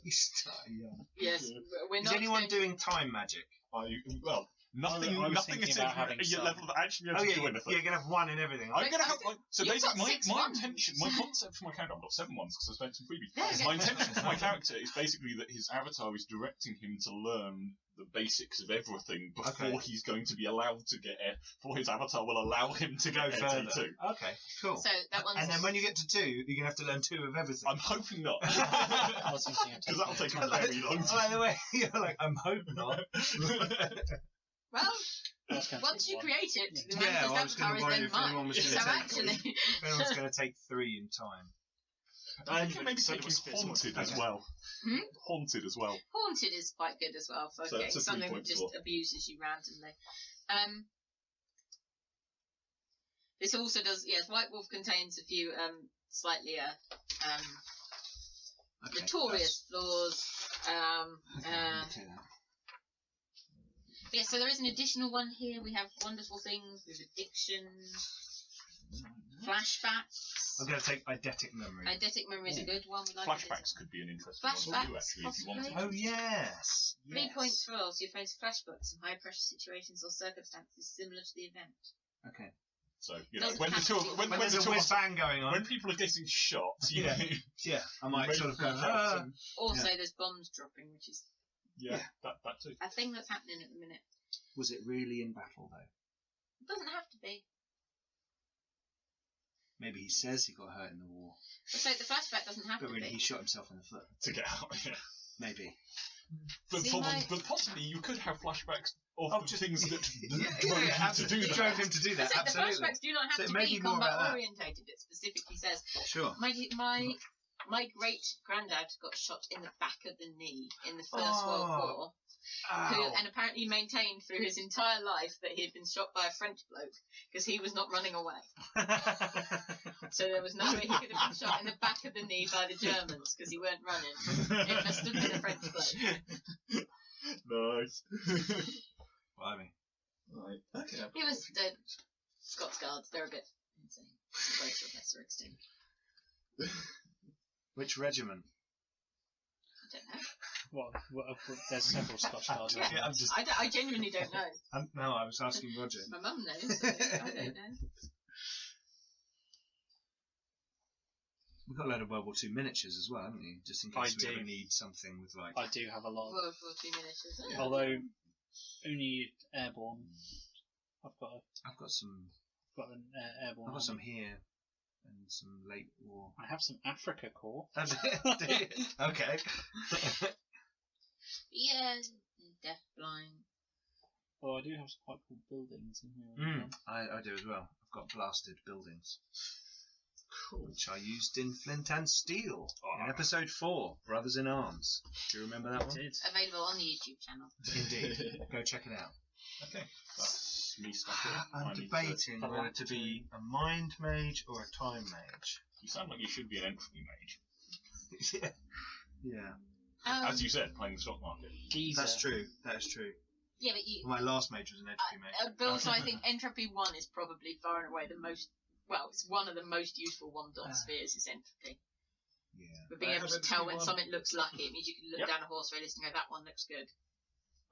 You start young. Yes, we're Is not. anyone doing time magic? Well, nothing. I was Nothing thinking is about having at your some. level of actually being Oh able yeah, to do you're anything. going to have one in everything. I'm gonna have one. So You've basically, got 6 my ones. intention, my concept for my character, I've got 7 ones because I spent some freebies. There you go. My intention for my character is basically that his avatar is directing him to learn the basics of everything before he's going to be allowed to get air. Before his avatar will allow him to go go further. T2. Okay, cool. So that one's. And then when you get to 2, you're going to have to learn 2 of everything. I'm hoping not. I was thinking of Because that'll take a Like- very long By time. the way, you're like, I'm hoping not. Well, That's gonna once take you one. create it, the Yeah, manifest I was avatar gonna is worry then if anyone mine. was So gonna take actually, Everyone's going to take 3 in time. I think maybe So take it was haunted as okay. well. Hmm? Haunted as well. haunted is quite good as well for So getting it's a something that 3-point just floor. abuses you randomly. This also does. Yes, White Wolf contains a few slightly Okay, notorious flaws. Yeah, so there is an additional one here. We have wonderful things with addiction, flashbacks. I'm going to take eidetic memory. Eidetic memory is a good one. We like Flashbacks could be an interesting one to do, Flashbacks, actually, if you wanted. possibly. Oh, yes. 3 points for all. So you face flashbacks in high pressure situations or circumstances similar to the event. Okay. So, you know, Doesn't when the have two to of be- when When the there's a two of whiz us, bang going on, when people are getting shot, you Yeah. know, yeah, I might maybe sort of go, flip out and- Also, there's bombs dropping, which is yeah, Yeah. that too. a thing that's happening at the minute. Was it really in battle, though? It doesn't have to be. Maybe he says he got hurt in the war, So the flashback doesn't have but to really he be. shot himself in the foot. To get out, yeah. Maybe. But, See, but possibly you could have flashbacks of Oh, the just- things that Yeah, drove you to absolutely. do that. Drove him to do that, So the absolutely. flashbacks do not have So to maybe be more about that. combat orientated. It specifically says Sure. my great granddad got shot in the back of the knee in the First World War. And apparently maintained through his entire life that he had been shot by a French bloke because he was not running away. So there was no way he could have been shot in the back of the knee by the Germans because he weren't running. It must have been a French bloke. Nice. Blimey. Right. Okay. He was Scots Guards. They're a bit insane. To a greater or lesser extent. Which regiment? I don't know. There's several Scotch Guards. Yeah. I'm just. I genuinely don't know. No, I was asking Roger. My mum knows. So I don't know. We've got a load of World War II miniatures as well, haven't you? Just in case I we do. ever need something with like. I do have a lot. World War II miniatures. Oh. Although only airborne. I've got some. an airborne. I've got some army. here, and some late war. I have some Africa Corps. Do you? Okay. Yeah, deaf blind. Well, I do have some quite cool buildings in here. I do as well. I've got blasted buildings. Cool. Which I used in Flint and Steel in episode 4, Brothers in Arms. Do you remember that one? I did. Available on the YouTube channel. Indeed. Go check it out. Okay. That's me stuck here. I'm I need debating to- whether to be a mind mage or a time mage. You sound like you should be an entropy mage. Yeah. Yeah. As you said, playing the stock market. Geezer. That's true. That is true. Yeah, but you. My last mage was an entropy mage. But also, I think Entropy 1 is probably far and away the most. Well, it's one of the most useful one-dot spheres is Entropy. Yeah. But being I able have to tell Entropy when 1. something looks lucky, it means you can look Yep. down a horse race and go, that one looks good.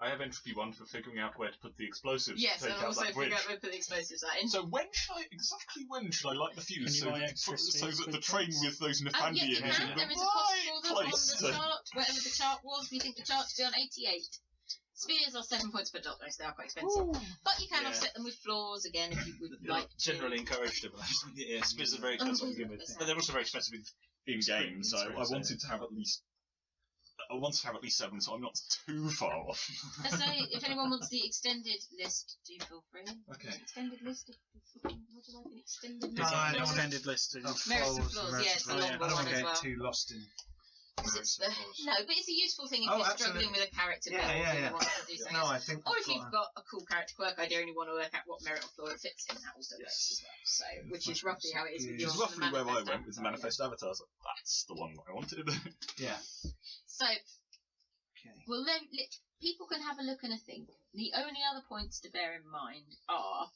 I have entropy 1 for figuring out where to put the explosives Yes, to take and out also that bridge. figure out where to put the explosives at. So when should I light the fuse Can you so buy that, extra so spheres that the with train points? with those Yeah, Nefandi you in is in can. the There is a possible right on place the to... chart, whatever the chart was. We think the chart to be on 88. Spheres are 7 points per dot, though, so they are quite expensive. But you can Yeah. offset them with floors again if you would like to. Generally encouraged them. Yeah, Spheres are very expensive to begin with, but they're also very expensive in game, so Sorry, I so- wanted to have at least 7, so I'm not too far off. I say, if anyone wants the extended list, do feel free. Okay. Extended list? What do I like an extended No, list? I don't want Extended list. Of Merits and flaws, flaws, yeah, it's a I longer don't one want to as get well. too lost in because it's of course. no, but it's a useful thing if Oh, you're absolutely. struggling with a character Yeah, build yeah, and yeah. you want to do something No, else. I think. Or if I've you've got a cool character quirk idea and you want to work out what merit or flaw it fits in, that also works as well. So, which is roughly how it is with Which your is roughly where I manifest went with the avatar, manifest avatar. I was like, that's the one I wanted. Yeah. So, Okay. well, people can have a look and a think. The only other points to bear in mind are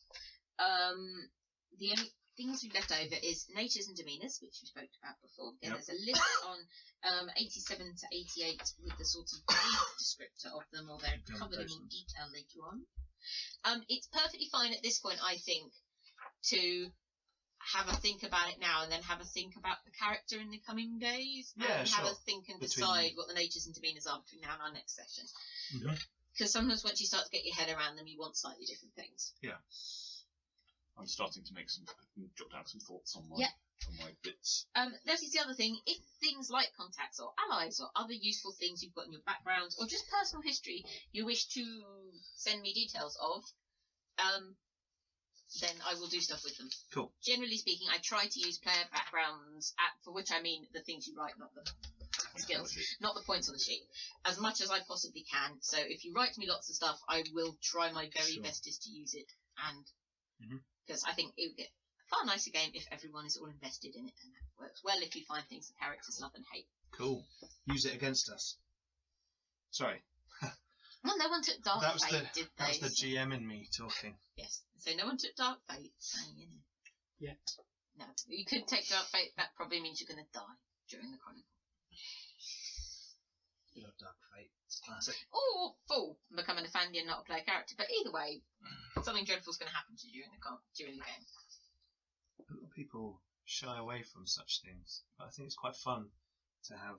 the only things we've left over is natures and demeanours, which we spoke about before. Again, Yep. there's a list on 87 to 88 with the sort of brief descriptor of them, or they're covered in more detail later on. It's perfectly fine at this point, I think, to have a think about it now and then have a think about the character in the coming days. Yeah, and sure. have a think and decide what the natures and demeanours are between now and our next session. Mhm. Because sometimes once you start to get your head around them, you want slightly different things. Yeah. I'm starting to jot down some thoughts on my, Yeah. on my bits. That is the other thing. If things like contacts or allies or other useful things you've got in your background or just personal history you wish to send me details of, then I will do stuff with them. Cool. Generally speaking, I try to use player backgrounds, for which I mean the things you write, not the skills, not the points on the sheet, as much as I possibly can. So if you write me lots of stuff, I will try my very bestest to use it, and because I think it would get a far nicer game if everyone is all invested in it, and that works well if you find things the characters love and hate. Cool. Use it against us. Sorry. Well, no one took Dark Fate, did they? That was the GM in me talking. Yes. So no one took Dark Fate, so, you know. Yeah. No. You could take Dark Fate, that probably means you're going to die during the Chronicle. You love Dark Fate. It's classic. Or fool, and become an Athandian, not a player character. But either way, something dreadful is going to happen to you during the game. A lot of people shy away from such things, but I think it's quite fun to have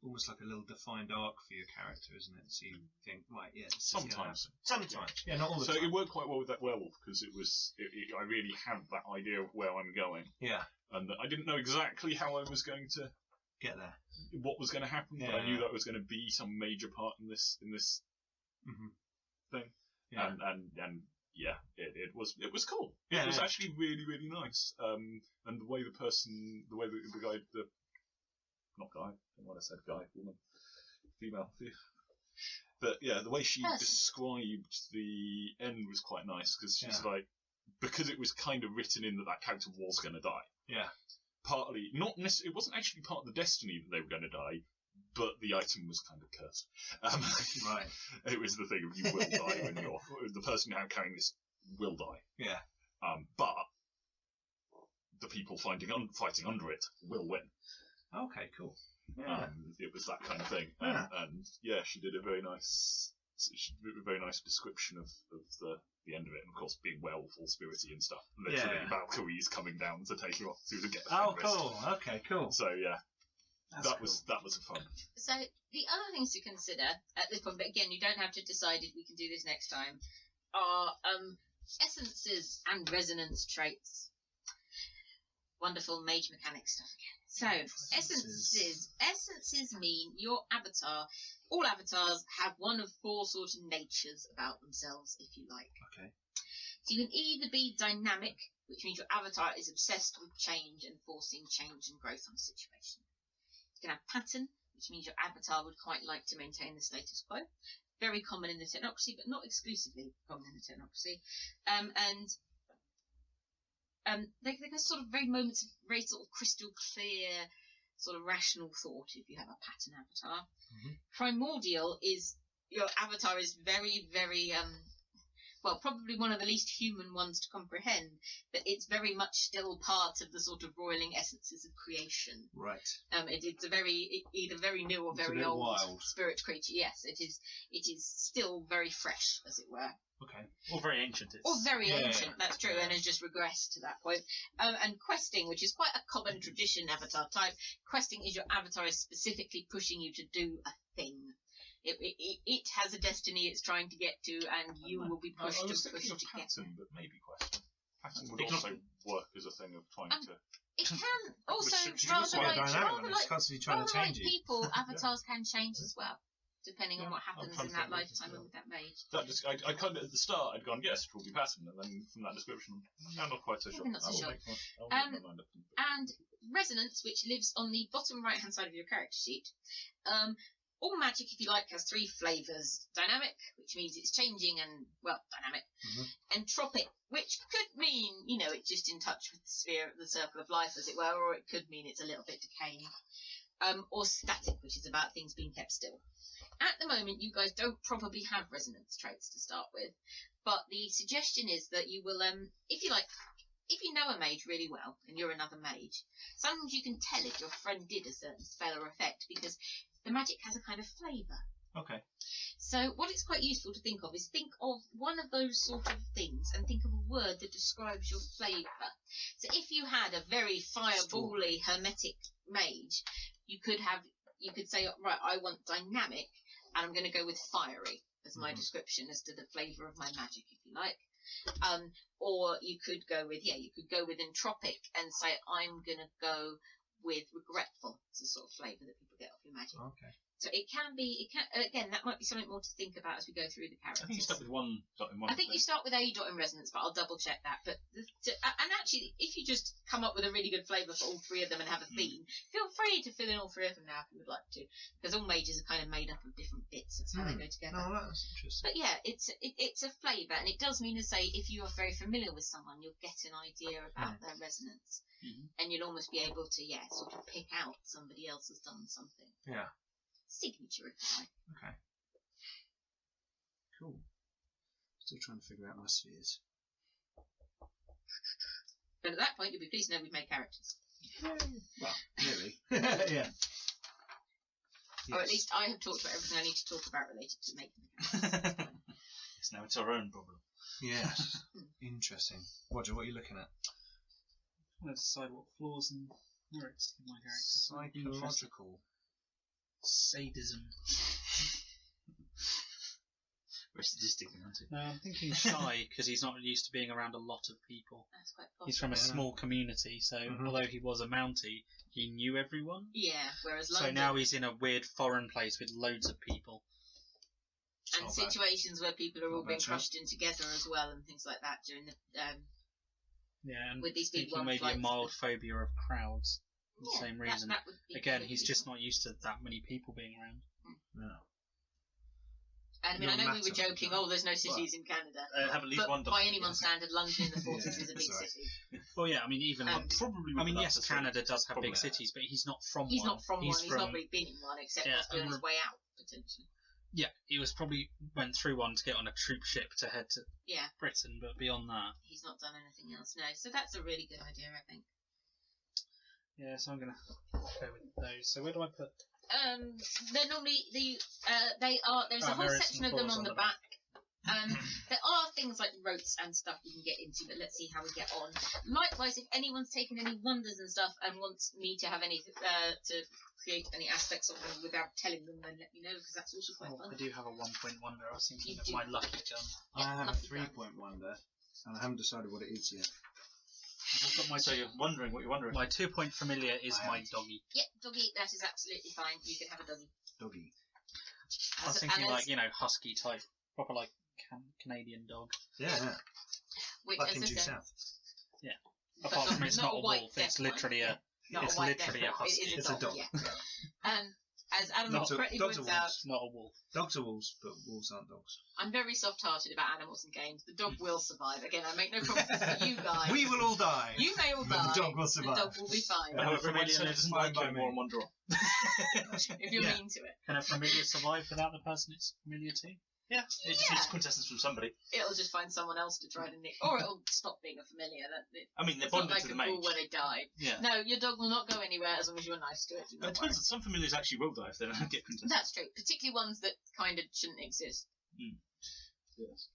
almost like a little defined arc for your character, isn't it? So you think, right, yeah, this is gonna Sometimes. happen. Sometimes. Yeah, not all the So time. it worked quite well with that werewolf because I really had that idea of where I'm going, Yeah, and that I didn't know exactly how I was going to, get there. what was going to happen, but I knew that was going to be some major part in this thing, Yeah. and yeah, it was cool. Yeah, It was yeah. actually really, really nice. And the way the guy, not guy, I don't know what I said, guy, woman, female. But yeah, the way she described the end was quite nice because she's like, because it was kind of written in that character was going to die. Yeah. Partly, not necessarily, it wasn't actually part of the destiny that they were going to die, but the item was kind of cursed. Right. It was the thing of you will die when the person now carrying this will die. Yeah. But the people fighting under it will win. Okay, cool. Yeah. It was that kind of thing, Yeah. and yeah, she did a very nice description of the end of it, and of course being werewolf, all spirity and stuff. Literally, Valkyries coming down to take you off to get the Oh, fingers. cool. Okay, cool. So yeah, That's that cool. was fun. So the other things to consider at this point, but again, you don't have to decide if we can do this next time, are essences and resonance traits. Wonderful mage mechanic stuff again. So essences mean your avatar. All avatars have one of four sort of natures about themselves, if you like. Okay. So you can either be dynamic, which means your avatar is obsessed with change and forcing change and growth on a situation. You can have pattern, which means your avatar would quite like to maintain the status quo. Very common in the technocracy, but not exclusively common in the technocracy. They're sort of very moments of very sort of crystal clear, sort of rational thought if you have a pattern avatar. Mm-hmm. Primordial is your avatar is very, very well, probably one of the least human ones to comprehend, but it's very much still part of the sort of roiling essences of creation. Right. It's a either very new or It's a very bit old wild. spirit creature. Yes, it is still very fresh, as it were. Okay. Or very ancient. Or very Yeah, ancient, that's true, yeah. and has just regressed to that point. And questing, which is quite a common tradition avatar type. Questing is your avatar is specifically pushing you to do a thing. It has a destiny it's trying to get to, and you will be pushed I and was pushed thinking of to get pattern, but maybe question. Pattern would It can also work as a thing of trying to. It can also, She's rather also quite like, dynamic, and it's constantly trying to rather like change you. people, avatars can change as well. depending on what happens in that lifetime with that mage. That just, I kind of, at the start, I'd gone, yes, it will be pattern, and then from that description, I'm not quite so sure. Not so sure. I'll make my mind up. And resonance, which lives on the bottom right-hand side of your character sheet. All magic, if you like, has 3 flavours. Dynamic, which means it's changing and, well, dynamic. Entropic, which could mean, it's just in touch with the sphere, the circle of life, as it were, or it could mean it's a little bit decaying. Or static, which is about things being kept still. At the moment, you guys don't probably have resonance traits to start with, but the suggestion is that you will, if you like, if you know a mage really well, and you're another mage, sometimes you can tell if your friend did a certain spell or effect, because the magic has a kind of flavour. Okay. So what it's quite useful to think of is think of one of those sort of things and think of a word that describes your flavour. So if you had a very firebally hermetic mage, you could say, right, I want dynamic, and I'm going to go with fiery as my description as to the flavour of my magic, if you like. Or you could go with entropic and say, I'm going to go with regretful as a sort of flavour that people get off your magic. Okay. So again, that might be something more to think about as we go through the characters. I think you start with one dot in one. I think you start with a dot in resonance, but I'll double check that. But and actually, if you just come up with a really good flavour for all 3 of them and have a theme, feel free to fill in all 3 of them now if you would like to, because all mages are kind of made up of different bits. That's how they go together. Oh, that's interesting. But yeah, it's a flavour, and it does mean to say if you are very familiar with someone, you'll get an idea about their resonance, and you'll almost be able to sort of pick out somebody else has done something. Yeah. Signature, if you like. Okay. Cool. Still trying to figure out my spheres. But at that point, you'll be pleased to know we've made characters. Well, nearly. Yeah. Or at least I have talked about everything I need to talk about related to making the characters. Yes, now it's our own problem. Yes. Interesting. Roger, what are you looking at? I want to decide what flaws and merits in my character. Psychological. Sadism. Very sadistic, aren't it? No, I'm thinking shy because he's not used to being around a lot of people. That's quite possible. He's from a small community, so although he was a Mountie, he knew everyone. Yeah, whereas London... So now he's in a weird foreign place with loads of people. And situations where people are all being crushed in together as well and things like that during the... and with these big thinking maybe a mild phobia of crowds. For the same reason. That would be Again, he's just not used to that many people being around. No. And I mean, I know we were joking, there's no cities in Canada. Have at least but one by anyone's standard, London in the 40s is a big city. Well, yeah, I mean, even... probably. I mean, yes, Canada does have big cities, but he's not from one. He's not from one, he's not really been in one, except on his way out, potentially. Yeah, he went through one to get on a troop ship to head to Britain, but beyond that... He's not done anything else, no. So that's a really good idea, I think. Yeah, so I'm going to go with those. So where do I put... They're normally there's a whole section of them on the back. There are things like rotes and stuff we can get into, but let's see how we get on. Likewise, if anyone's taken any wonders and stuff and wants me to have any to create any aspects of them without telling them, then let me know, because that's also quite fun. I do have a 1-point wonder. I was thinking of my lucky gun. I have a 3-point wonder, and I haven't decided what it is yet. So you're wondering what you're wondering. My 2-point familiar is my doggy. Yep, doggy, that is absolutely fine. You can have a doggy. Doggy. I was thinking husky type, proper Canadian dog. Yeah. Which, like as in I due said, south. Yeah. Apart from it's not a wolf, it's literally a husky. It's a dog. Yeah. As Adam correctly points out, not a wolf. Dogs are wolves, but wolves aren't dogs. I'm very soft-hearted about animals and games. The dog will survive. Again, I make no promises for you guys. We will all die. You may all die. The dog will survive. The dog will be fine. A familiar doesn't like you more in one draw. If you're mean to it. Can a familiar survive without the person it's familiar to? Yeah, it just needs quintessence from somebody. It'll just find someone else to try to nick, or it'll stop being a familiar. I mean, they're bonded to the mage. It's not like a bull where they died. Yeah. No, your dog will not go anywhere as long as you're nice to it. It turns out some familiars actually will die if they don't get quintessence. That's true, particularly ones that kind of shouldn't exist. Yes.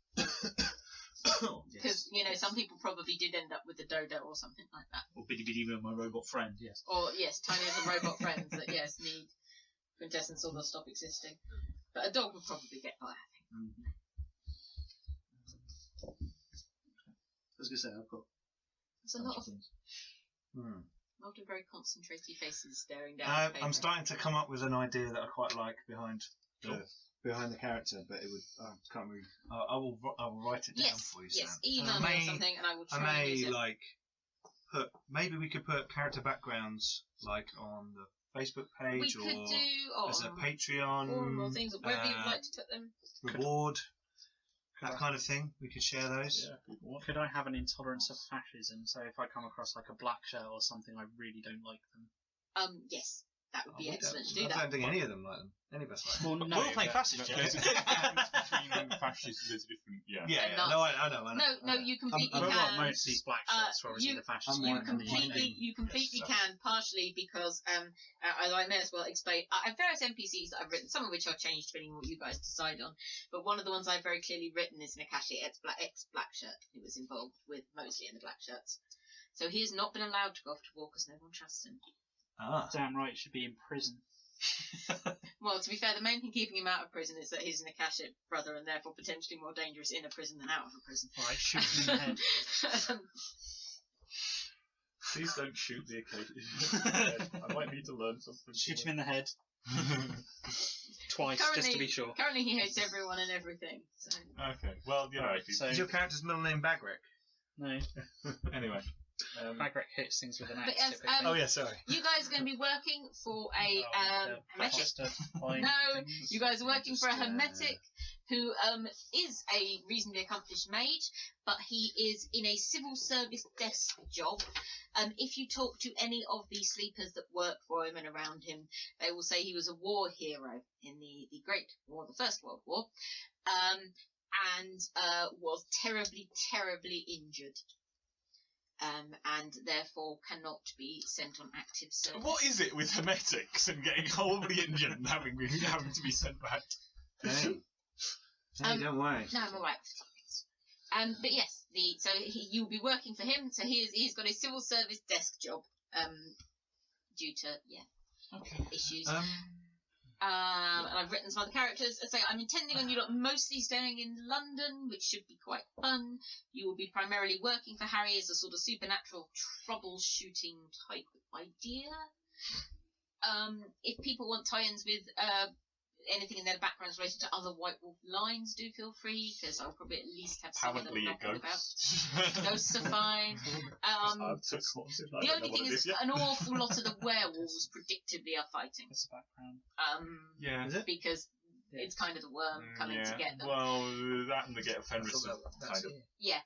Because, some people probably did end up with a dodo or something like that. Or Biddy Biddy with my robot friend, yes. Or, yes, tiny little robot friends that, need quintessence or they'll stop existing. But a dog will probably get by, I think. I was going to say, I've got... There's a lot of things. A lot of very concentrated faces staring down. I'm starting to come up with an idea that I quite like behind behind the character, but it would. I can't remember. I will write it down for you, Sam. Yes, email me or something, and I will try and use it. Maybe we could put character backgrounds like on the Facebook page we could do as a Patreon forum or things, or wherever you'd like to put them. Reward. That kind of thing. We could share those. Yeah. Could I have an intolerance of fascism? So if I come across like a black shirt or something, I really don't like them. Yes, that would be excellent to do I that. don't think any of them like them. Any of us like them. Well, no, We're playing fascist, There's a difference between fascists. There's a different. Yeah. And No, I know. No, you completely Well, can. most of these black shirts are obviously the fascist. You completely can, partially because, as I may as well explain, I have various NPCs that I've written, some of which I've changed depending on what you guys decide on. But one of the ones I've very clearly written is Nakashi ex-black shirt, who was involved with Mosley and the black shirts. So he has not been allowed to go off to war because no one trusts him. Damn right, he should be in prison. Well, to be fair, the main thing keeping him out of prison is that he's an Akashic brother and therefore potentially more dangerous in a prison than out of a prison. Alright, shoot him in the head. Please don't shoot the occasion. I might need to learn something. Shoot him in the head. Twice, just to be sure. Currently he hates everyone and everything. So. Okay, well, you know. So, Is your character's middle name Bagric? no. Anyway. Bagric hits things with an axe. Yes, typically. Oh yeah, sorry. You guys are going to be working for a hermetic. No, you guys are working for a hermetic who is a reasonably accomplished mage, but he is in a civil service desk job. If you talk to any of the sleepers that work for him and around him, they will say he was a war hero in the Great War, the First World War, and was terribly, terribly injured. And therefore cannot be sent on active service. What is it with hermetics and getting horribly injured and having to be sent back? Hey, don't worry. No, I'm alright. But yes, you'll be working for him. So he's got a civil service desk job. Due to issues. And I've written some other characters. So I'm intending on you lot mostly staying in London, which should be quite fun. You will be primarily working for Harry as a sort of supernatural troubleshooting type idea. If people want tie-ins with anything in their backgrounds related to other White Wolf lines, do feel free, because I'll probably at least have some of them knocking about. Ghosts are fine. The only thing is an awful lot of the werewolves predictably are fighting. That's the background. Because it's kind of the worm coming to get them. Well, that and the Get Fenris have kind of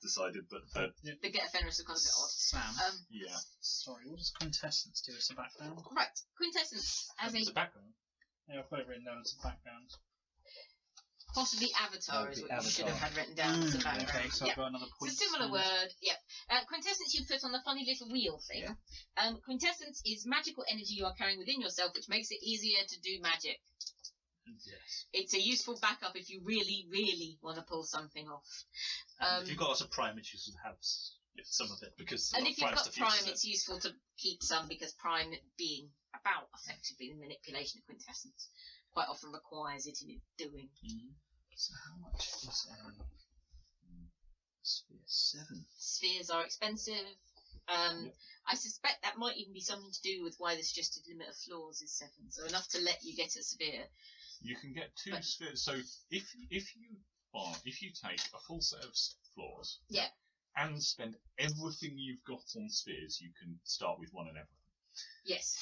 decided that the Get Fenris are kind of a bit odd. Sam. Yeah. Sorry, what does quintessence do as a background? Right, quintessence as It's a background. Yeah, I've got it written down as a background. Possibly avatar is what you should have had written down as a background. Okay, so I've got another point. It's a similar word, quintessence you put on the funny little wheel thing. Yeah. Quintessence is magical energy you are carrying within yourself, which makes it easier to do magic. Yes. It's a useful backup if you really, really want to pull something off. If you've got lots of prime, it's useful to have some of it, because and if you've got stuff prime, it's useful to keep some, because prime being about effectively the manipulation of quintessence quite often requires it in its doing. So how much is sphere? 7. Spheres are expensive. I suspect that might even be something to do with why the suggested limit of floors is 7, so enough to let you get a sphere. You can get 2 spheres. So if you take a full set of floors, and spend everything you've got on spheres, you can start with 1 and everything. Yes.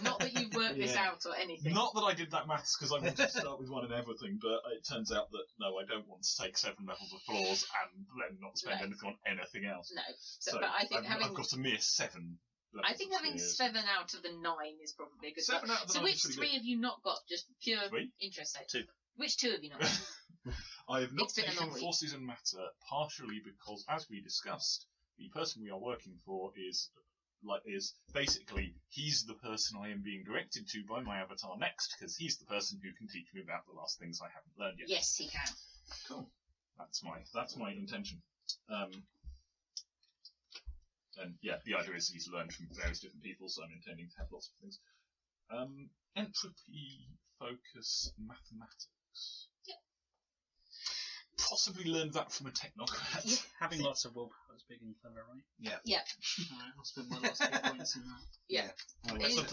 Not that you've worked this out or anything. Not that I did that maths because I wanted to start with 1 and everything, but it turns out that no, I don't want to take 7 levels of floors and then not spend anything on anything else. No. So but I think I've got a mere 7. I think having 7 out of the 9 is probably a good. 7 out of the 9 so which is 3 have you not got? Just pure interest sake. 2. Which 2 have you not got? I have not It's been a taken long week. forces and matter, partially because, as we discussed, the person we are working for is basically he's the person I am being directed to by my avatar next, because he's the person who can teach me about the last things I haven't learned yet. Yes, he can. Cool. That's my intention. And yeah, the idea is he's learned from various different people, so I'm intending to have lots of things. Entropy, focus, mathematics. possibly learned that from a technocrat. Yeah. Having lots of willpower is big and clever, right? Yeah. Yep. Alright, I'll spend my last hit points in that. Yeah.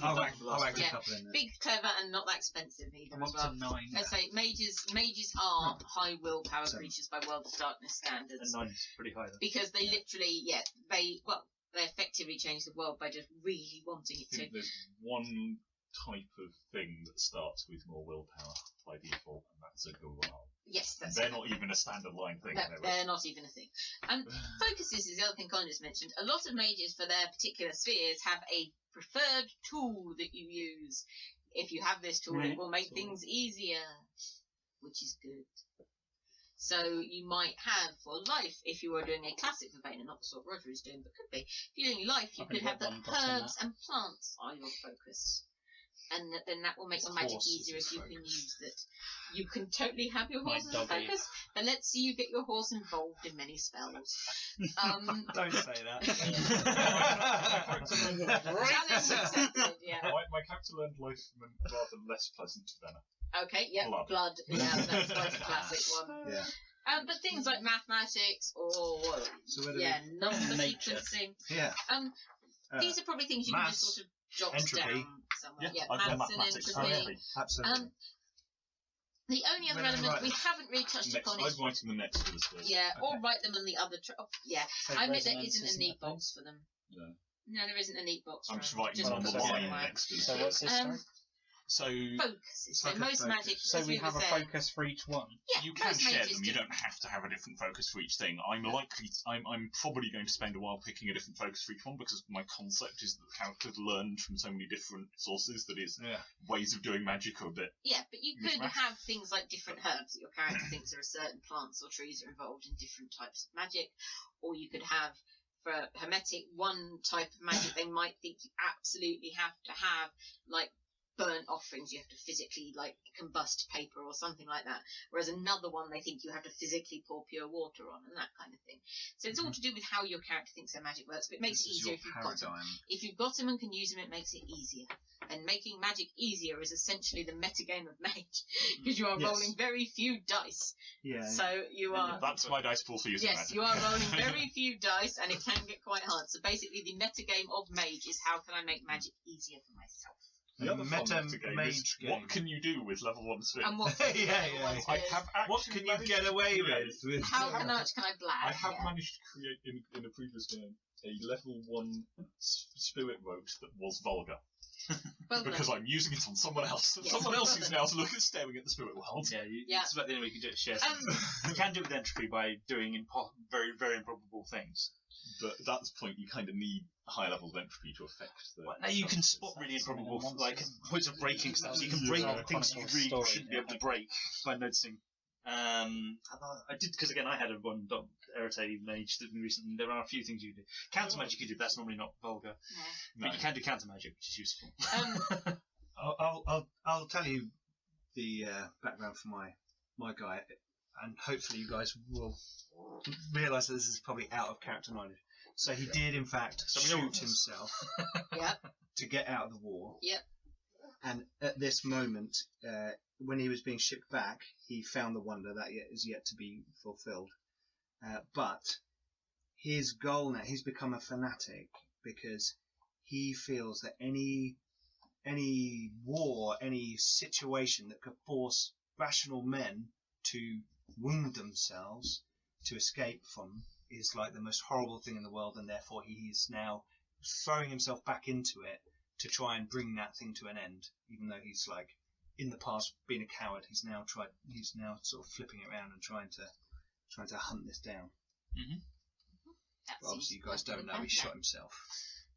I'll whack a Yeah. couple in there. Big, clever, and not that expensive either. I'm as up well. to 9. I say mages are high willpower creatures by World of Darkness standards. And 9 is pretty high then. Because they literally, they effectively change the world by just really wanting it I to. think there's one type of thing that starts with more willpower by default, and that's a Garblag. Yes, that's They're not even a standard line thing. No, they're not even a thing. Focuses is the other thing Colin just mentioned. A lot of mages for their particular spheres have a preferred tool that you use. If you have this tool, it will make things easier, which is good. So you might have for life, if you were doing a classic Vervain, not the sort Roger is doing, but could be. If you're doing life, you could have that herbs and plants are your focus. And then that will make your magic easier if you can use that. You can totally have your horse as a focus, but let's see you get your horse involved in many spells. Don't say that. Challenge accepted, yeah. My character learned life from a rather less pleasant manner. Okay, yeah, blood. Yeah, that's quite a classic one. Yeah. But things like mathematics or number sequencing. Yeah. These are probably things you can just sort of jot entropy. down somewhere. Yeah, maths and mathematics. entropy. Absolutely. The only other element we haven't really touched upon is I'm writing the next for the spells. or write them on the other. I admit there isn't a neat box for them. No. No, there isn't a neat box. I'm just writing them on the line next to the So what's this story? So focuses. So most magic. So we have a focus for each one. Yeah, you can most share mages them. do. You don't have to have a different focus for each thing. I'm probably going to spend a while picking a different focus for each one because my concept is that the characters learned from so many different sources that is ways of doing magic are a bit. Yeah, but you could have things like different herbs that your character thinks are certain plants or trees are involved in different types of magic, or you could have. For hermetic, one type of magic they might think you absolutely have to have, like burnt offerings, you have to physically like combust paper or something like that. Whereas another one they think you have to physically pour pure water on and that kind of thing. So it's all to do with how your character thinks their magic works, but it makes it easier if you've got them. If you've got them and can use them, it makes it easier. And making magic easier is essentially the metagame of Mage, because you are rolling very few dice. Yeah. So you are. That's my dice pool for using magic. Yes, you are rolling very few dice, and it can get quite hard. So basically, the metagame of Mage is how can I make magic easier for myself. The other meta mage game. What can you do with level 1 sphere? And what What can you get away with? How much can I blag? I have managed to create in a previous game a level 1 spirit rote that was vulgar. Because I'm using it on someone else. Yes, Someone else is now staring at the spirit world. Yeah, it's about the only way you can do it. Share you can do it with entropy by doing very, very improbable things. But at that point, you kind of need higher levels of entropy to affect the. Now you can spot really improbable, like points of breaking stuff. So you can break things you really shouldn't be able to break by noticing. I did because again I had a one Erite mage that recently. There are a few things you do. Counter magic you do, but that's normally not vulgar. No. But you can do counter magic, which is useful. I'll tell you the background for my guy, and hopefully you guys will realise that this is probably out of character knowledge. So he did in fact shoot himself to get out of the war. Yep. And at this moment, when he was being shipped back, he found the wonder that is yet to be fulfilled. But his goal now, he's become a fanatic because he feels that any war, any situation that could force rational men to wound themselves to escape from is like the most horrible thing in the world, and therefore he is now throwing himself back into it to try and bring that thing to an end, even though he's like in the past been a coward. He's now sort of flipping it around and trying to hunt this down. But obviously you guys don't know he shot himself.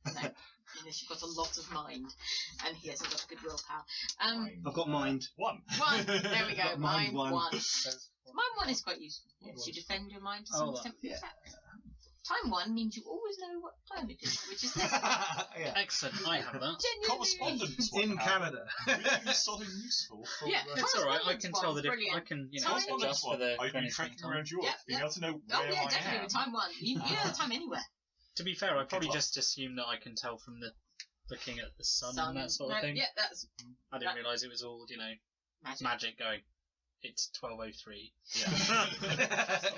No, unless you've got a lot of mind, and he hasn't got a good willpower. I've got mind. One. There we go. Mind one. Mind one is quite useful. Yes, you defend your mind to some extent. Yeah. Time one means you always know what time it is, which is this. Excellent, I have that. Correspondence in Canada. Really solid and useful. It's alright, I can tell the difference. I can, adjust for the I've been tracking around Europe, being able to know where I definitely am. with time one. You know the time anywhere. To be fair, I probably just assume that I can tell from looking at the sun and that sort of thing. Yeah, that's. I didn't realise it was all, magic going it's 12:03. Yeah.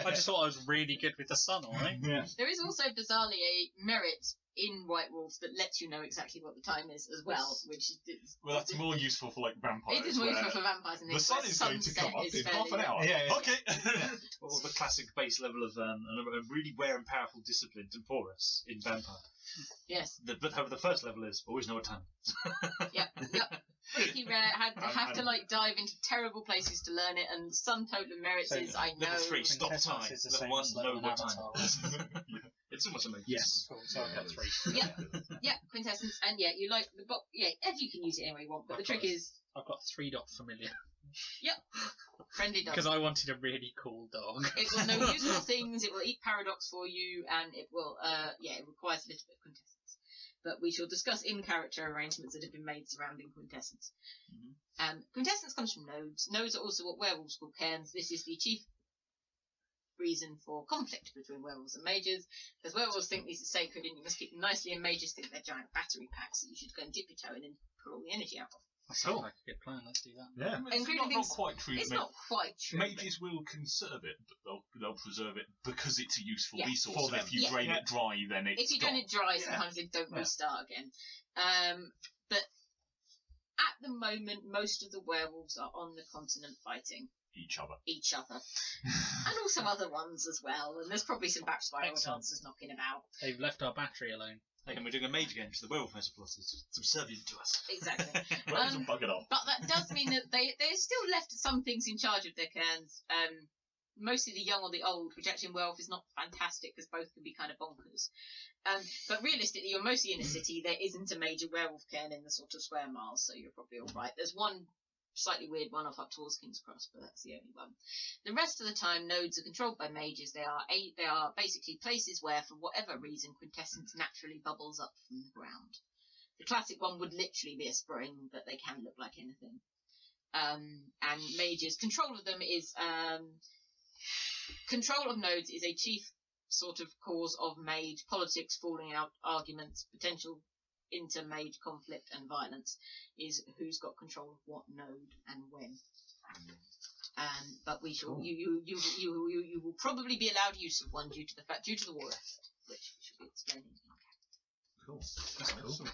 I just thought I was really good with the sun, alright? Yeah. There is also bizarrely a merit in White Wolf that lets you know exactly what the time is as well, which is Well, that's more useful for like vampires. it is more where useful for vampires in the this. sun where is going to come sunset up is in fairly half an low. hour. Yeah. Okay. Or the classic base level of a really rare and powerful discipline for us in Vampire. Yes. However, the first level is always know what time. Yep. Pretty rare. Have to like dive into terrible places to learn it, and some total merits So, is I know. Level 3, stop Quintessence time. is the Level same 1, as know level what Avatar. time. It's almost amazing. Yes. Cool, so I've got 3. Yeah, quintessence, and yeah, you like the if you can use it any way you want, but the trick is I've got 3 dot familiar. friendly dog. Because I wanted a really cool dog. It will know useful things, it will eat paradox for you, and it will, it requires a little bit of quintessence. But we shall discuss in-character arrangements that have been made surrounding quintessence. Quintessence comes from nodes. Nodes are also what werewolves call cairns. This is the chief reason for conflict between werewolves and mages, because werewolves think these are sacred and you must keep them nicely, and mages think they're giant battery packs that you should go and dip your toe in and pull all the energy out of. That sounds like a good plan, let's do that. Yeah. It's Including not things- quite true. It's not quite true. Mages will conserve it, but they'll preserve it because it's a useful Yeah. resource. For And them. if you Yeah. drain it dry, then it's If you drain gone. it dry, Yeah. sometimes they don't Yeah. restart again. But at the moment, most of the werewolves are on the continent fighting Each other. each other, and also other ones as well. And there's probably some backspiral Excellent. dancers knocking about. They've left our battery alone. And we're doing a mage game, so the werewolf metaplot is subservient to us. Exactly. Werewolves are buggered off. But that does mean that they're still left some things in charge of their cairns. Mostly the young or the old, which actually in werewolf is not fantastic because both can be kind of bonkers. But realistically, you're mostly in a city. There isn't a major werewolf cairn in the sort of square miles, so you're probably all right. There's one slightly weird one off up towards King's Cross, but that's the only one. The rest of the time, nodes are controlled by mages. They are basically places where, for whatever reason, quintessence naturally bubbles up from the ground. The classic one would literally be a spring, but they can look like anything. And mages, control of them is control of nodes is a chief sort of cause of mage politics, falling out, arguments, potential inter-mage conflict and violence is who's got control of what node and when. But we shall you will probably be allowed use of one due to the war effort, which we should be explaining. Cool. That's cool.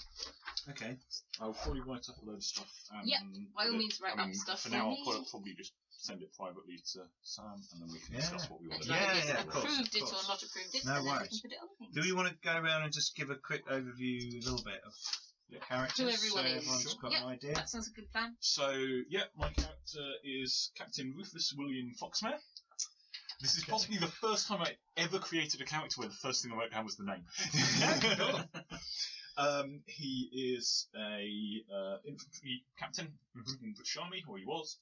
Okay. I'll probably write up a load of stuff. Yeah, by all means, write up stuff For for now, me. I'll probably just send it privately to Sam, and then we can Yeah. discuss what we want to And do. either Yeah, it's yeah, of course, approved it of or course. not approved it, No and then we worries. can put it on things. Do we want to go around and just give a quick overview, a little bit of the characters? Who everyone so is. everyone's got Yeah. an idea? That sounds a good plan. So, yeah, my character is Captain Rufus William Foxmare. This is possibly the first time I ever created a character where the first thing I wrote down was the name. He is a infantry captain in British Army, or he was.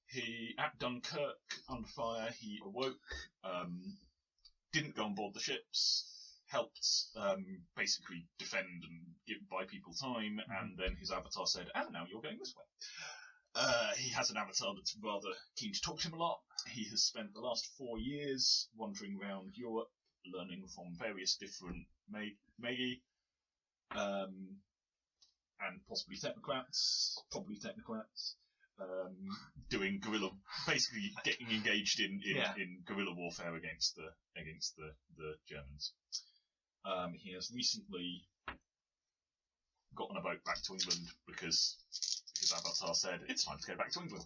He, at Dunkirk, under fire, he awoke, didn't go on board the ships, helped basically defend and buy people time, and then his avatar said, "And now you're going this way." He has an avatar that's rather keen to talk to him a lot. He has spent the last 4 years wandering around Europe, learning from various different Magi, and possibly technocrats, doing guerrilla, basically getting engaged in guerrilla warfare against the Germans. He has recently gotten a boat back to England because his avatar said it's time to go back to England.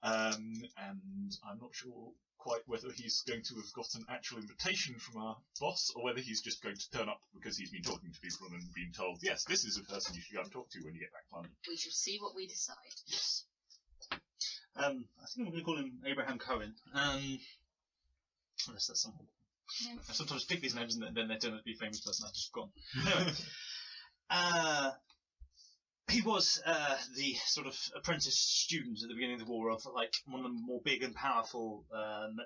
And I'm not sure quite whether he's going to have got an actual invitation from our boss, or whether he's just going to turn up because he's been talking to people and been told, yes, this is a person you should go and talk to when you get back to London. We shall see what we decide. Yes. I think I'm going to call him Abraham Cohen. Unless that's someone. Yeah. I sometimes pick these names and then they turn out to be a famous person I've just forgotten. Anyway, he was the sort of apprentice student at the beginning of the war of like one of the more big and powerful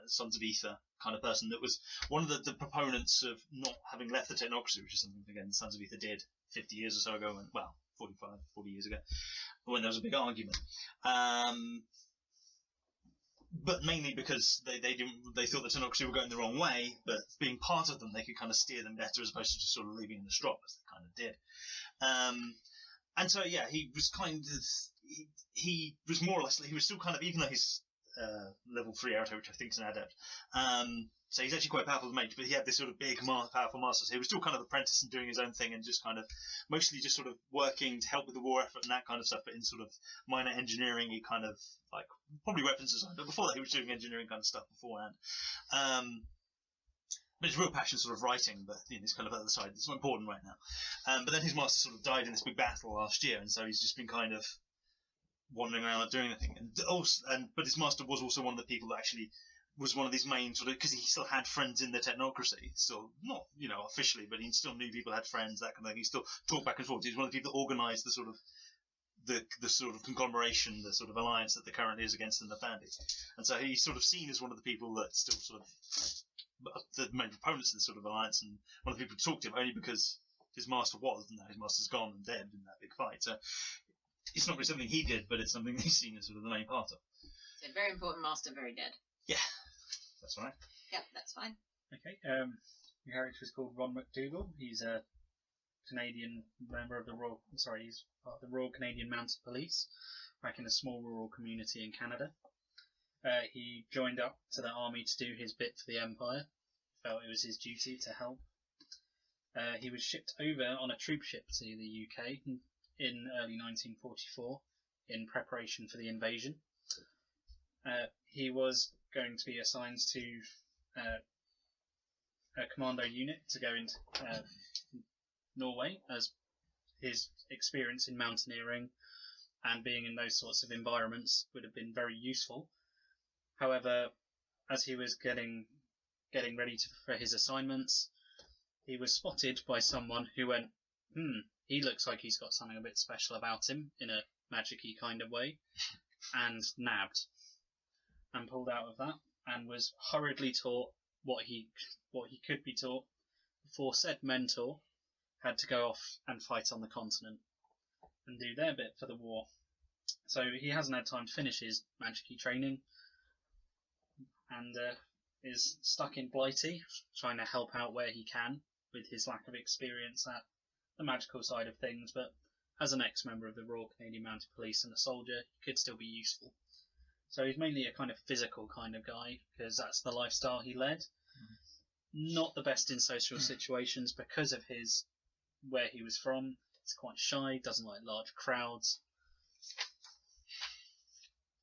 Sons of Ether kind of person that was one of the proponents of not having left the technocracy, which is something, again, the Sons of Ether did 50 years or so ago, and, well, 40 years ago, when there was a big argument. But mainly because they thought the technocracy were going the wrong way, but being part of them, they could kind of steer them better as opposed to just sort of leaving in the strop, as they kind of did. And so, yeah, he was kind of, he was more or less, he was still kind of, even though he's level 3 Auto, which I think is an adept, so he's actually quite powerful as a mage, but he had this sort of big, powerful master, so he was still kind of apprentice and doing his own thing and just kind of, mostly just sort of working to help with the war effort and that kind of stuff, but in sort of minor engineering, he kind of, like, probably weapons design, but before that he was doing engineering kind of stuff beforehand. But his real passion is sort of writing, but it's kind of other side. It's not important right now. But then his master sort of died in this big battle last year, and so he's just been kind of wandering around not doing anything. But his master was also one of the people that actually was one of these main sort of, because he still had friends in the technocracy, still not officially, but he still knew people had friends, that kind of thing. He still talked back and forth. He was one of the people that organised the sort of the sort of conglomeration, the sort of alliance that the current is against the Bandits. And so he's sort of seen as one of the people that still sort of the main proponents of this sort of alliance, and one of the people who talked to him only because his master was, and now his master's gone and dead in that big fight. So it's not really something he did, but it's something he's seen as sort of the main part of. So very important master, very dead. Yeah, that's right. Yep, that's fine. Okay, the character is called Ron Mcdougal. He's a Canadian member of he's part of the Royal Canadian Mounted Police, back in a small rural community in Canada. He joined up to the army to do his bit for the Empire. Felt it was his duty to help. He was shipped over on a troop ship to the UK in early 1944 in preparation for the invasion. He was going to be assigned to a commando unit to go into Norway, as his experience in mountaineering and being in those sorts of environments would have been very useful. However, as he was getting ready for his assignments, he was spotted by someone who went, he looks like he's got something a bit special about him, in a magic-y kind of way, and nabbed, and pulled out of that, and was hurriedly taught what he could be taught before said mentor had to go off and fight on the continent and do their bit for the war. So he hasn't had time to finish his magic-y training, and is stuck in Blighty, trying to help out where he can with his lack of experience at the magical side of things, but as an ex-member of the Royal Canadian Mounted Police and a soldier, he could still be useful. So he's mainly a kind of physical kind of guy, because that's the lifestyle he led. Not the best in social situations because of where he was from. He's quite shy, doesn't like large crowds,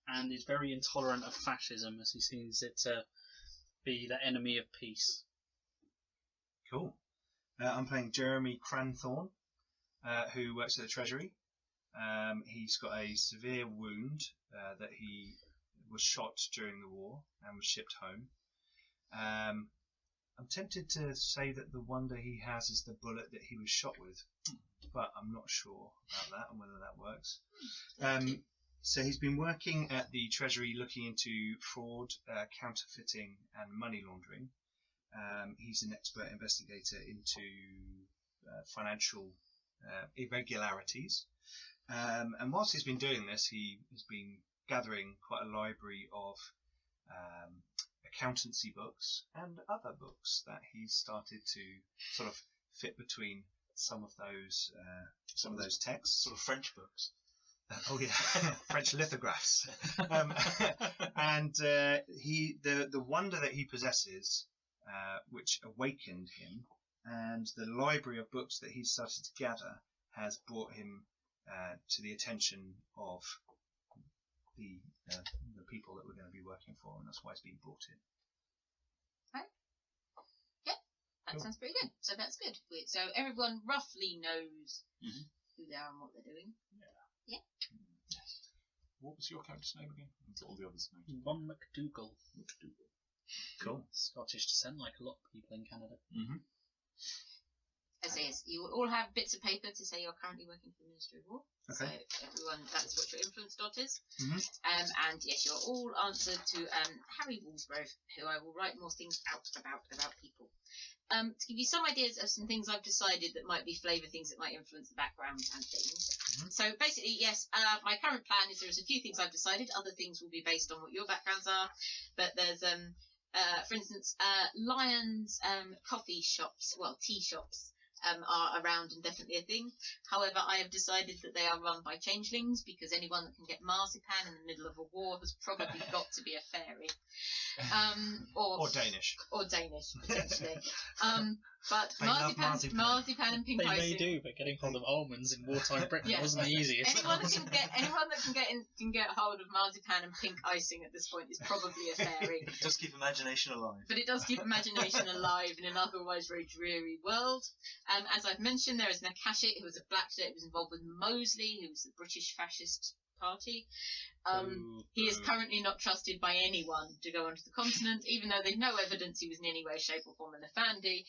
and is very intolerant of fascism, as he sees it to be the enemy of peace. Cool. I'm playing Jeremy Cran Thorn, who works at the Treasury. He's got a severe wound that he was shot during the war and was shipped home. I'm tempted to say that the wonder he has is the bullet that he was shot with, but I'm not sure about that and whether that works. So he's been working at the Treasury looking into fraud, counterfeiting and money laundering. He's an expert investigator into financial irregularities. And whilst he's been doing this, he has been gathering quite a library of accountancy books and other books that he's started to sort of fit between some of those texts. Sort of French books. Oh yeah, French lithographs. And the wonder that he possesses, which awakened him, and the library of books that he started to gather has brought him to the attention of the people that we're going to be working for, and that's why he's been brought in. Okay. Yeah, that sounds pretty good. So that's good. So everyone roughly knows who they are and what they're doing. Yeah. What was your character's name again? I've got all the others' names. Ron Mcdougal. Cool. Scottish descent, like a lot of people in Canada. As is, you all have bits of paper to say you're currently working for the Ministry of War. Okay. So everyone, that's what your influence dot is. And yes, you're all answered to Harry Woolsgrove, who I will write more things out about people. To give you some ideas of some things I've decided that might be flavour things that might influence the backgrounds and things. So basically, yes, my current plan is there's a few things I've decided. Other things will be based on what your backgrounds are. But there's, for instance, Lyons coffee shops, well, tea shops, are around and definitely a thing. However, I have decided that they are run by changelings, because anyone that can get marzipan in the middle of a war has probably got to be a fairy. Or Danish. Or Danish, potentially. But They love marzipan and pink They icing. may do, but getting hold of almonds in wartime Britain Yeah. wasn't the easiest. Anyone that can get hold of marzipan and pink icing at this point is probably a fairy. Just keep imagination alive. But it does keep imagination alive in an otherwise very dreary world. As I've mentioned, there is Nakashik, who was a black who was involved with Mosley, who was the British fascist party. He is currently not trusted by anyone to go onto the continent, even though there's no evidence he was in any way, shape or form an Effendi.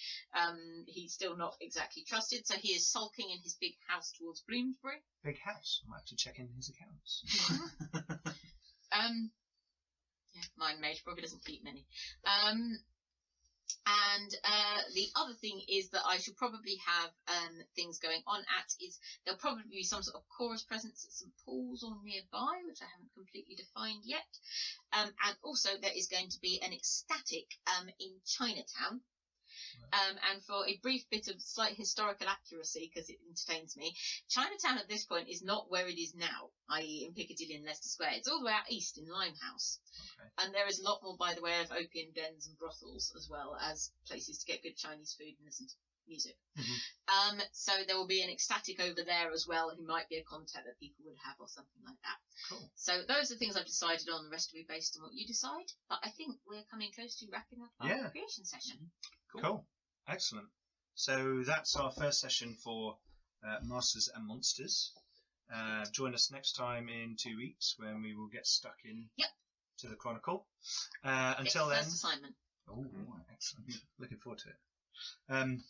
He's still not exactly trusted, so he is sulking in his big house towards Bloomsbury. Big house. I might have to check in his accounts. Yeah, mine mage probably doesn't keep many. And the other thing is that I should probably have things going on at is there'll probably be some sort of chorus presence at St Paul's or nearby, which I haven't completely defined yet. And also there is going to be an ecstatic in Chinatown. And for a brief bit of slight historical accuracy, because it entertains me, Chinatown at this point is not where it is now, i.e. in Piccadilly and Leicester Square. It's all the way out east in Limehouse. Okay. And there is a lot more by the way of opium dens and brothels, as well as places to get good Chinese food and listen to music. Mm-hmm. So there will be an ecstatic over there as well, who might be a contact that people would have or something like that. Cool. So those are things I've decided on. The rest will be based on what you decide. But I think we're coming close to wrapping up our creation session. Cool. Excellent. So that's our first session for Masters and Monsters. Join us next time in 2 weeks when we will get stuck in to the Chronicle. Until then, first assignment. Oh, excellent! Looking forward to it.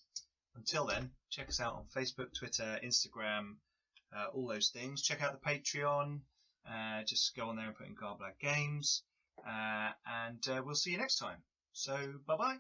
Until then, check us out on Facebook, Twitter, Instagram, all those things. Check out the Patreon. Just go on there and put in Garblag Games, and we'll see you next time. So, bye bye.